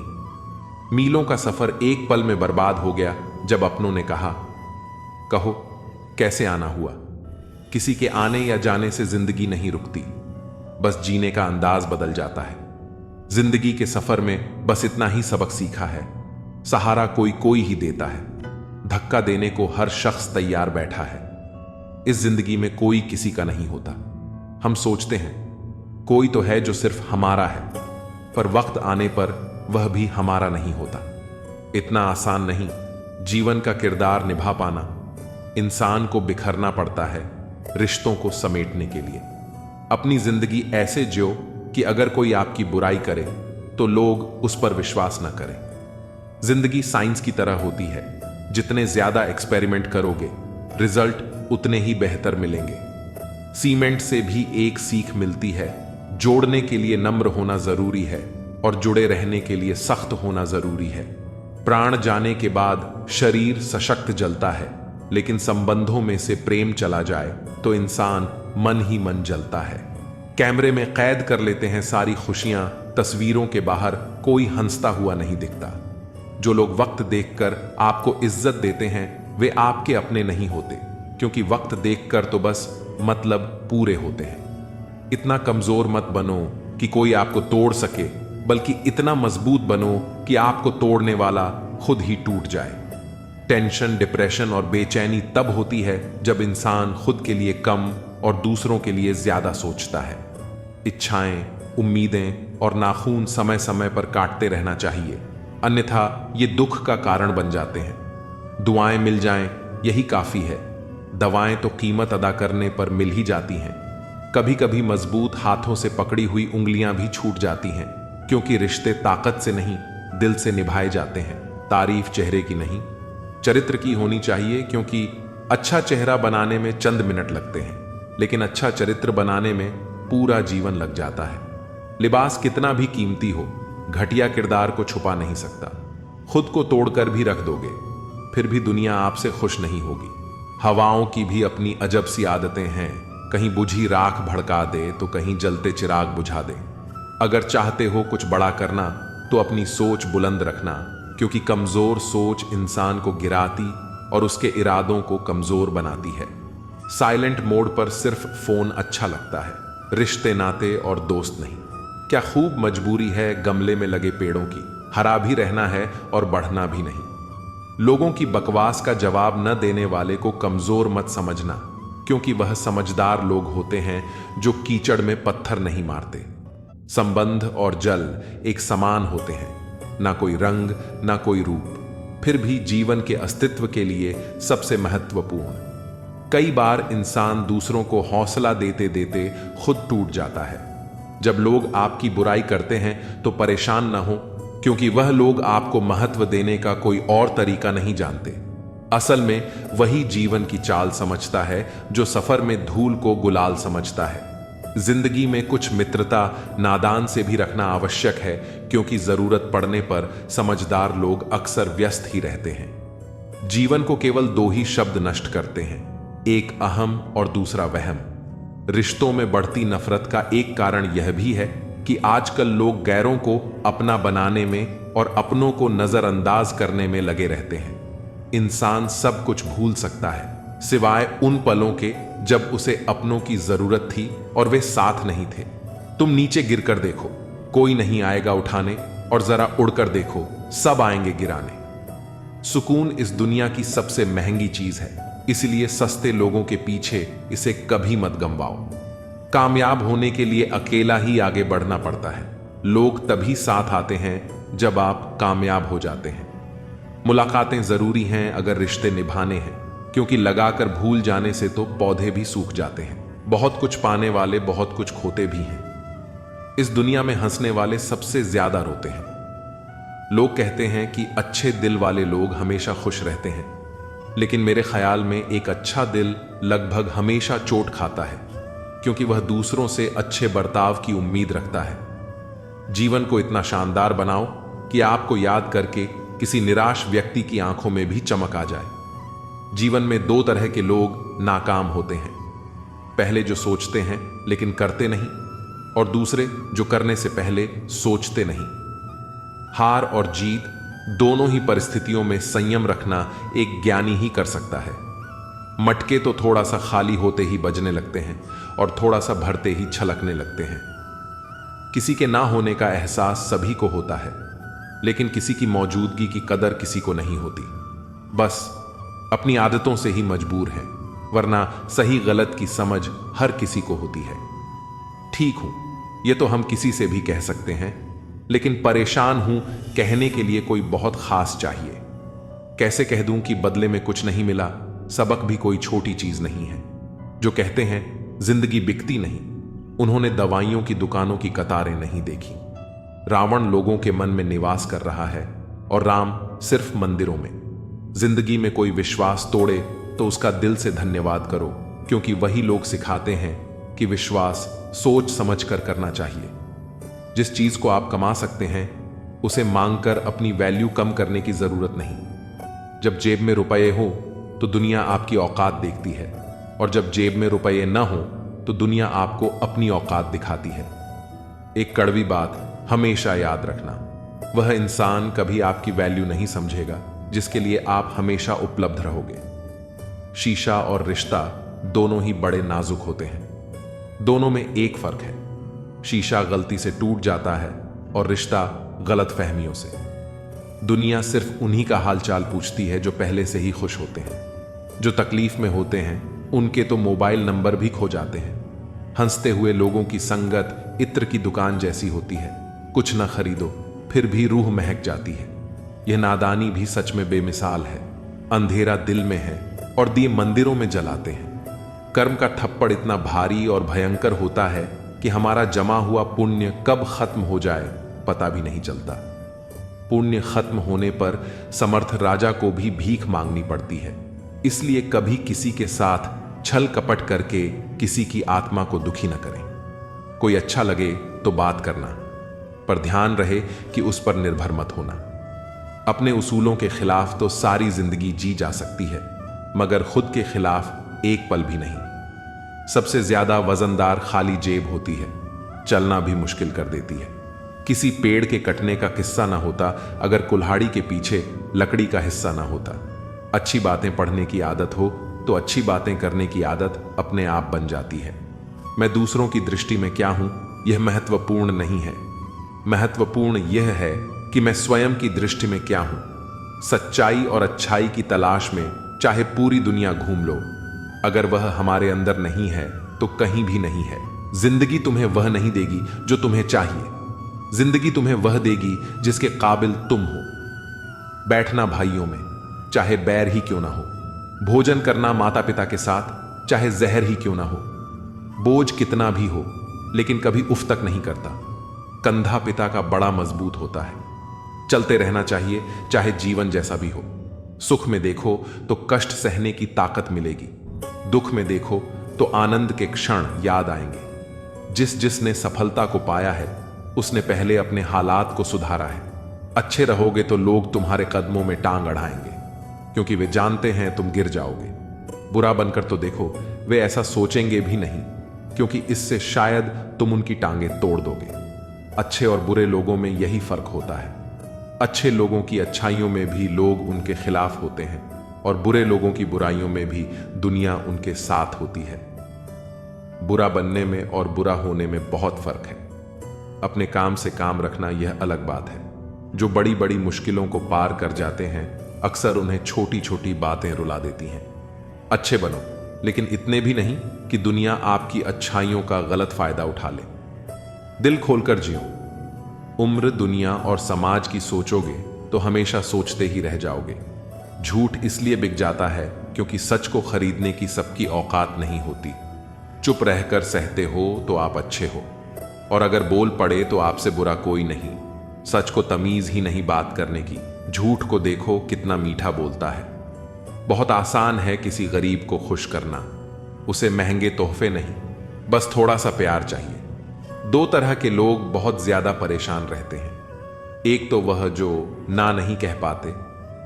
मीलों का सफर एक पल में बर्बाद हो गया जब अपनों ने कहा, कहो कैसे आना हुआ। किसी के आने या जाने से जिंदगी नहीं रुकती, बस जीने का अंदाज बदल जाता है। जिंदगी के सफर में बस इतना ही सबक सीखा है, सहारा कोई कोई ही देता है। धक्का देने को हर शख्स तैयार बैठा है। इस जिंदगी में कोई किसी का नहीं होता। हम सोचते हैं कोई तो है जो सिर्फ हमारा है, पर वक्त आने पर वह भी हमारा नहीं होता। इतना आसान नहीं जीवन का किरदार निभा पाना। इंसान को बिखरना पड़ता है रिश्तों को समेटने के लिए। अपनी जिंदगी ऐसे जियो कि अगर कोई आपकी बुराई करे तो लोग उस पर विश्वास न करें। जिंदगी साइंस की तरह होती है, जितने ज्यादा एक्सपेरिमेंट करोगे रिजल्ट उतने ही बेहतर मिलेंगे। सीमेंट से भी एक सीख मिलती है, जोड़ने के लिए नम्र होना जरूरी है और जुड़े रहने के लिए सख्त होना जरूरी है। प्राण जाने के बाद शरीर सशक्त जलता है, लेकिन संबंधों में से प्रेम चला जाए तो इंसान मन ही मन जलता है। कैमरे में कैद कर लेते हैं सारी खुशियां, तस्वीरों के बाहर कोई हंसता हुआ नहीं दिखता। जो लोग वक्त देखकर आपको इज्जत देते हैं वे आपके अपने नहीं होते, क्योंकि वक्त देखकर तो बस मतलब पूरे होते हैं। इतना कमजोर मत बनो कि कोई आपको तोड़ सके, बल्कि इतना मजबूत बनो कि आपको तोड़ने वाला खुद ही टूट जाए। टेंशन, डिप्रेशन और बेचैनी तब होती है जब इंसान खुद के लिए कम और दूसरों के लिए ज्यादा सोचता है। इच्छाएं, उम्मीदें और नाखून समय समय पर काटते रहना चाहिए, अन्यथा ये दुख का कारण बन जाते हैं। दुआएं मिल जाएं यही काफी है। दवाएं तो कीमत अदा करने पर मिल ही जाती हैं। कभी कभी मजबूत हाथों से पकड़ी हुई उंगलियां भी छूट जाती हैं, क्योंकि रिश्ते ताकत से नहीं, दिल से निभाए जाते हैं। तारीफ चेहरे की नहीं, चरित्र की होनी चाहिए, क्योंकि अच्छा चेहरा बनाने में चंद मिनट लगते हैं, लेकिन अच्छा चरित्र बनाने में पूरा जीवन लग जाता है। लिबास कितना भी कीमती हो, घटिया किरदार को छुपा नहीं सकता। खुद को तोड़कर भी रख दोगे, फिर भी दुनिया आपसे खुश नहीं होगी। हवाओं की भी अपनी अजब सी आदतें हैं, कहीं बुझी राख भड़का दे तो कहीं जलते चिराग बुझा दे। अगर चाहते हो कुछ बड़ा करना तो अपनी सोच बुलंद रखना, क्योंकि कमजोर सोच इंसान को गिराती और उसके इरादों को कमजोर बनाती है। साइलेंट मोड पर सिर्फ फोन अच्छा लगता है, रिश्ते नाते और दोस्त नहीं। क्या खूब मजबूरी है गमले में लगे पेड़ों की, हरा भी रहना है और बढ़ना भी नहीं। लोगों की बकवास का जवाब न देने वाले को कमजोर मत समझना, क्योंकि वह समझदार लोग होते हैं जो कीचड़ में पत्थर नहीं मारते। संबंध और जल एक समान होते हैं, ना कोई रंग ना कोई रूप, फिर भी जीवन के अस्तित्व के लिए सबसे महत्वपूर्ण। कई बार इंसान दूसरों को हौसला देते देते खुद टूट जाता है। जब लोग आपकी बुराई करते हैं तो परेशान ना हो, क्योंकि वह लोग आपको महत्व देने का कोई और तरीका नहीं जानते। असल में वही जीवन की चाल समझता है जो सफर में धूल को गुलाल समझता है। जिंदगी में कुछ मित्रता नादान से भी रखना आवश्यक है, क्योंकि जरूरत पड़ने पर समझदार लोग अक्सर व्यस्त ही रहते हैं। जीवन को केवल दो ही शब्द नष्ट करते हैं, एक अहम और दूसरा वहम। रिश्तों में बढ़ती नफरत का एक कारण यह भी है कि आजकल लोग गैरों को अपना बनाने में और अपनों को नजरअंदाज करने में लगे रहते हैं। इंसान सब कुछ भूल सकता है, सिवाय उन पलों के जब उसे अपनों की जरूरत थी और वे साथ नहीं थे। तुम नीचे गिरकर देखो, कोई नहीं आएगा उठाने, और जरा उड़कर देखो, सब आएंगे गिराने। सुकून इस दुनिया की सबसे महंगी चीज है, इसलिए सस्ते लोगों के पीछे इसे कभी मत गंवाओ। कामयाब होने के लिए अकेला ही आगे बढ़ना पड़ता है। लोग तभी साथ आते हैं जब आप कामयाब हो जाते हैं। मुलाकातें जरूरी हैं अगर रिश्ते निभाने हैं, क्योंकि लगाकर भूल जाने से तो पौधे भी सूख जाते हैं। बहुत कुछ पाने वाले बहुत कुछ खोते भी हैं। इस दुनिया में हंसने वाले सबसे ज्यादा रोते हैं। लोग कहते हैं कि अच्छे दिल वाले लोग हमेशा खुश रहते हैं, लेकिन मेरे ख्याल में एक अच्छा दिल लगभग हमेशा चोट खाता है, क्योंकि वह दूसरों से अच्छे बर्ताव की उम्मीद रखता है। जीवन को इतना शानदार बनाओ कि आपको याद करके किसी निराश व्यक्ति की आंखों में भी चमक आ जाए। जीवन में दो तरह के लोग नाकाम होते हैं, पहले जो सोचते हैं लेकिन करते नहीं, और दूसरे जो करने से पहले सोचते नहीं। हार और जीत दोनों ही परिस्थितियों में संयम रखना एक ज्ञानी ही कर सकता है। मटके तो थोड़ा सा खाली होते ही बजने लगते हैं और थोड़ा सा भरते ही छलकने लगते हैं। किसी के ना होने का एहसास सभी को होता है, लेकिन किसी की मौजूदगी की कदर किसी को नहीं होती। बस अपनी आदतों से ही मजबूर हैं, वरना सही गलत की समझ हर किसी को होती है। ठीक हूं, ये तो हम किसी से भी कह सकते हैं, लेकिन परेशान हूं कहने के लिए कोई बहुत खास चाहिए। कैसे कह दूं कि बदले में कुछ नहीं मिला, सबक भी कोई छोटी चीज नहीं है। जो कहते हैं जिंदगी बिकती नहीं, उन्होंने दवाइयों की दुकानों की कतारें नहीं देखी। रावण लोगों के मन में निवास कर रहा है और राम सिर्फ मंदिरों में। जिंदगी में कोई विश्वास तोड़े तो उसका दिल से धन्यवाद करो, क्योंकि वही लोग सिखाते हैं कि विश्वास सोच समझ कर करना चाहिए। जिस चीज को आप कमा सकते हैं उसे मांगकर अपनी वैल्यू कम करने की जरूरत नहीं। जब जेब में रुपए हो तो दुनिया आपकी औकात देखती है, और जब जेब में रुपए न हो तो दुनिया आपको अपनी औकात दिखाती है। एक कड़वी बात हमेशा याद रखना, वह इंसान कभी आपकी वैल्यू नहीं समझेगा जिसके लिए आप हमेशा उपलब्ध रहोगे। शीशा और रिश्ता दोनों ही बड़े नाजुक होते हैं। दोनों में एक फर्क है, शीशा गलती से टूट जाता है और रिश्ता गलत फहमियों से। दुनिया सिर्फ उन्हीं का हालचाल पूछती है जो पहले से ही खुश होते हैं। जो तकलीफ में होते हैं उनके तो मोबाइल नंबर भी खो जाते हैं। हंसते हुए लोगों की संगत इत्र की दुकान जैसी होती है, कुछ न खरीदो फिर भी रूह महक जाती है। यह नादानी भी सच में बेमिसाल है। अंधेरा दिल में है और दिए मंदिरों में जलाते हैं। कर्म का थप्पड़ इतना भारी और भयंकर होता है कि हमारा जमा हुआ पुण्य कब खत्म हो जाए पता भी नहीं चलता। पुण्य खत्म होने पर समर्थ राजा को भी भीख मांगनी पड़ती है। इसलिए कभी किसी के साथ छल कपट करके किसी की आत्मा को दुखी न करें। कोई अच्छा लगे तो बात करना, पर ध्यान रहे कि उस पर निर्भर मत होना। अपने उसूलों के खिलाफ तो सारी जिंदगी जी जा सकती है, मगर खुद के खिलाफ एक पल भी नहीं। सबसे ज्यादा वजनदार खाली जेब होती है, चलना भी मुश्किल कर देती है। किसी पेड़ के कटने का किस्सा ना होता अगर कुल्हाड़ी के पीछे लकड़ी का हिस्सा ना होता। अच्छी बातें पढ़ने की आदत हो तो अच्छी बातें करने की आदत अपने आप बन जाती है। मैं दूसरों की दृष्टि में क्या हूं, यह महत्वपूर्ण नहीं है। महत्वपूर्ण यह है कि मैं स्वयं की दृष्टि में क्या हूं। सच्चाई और अच्छाई की तलाश में चाहे पूरी दुनिया घूम लो, अगर वह हमारे अंदर नहीं है तो कहीं भी नहीं है। जिंदगी तुम्हें वह नहीं देगी जो तुम्हें चाहिए। जिंदगी तुम्हें वह देगी जिसके काबिल तुम हो। बैठना भाइयों में, चाहे बैर ही क्यों ना हो। भोजन करना माता पिता के साथ, चाहे जहर ही क्यों ना हो। बोझ कितना भी हो, लेकिन कभी उफ तक नहीं करता। कंधा पिता का बड़ा मजबूत होता है। चलते रहना चाहिए, चाहे जीवन जैसा भी हो। सुख में देखो तो कष्ट सहने की ताकत मिलेगी। दुख में देखो तो आनंद के क्षण याद आएंगे। जिसने सफलता को पाया है उसने पहले अपने हालात को सुधारा है। अच्छे रहोगे तो लोग तुम्हारे कदमों में टांग अड़ाएंगे, क्योंकि वे जानते हैं तुम गिर जाओगे। बुरा बनकर तो देखो, वे ऐसा सोचेंगे भी नहीं, क्योंकि इससे शायद तुम उनकी टांगें तोड़ दोगे। अच्छे और बुरे लोगों में यही फर्क होता है। अच्छे लोगों की अच्छाइयों में भी लोग उनके खिलाफ होते हैं, और बुरे लोगों की बुराइयों में भी दुनिया उनके साथ होती है। बुरा बनने में और बुरा होने में बहुत फर्क है। अपने काम से काम रखना यह अलग बात है। जो बड़ी बड़ी मुश्किलों को पार कर जाते हैं, अक्सर उन्हें छोटी छोटी बातें रुला देती हैं। अच्छे बनो, लेकिन इतने भी नहीं कि दुनिया आपकी अच्छाइयों का गलत फायदा उठा ले। दिल खोलकर जियो। उम्र, दुनिया और समाज की सोचोगे तो हमेशा सोचते ही रह जाओगे। झूठ इसलिए बिक जाता है क्योंकि सच को खरीदने की सबकी औकात नहीं होती। चुप रहकर सहते हो तो आप अच्छे हो, और अगर बोल पड़े तो आपसे बुरा कोई नहीं। सच को तमीज ही नहीं बात करने की। झूठ को देखो कितना मीठा बोलता है। बहुत आसान है किसी गरीब को खुश करना। उसे महंगे तोहफे नहीं, बस थोड़ा सा प्यार चाहिए। दो तरह के लोग बहुत ज्यादा परेशान रहते हैं। एक तो वह जो ना नहीं कह पाते,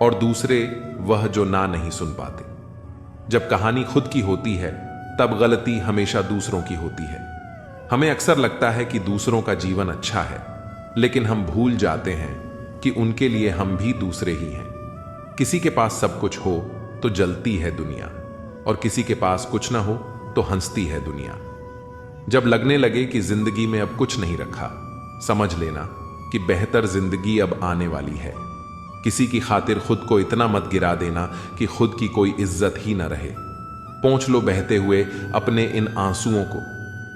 और दूसरे वह जो ना नहीं सुन पाते। जब कहानी खुद की होती है तब गलती हमेशा दूसरों की होती है। हमें अक्सर लगता है कि दूसरों का जीवन अच्छा है, लेकिन हम भूल जाते हैं कि उनके लिए हम भी दूसरे ही हैं। किसी के पास सब कुछ हो तो जलती है दुनिया, और किसी के पास कुछ ना हो तो हंसती है दुनिया। जब लगने लगे कि जिंदगी में अब कुछ नहीं रखा, समझ लेना कि बेहतर जिंदगी अब आने वाली है। किसी की खातिर खुद को इतना मत गिरा देना कि खुद की कोई इज्जत ही न रहे। पोंछ लो बहते हुए अपने इन आंसुओं को।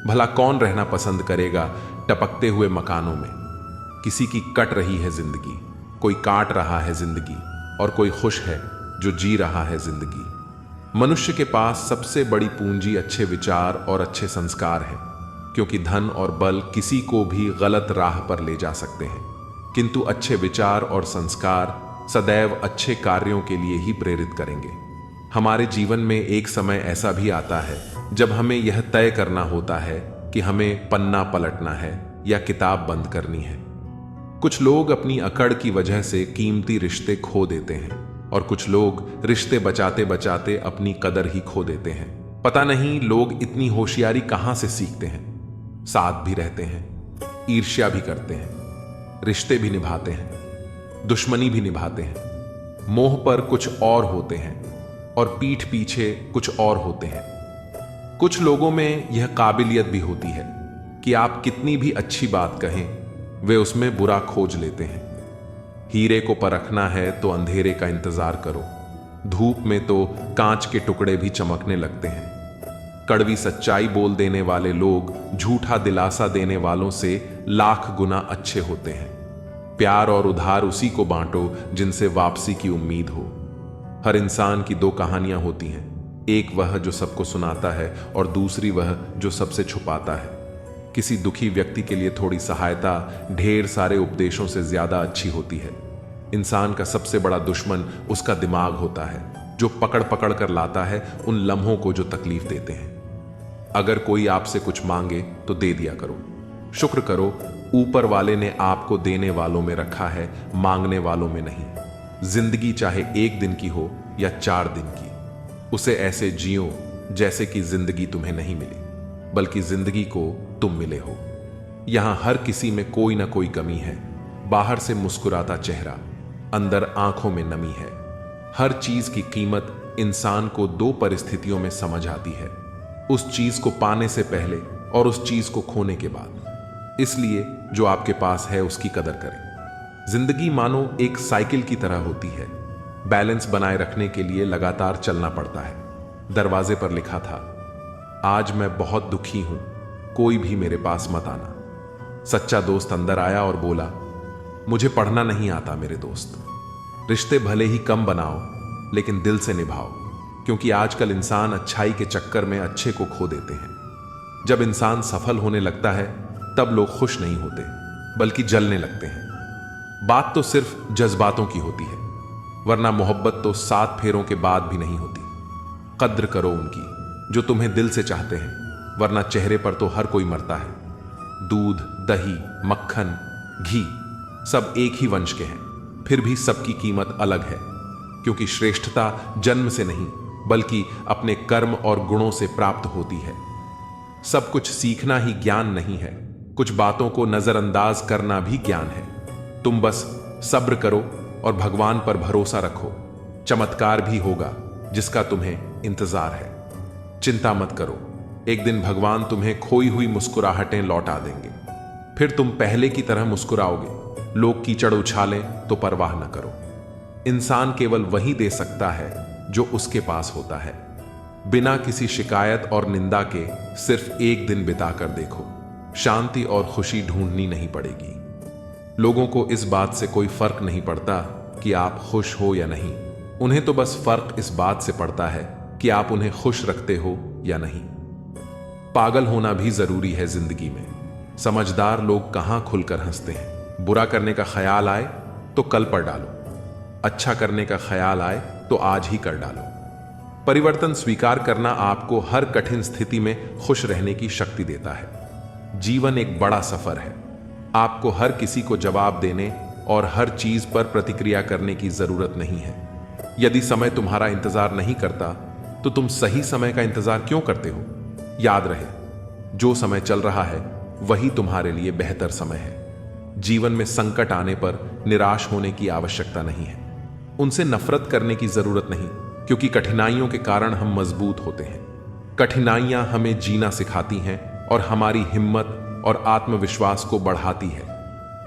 भला कौन रहना पसंद करेगा टपकते हुए मकानों में। किसी की कट रही है जिंदगी, कोई काट रहा है जिंदगी, और कोई खुश है जो जी रहा है जिंदगी। मनुष्य के पास सबसे बड़ी पूंजी अच्छे विचार और अच्छे संस्कार है, क्योंकि धन और बल किसी को भी गलत राह पर ले जा सकते हैं, किंतु अच्छे विचार और संस्कार सदैव अच्छे कार्यों के लिए ही प्रेरित करेंगे। हमारे जीवन में एक समय ऐसा भी आता है जब हमें यह तय करना होता है कि हमें पन्ना पलटना है या किताब बंद करनी है। कुछ लोग अपनी अकड़ की वजह से कीमती रिश्ते खो देते हैं, और कुछ लोग रिश्ते बचाते बचाते अपनी कदर ही खो देते हैं। पता नहीं लोग इतनी होशियारी कहां से सीखते हैं। साथ भी रहते हैं, ईर्ष्या भी करते हैं, रिश्ते भी निभाते हैं, दुश्मनी भी निभाते हैं। मोह पर कुछ और होते हैं और पीठ पीछे कुछ और होते हैं। कुछ लोगों में यह काबिलियत भी होती है कि आप कितनी भी अच्छी बात कहें, वे उसमें बुरा खोज लेते हैं। हीरे को परखना है तो अंधेरे का इंतजार करो। धूप में तो कांच के टुकड़े भी चमकने लगते हैं। कड़वी सच्चाई बोल देने वाले लोग झूठा दिलासा देने वालों से लाख गुना अच्छे होते हैं। प्यार और उधार उसी को बांटो जिनसे वापसी की उम्मीद हो। हर इंसान की दो कहानियां होती हैं, एक वह जो सबको सुनाता है और दूसरी वह जो सबसे छुपाता है। किसी दुखी व्यक्ति के लिए थोड़ी सहायता ढेर सारे उपदेशों से ज्यादा अच्छी होती है। इंसान का सबसे बड़ा दुश्मन उसका दिमाग होता है, जो पकड़ पकड़ कर लाता है उन लम्हों को जो तकलीफ देते हैं। अगर कोई आपसे कुछ मांगे तो दे दिया करो। शुक्र करो, ऊपर वाले ने आपको देने वालों में रखा है, मांगने वालों में नहीं। जिंदगी चाहे 1 दिन की हो या 4 दिन की, उसे ऐसे जियो जैसे कि जिंदगी तुम्हें नहीं मिली, बल्कि जिंदगी को तुम मिले हो। यहां हर किसी में कोई ना कोई कमी है। बाहर से मुस्कुराता चेहरा, अंदर आंखों में नमी है। हर चीज की कीमत इंसान को 2 परिस्थितियों में समझ आती है, उस चीज को पाने से पहले और उस चीज को खोने के बाद। इसलिए जो आपके पास है उसकी कदर करें। जिंदगी मानो एक साइकिल की तरह होती है। बैलेंस बनाए रखने के लिए लगातार चलना पड़ता है। दरवाजे पर लिखा था, आज मैं बहुत दुखी हूं, कोई भी मेरे पास मत आना। सच्चा दोस्त अंदर आया और बोला, मुझे पढ़ना नहीं आता मेरे दोस्त। रिश्ते भले ही कम बनाओ लेकिन दिल से निभाओ, क्योंकि आजकल इंसान अच्छाई के चक्कर में अच्छे को खो देते हैं। जब इंसान सफल होने लगता है तब लोग खुश नहीं होते, बल्कि जलने लगते हैं। बात तो सिर्फ जज्बातों की होती है, वरना मोहब्बत तो 7 फेरों के बाद भी नहीं होती। कद्र करो उनकी जो तुम्हें दिल से चाहते हैं, वरना चेहरे पर तो हर कोई मरता है। दूध, दही, मक्खन, घी सब एक ही वंश के हैं, फिर भी सबकी कीमत अलग है, क्योंकि श्रेष्ठता जन्म से नहीं बल्कि अपने कर्म और गुणों से प्राप्त होती है। सब कुछ सीखना ही ज्ञान नहीं है, कुछ बातों को नजरअंदाज करना भी ज्ञान है। तुम बस सब्र करो और भगवान पर भरोसा रखो, चमत्कार भी होगा जिसका तुम्हें इंतजार है। चिंता मत करो, एक दिन भगवान तुम्हें खोई हुई मुस्कुराहटें लौटा देंगे, फिर तुम पहले की तरह मुस्कुराओगे। लोग कीचड़ उछालें तो परवाह न करो। इंसान केवल वही दे सकता है जो उसके पास होता है। बिना किसी शिकायत और निंदा के सिर्फ एक दिन बिताकर देखो, शांति और खुशी ढूंढनी नहीं पड़ेगी। लोगों को इस बात से कोई फर्क नहीं पड़ता कि आप खुश हो या नहीं, उन्हें तो बस फर्क इस बात से पड़ता है कि आप उन्हें खुश रखते हो या नहीं। पागल होना भी जरूरी है जिंदगी में। समझदार लोग कहां खुलकर हंसते हैं। बुरा करने का ख्याल आए तो कल पर डालो, अच्छा करने का ख्याल आए तो आज ही कर डालो। परिवर्तन स्वीकार करना आपको हर कठिन स्थिति में खुश रहने की शक्ति देता है। जीवन एक बड़ा सफर है, आपको हर किसी को जवाब देने और हर चीज पर प्रतिक्रिया करने की जरूरत नहीं है। यदि समय तुम्हारा इंतजार नहीं करता तो तुम सही समय का इंतजार क्यों करते हो? याद रहे, जो समय चल रहा है वही तुम्हारे लिए बेहतर समय है। जीवन में संकट आने पर निराश होने की आवश्यकता नहीं है, उनसे नफरत करने की जरूरत नहीं, क्योंकि कठिनाइयों के कारण हम मजबूत होते हैं। कठिनाइयां हमें जीना सिखाती हैं और हमारी हिम्मत और आत्मविश्वास को बढ़ाती है।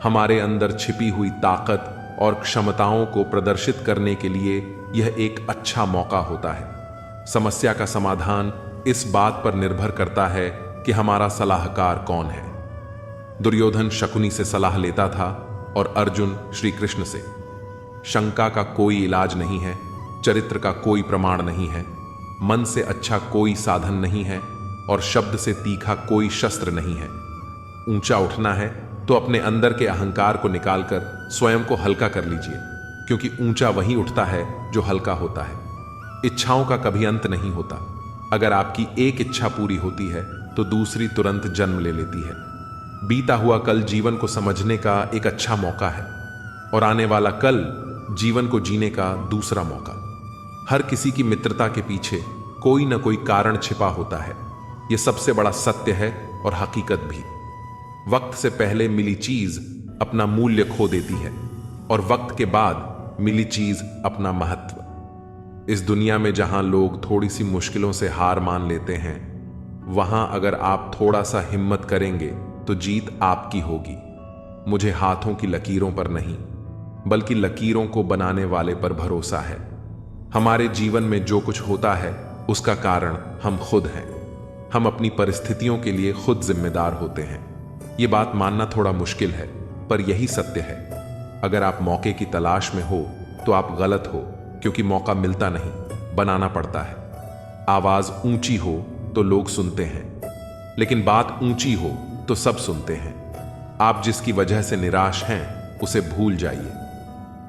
हमारे अंदर छिपी हुई ताकत और क्षमताओं को प्रदर्शित करने के लिए यह एक अच्छा मौका होता है। समस्या का समाधान इस बात पर निर्भर करता है कि हमारा सलाहकार कौन है। दुर्योधन शकुनी से सलाह लेता था और अर्जुन श्री कृष्ण से। शंका का कोई इलाज नहीं है, चरित्र का कोई प्रमाण नहीं है, मन से अच्छा कोई साधन नहीं है और शब्द से तीखा कोई शस्त्र नहीं है। ऊंचा उठना है तो अपने अंदर के अहंकार को निकालकर स्वयं को हल्का कर लीजिए, क्योंकि ऊंचा वही उठता है जो हल्का होता है। इच्छाओं का कभी अंत नहीं होता। अगर आपकी एक इच्छा पूरी होती है तो दूसरी तुरंत जन्म ले लेती है। बीता हुआ कल जीवन को समझने का एक अच्छा मौका है और आने वाला कल जीवन को जीने का दूसरा मौका। हर किसी की मित्रता के पीछे कोई ना कोई कारण छिपा होता है, यह सबसे बड़ा सत्य है और हकीकत भी। वक्त से पहले मिली चीज अपना मूल्य खो देती है और वक्त के बाद मिली चीज अपना महत्व। इस दुनिया में जहां लोग थोड़ी सी मुश्किलों से हार मान लेते हैं, वहां अगर आप थोड़ा सा हिम्मत करेंगे तो जीत आपकी होगी। मुझे हाथों की लकीरों पर नहीं बल्कि लकीरों को बनाने वाले पर भरोसा है। हमारे जीवन में जो कुछ होता है उसका कारण हम खुद हैं। हम अपनी परिस्थितियों के लिए खुद जिम्मेदार होते हैं। ये बात मानना थोड़ा मुश्किल है, पर यही सत्य है। अगर आप मौके की तलाश में हो तो आप गलत हो, क्योंकि मौका मिलता नहीं, बनाना पड़ता है। आवाज ऊंची हो तो लोग सुनते हैं, लेकिन बात ऊंची हो तो सब सुनते हैं। आप जिसकी वजह से निराश हैं उसे भूल जाइए।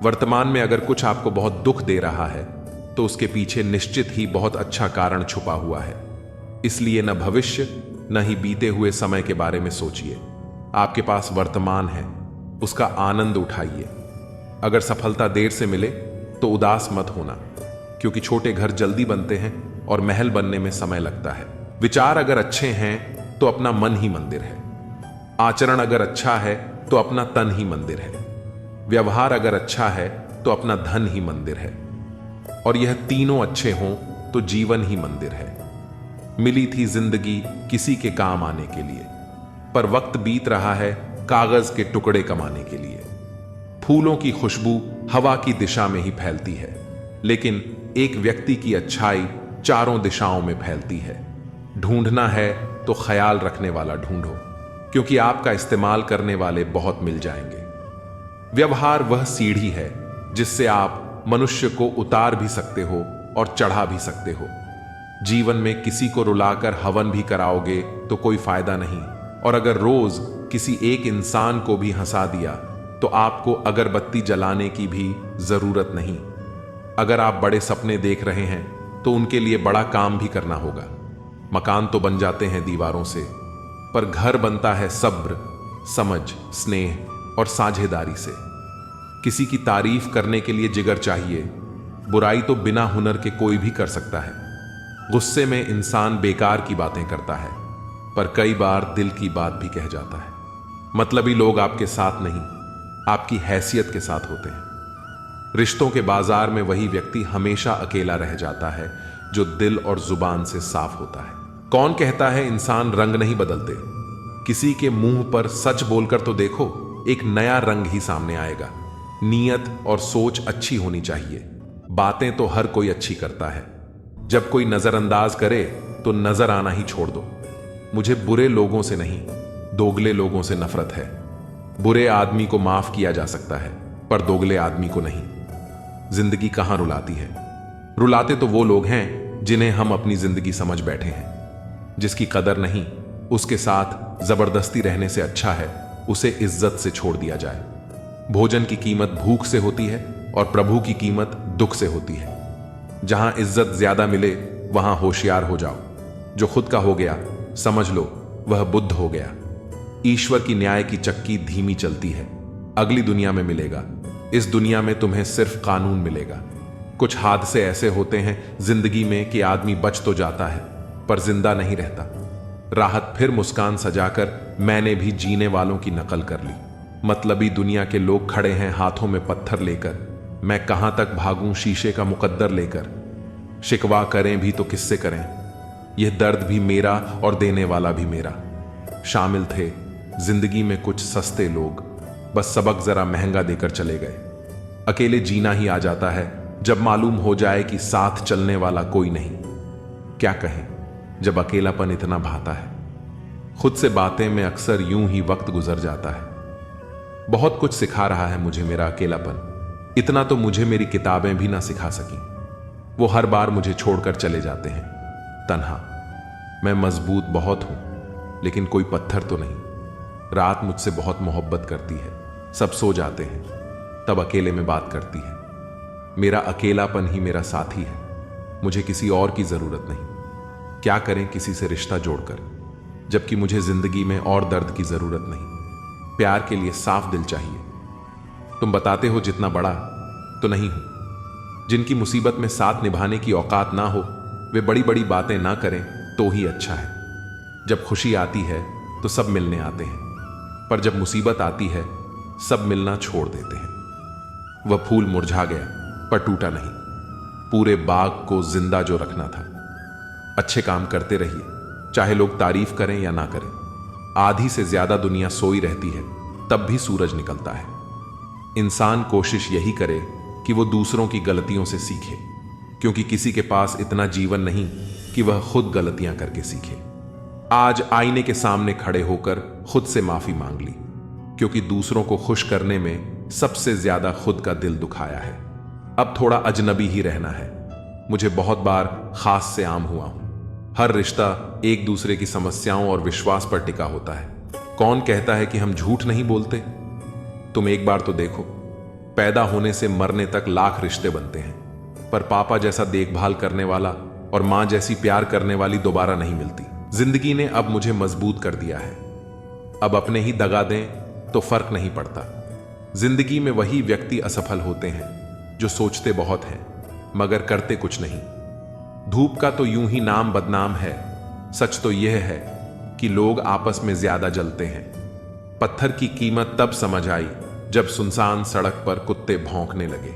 वर्तमान में अगर कुछ आपको बहुत दुख दे रहा है तो उसके पीछे निश्चित ही बहुत अच्छा कारण छुपा हुआ है। इसलिए न भविष्य न ही बीते हुए समय के बारे में सोचिए। आपके पास वर्तमान है, उसका आनंद उठाइए। अगर सफलता देर से मिले तो उदास मत होना, क्योंकि छोटे घर जल्दी बनते हैं और महल बनने में समय लगता है। विचार अगर अच्छे हैं तो अपना मन ही मंदिर है। आचरण अगर अच्छा है तो अपना तन ही मंदिर है। व्यवहार अगर अच्छा है तो अपना धन ही मंदिर है। और यह तीनों अच्छे हों तो जीवन ही मंदिर है। मिली थी जिंदगी किसी के काम आने के लिए, पर वक्त बीत रहा है कागज के टुकड़े कमाने के लिए। फूलों की खुशबू हवा की दिशा में ही फैलती है, लेकिन एक व्यक्ति की अच्छाई चारों दिशाओं में फैलती है। ढूंढना है तो ख्याल रखने वाला ढूंढो, क्योंकि आपका इस्तेमाल करने वाले बहुत मिल जाएंगे। व्यवहार वह सीढ़ी है जिससे आप मनुष्य को उतार भी सकते हो और चढ़ा भी सकते हो। जीवन में किसी को रुलाकर हवन भी कराओगे तो कोई फायदा नहीं, और अगर रोज किसी एक इंसान को भी हंसा दिया तो आपको अगरबत्ती जलाने की भी जरूरत नहीं। अगर आप बड़े सपने देख रहे हैं तो उनके लिए बड़ा काम भी करना होगा। मकान तो बन जाते हैं दीवारों से, पर घर बनता है सब्र, समझ, स्नेह और साझेदारी से। किसी की तारीफ करने के लिए जिगर चाहिए। बुराई तो बिना हुनर के कोई भी कर सकता है। गुस्से में इंसान बेकार की बातें करता है, पर कई बार दिल की बात भी कह जाता है। मतलबी लोग आपके साथ नहीं, आपकी हैसियत के साथ होते हैं। रिश्तों के बाजार में वही व्यक्ति हमेशा अकेला रह जाता है जो दिल और जुबान से साफ होता है। कौन कहता है इंसान रंग नहीं बदलते? किसी के मुंह पर सच बोलकर तो देखो, एक नया रंग ही सामने आएगा। नीयत और सोच अच्छी होनी चाहिए। बातें तो हर कोई अच्छी करता है। जब कोई नजरअंदाज करे तो नजर आना ही छोड़ दो। मुझे बुरे लोगों से नहीं, दोगले लोगों से नफरत है। बुरे आदमी को माफ किया जा सकता है, पर दोगले आदमी को नहीं। जिंदगी कहां रुलाती है? रुलाते तो वो लोग हैं जिन्हें हम अपनी जिंदगी समझ बैठे हैं। जिसकी कदर नहीं, उसके साथ जबरदस्ती रहने से अच्छा है उसे इज्जत से छोड़ दिया जाए। भोजन की कीमत भूख से होती है और प्रभु की कीमत दुख से होती है। जहां इज्जत ज्यादा मिले वहां होशियार हो जाओ। जो खुद का हो गया समझ लो वह बुद्ध हो गया। ईश्वर की न्याय की चक्की धीमी चलती है। अगली दुनिया में मिलेगा, इस दुनिया में तुम्हें सिर्फ कानून मिलेगा। कुछ हादसे ऐसे होते हैं जिंदगी में कि आदमी बच तो जाता है पर जिंदा नहीं रहता। राहत फिर मुस्कान सजाकर मैंने भी जीने वालों की नकल कर ली। मतलबी दुनिया के लोग खड़े हैं हाथों में पत्थर लेकर। मैं कहां तक भागूं शीशे का मुकद्दर लेकर। शिकवा करें भी तो किससे करें? यह दर्द भी मेरा और देने वाला भी मेरा। शामिल थे जिंदगी में कुछ सस्ते लोग, बस सबक जरा महंगा देकर चले गए। अकेले जीना ही आ जाता है जब मालूम हो जाए कि साथ चलने वाला कोई नहीं। क्या कहें जब अकेलापन इतना भाता है। खुद से बातें में अक्सर यूं ही वक्त गुजर जाता है। बहुत कुछ सिखा रहा है मुझे मेरा अकेलापन। इतना तो मुझे मेरी किताबें भी ना सिखा सकी। वो हर बार मुझे छोड़कर चले जाते हैं तन्हा। मैं मजबूत बहुत हूं, लेकिन कोई पत्थर तो नहीं। रात मुझसे बहुत मोहब्बत करती है। सब सो जाते हैं, तब अकेले में बात करती है। मेरा अकेलापन ही मेरा साथी है। मुझे किसी और की जरूरत नहीं। क्या करें किसी से रिश्ता जोड़कर, जबकि मुझे जिंदगी में और दर्द की जरूरत नहीं। प्यार के लिए साफ दिल चाहिए। तुम बताते हो जितना बड़ा, तो नहीं हूं। जिनकी मुसीबत में साथ निभाने की औकात ना हो, वे बड़ी बड़ी बातें ना करें तो ही अच्छा है। जब खुशी आती है तो सब मिलने आते हैं, पर जब मुसीबत आती है सब मिलना छोड़ देते हैं। वह फूल मुरझा गया पर टूटा नहीं। पूरे बाग को जिंदा जो रखना था। अच्छे काम करते रहिए, चाहे लोग तारीफ करें या ना करें। आधी से ज्यादा दुनिया सोई रहती है, तब भी सूरज निकलता है। इंसान कोशिश यही करे कि वो दूसरों की गलतियों से सीखे, क्योंकि किसी के पास इतना जीवन नहीं कि वह खुद गलतियां करके सीखे। आज आईने के सामने खड़े होकर खुद से माफी मांग ली, क्योंकि दूसरों को खुश करने में सबसे ज्यादा खुद का दिल दुखाया है। अब थोड़ा अजनबी ही रहना है। मुझे बहुत बार खास से आम हुआ हूं। हर रिश्ता एक दूसरे की समस्याओं और विश्वास पर टिका होता है। कौन कहता है कि हम झूठ नहीं बोलते? तुम एक बार तो देखो, पैदा होने से मरने तक लाख रिश्ते बनते हैं, पर पापा जैसा देखभाल करने वाला और मां जैसी प्यार करने वाली दोबारा नहीं मिलती। जिंदगी ने अब मुझे मजबूत कर दिया है। अब अपने ही दगा दें तो फर्क नहीं पड़ता। जिंदगी में वही व्यक्ति असफल होते हैं जो सोचते बहुत हैं मगर करते कुछ नहीं। धूप का तो यूं ही नाम बदनाम है, सच तो यह है कि लोग आपस में ज्यादा जलते हैं। पत्थर की कीमत तब समझ आई जब सुनसान सड़क पर कुत्ते भौंकने लगे।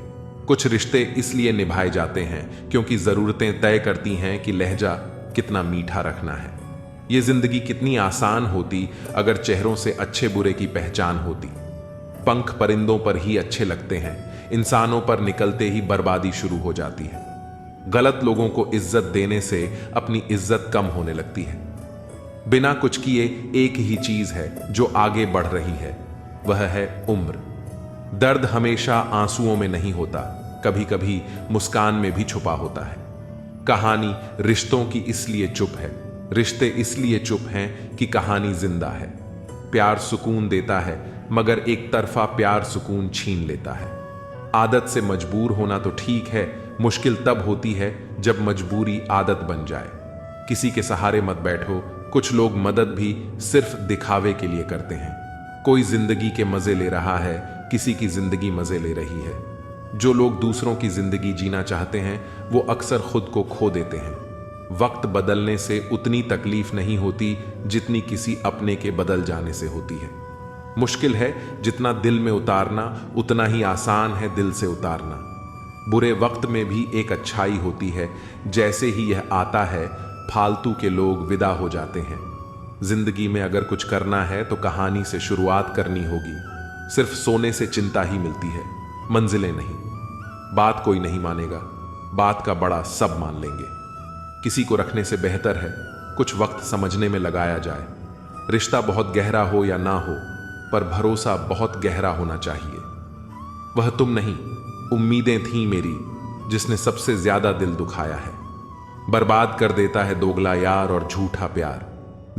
कुछ रिश्ते इसलिए निभाए जाते हैं क्योंकि जरूरतें तय करती हैं कि लहजा कितना मीठा रखना है। ये जिंदगी कितनी आसान होती अगर चेहरों से अच्छे बुरे की पहचान होती। पंख परिंदों पर ही अच्छे लगते हैं, इंसानों पर निकलते ही बर्बादी शुरू हो जाती है। गलत लोगों को इज्जत देने से अपनी इज्जत कम होने लगती है। बिना कुछ किए एक ही चीज है जो आगे बढ़ रही है, वह है उम्र। दर्द हमेशा आंसुओं में नहीं होता, कभी कभी मुस्कान में भी छुपा होता है। कहानी रिश्तों की इसलिए चुप है, रिश्ते इसलिए चुप हैं कि कहानी जिंदा है। प्यार सुकून देता है मगर एक तरफा प्यार सुकून छीन लेता है। आदत से मजबूर होना तो ठीक है, मुश्किल तब होती है जब मजबूरी आदत बन जाए। किसी के सहारे मत बैठो, कुछ लोग मदद भी सिर्फ दिखावे के लिए करते हैं। कोई जिंदगी के मजे ले रहा है, किसी की जिंदगी मजे ले रही है। जो लोग दूसरों की जिंदगी जीना चाहते हैं वो अक्सर खुद को खो देते हैं। वक्त बदलने से उतनी तकलीफ नहीं होती जितनी किसी अपने के बदल जाने से होती है। मुश्किल है जितना दिल में उतारना, उतना ही आसान है दिल से उतारना। बुरे वक्त में भी एक अच्छाई होती है, जैसे ही यह आता है फालतू के लोग विदा हो जाते हैं। जिंदगी में अगर कुछ करना है तो कहानी से शुरुआत करनी होगी। सिर्फ सोने से चिंता ही मिलती है, मंजिलें नहीं। बात कोई नहीं मानेगा, बात का बड़ा सब मान लेंगे। किसी को रखने से बेहतर है कुछ वक्त समझने में लगाया जाए। रिश्ता बहुत गहरा हो या ना हो, पर भरोसा बहुत गहरा होना चाहिए। वह तुम नहीं, उम्मीदें थीं मेरी, जिसने सबसे ज्यादा दिल दुखाया है। बर्बाद कर देता है दोगला यार और झूठा प्यार।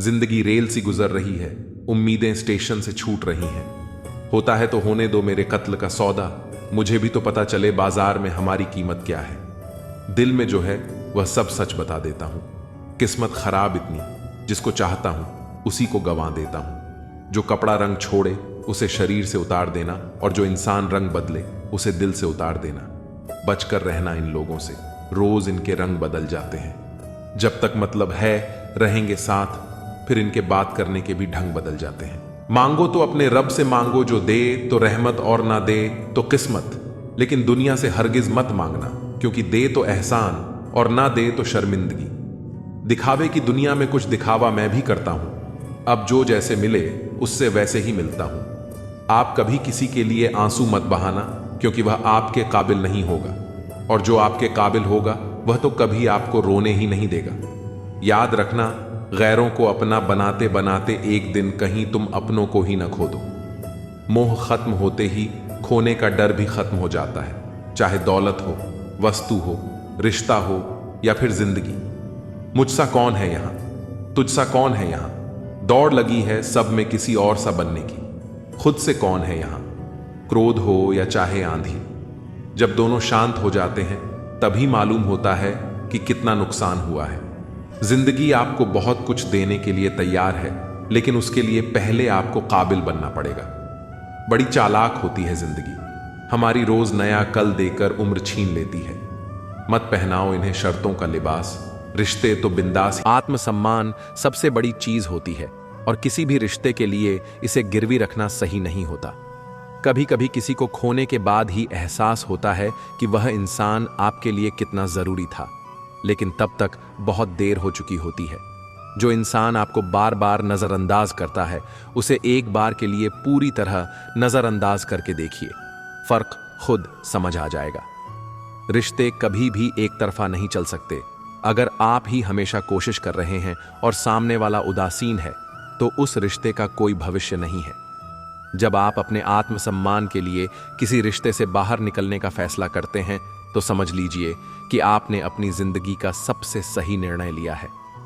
जिंदगी रेल सी गुजर रही है, उम्मीदें स्टेशन से छूट रही हैं। होता है तो होने दो मेरे कत्ल का सौदा, मुझे भी तो पता चले बाजार में हमारी कीमत क्या है। दिल में जो है वह सब सच बता देता हूं। किस्मत खराब इतनी, जिसको चाहता हूं उसी को गंवा देता हूं। जो कपड़ा रंग छोड़े उसे शरीर से उतार देना, और जो इंसान रंग बदले उसे दिल से उतार देना। बचकर रहना इन लोगों से, रोज इनके रंग बदल जाते हैं। जब तक मतलब है रहेंगे साथ, फिर इनके बात करने के भी ढंग बदल जाते हैं। मांगो तो अपने रब से मांगो, जो दे तो रहमत और ना दे तो किस्मत। लेकिन दुनिया से हरगिज मत मांगना, क्योंकि दे तो एहसान और ना दे तो शर्मिंदगी। दिखावे की दुनिया में कुछ दिखावा मैं भी करता हूं। अब जो जैसे मिले उससे वैसे ही मिलता हूं। आप कभी किसी के लिए आंसू मत बहाना, क्योंकि वह आपके काबिल नहीं होगा, और जो आपके काबिल होगा वह तो कभी आपको रोने ही नहीं देगा। याद रखना, गैरों को अपना बनाते बनाते एक दिन कहीं तुम अपनों को ही न खो दो। मोह खत्म होते ही खोने का डर भी खत्म हो जाता है, चाहे दौलत हो, वस्तु हो, रिश्ता हो या फिर जिंदगी। मुझसा कौन है यहां, तुझसा कौन है यहां। दौड़ लगी है सब में किसी और सा बनने की। खुद से कौन है यहां, क्रोध हो या चाहे आंधी। जब दोनों शांत हो जाते हैं तभी मालूम होता है कि कितना नुकसान हुआ है। जिंदगी आपको बहुत कुछ देने के लिए तैयार है, लेकिन उसके लिए पहले आपको काबिल बनना पड़ेगा। बड़ी चालाक होती है जिंदगी, हमारी रोज नया कल देकर उम्र छीन लेती है। मत पहनाओ इन्हें शर्तों का लिबास, रिश्ते तो बिंदास। आत्मसम्मान सबसे बड़ी चीज होती है, और किसी भी रिश्ते के लिए इसे गिरवी रखना सही नहीं होता। कभी कभी किसी को खोने के बाद ही एहसास होता है कि वह इंसान आपके लिए कितना जरूरी था, लेकिन तब तक बहुत देर हो चुकी होती है। जो इंसान आपको बार बार नजरअंदाज करता है, उसे एक बार के लिए पूरी तरह नजरअंदाज करके देखिए, फर्क खुद समझ आ जाएगा। रिश्ते कभी भी एक तरफा नहीं चल सकते। अगर आप ही हमेशा कोशिश कर रहे हैं और सामने वाला उदासीन है, तो उस रिश्ते का कोई भविष्य नहीं है। जब आप अपने आत्मसम्मान के लिए किसी रिश्ते से बाहर निकलने का फैसला करते हैं, तो समझ लीजिए कि आपने अपनी जिंदगी का सबसे सही निर्णय लिया है।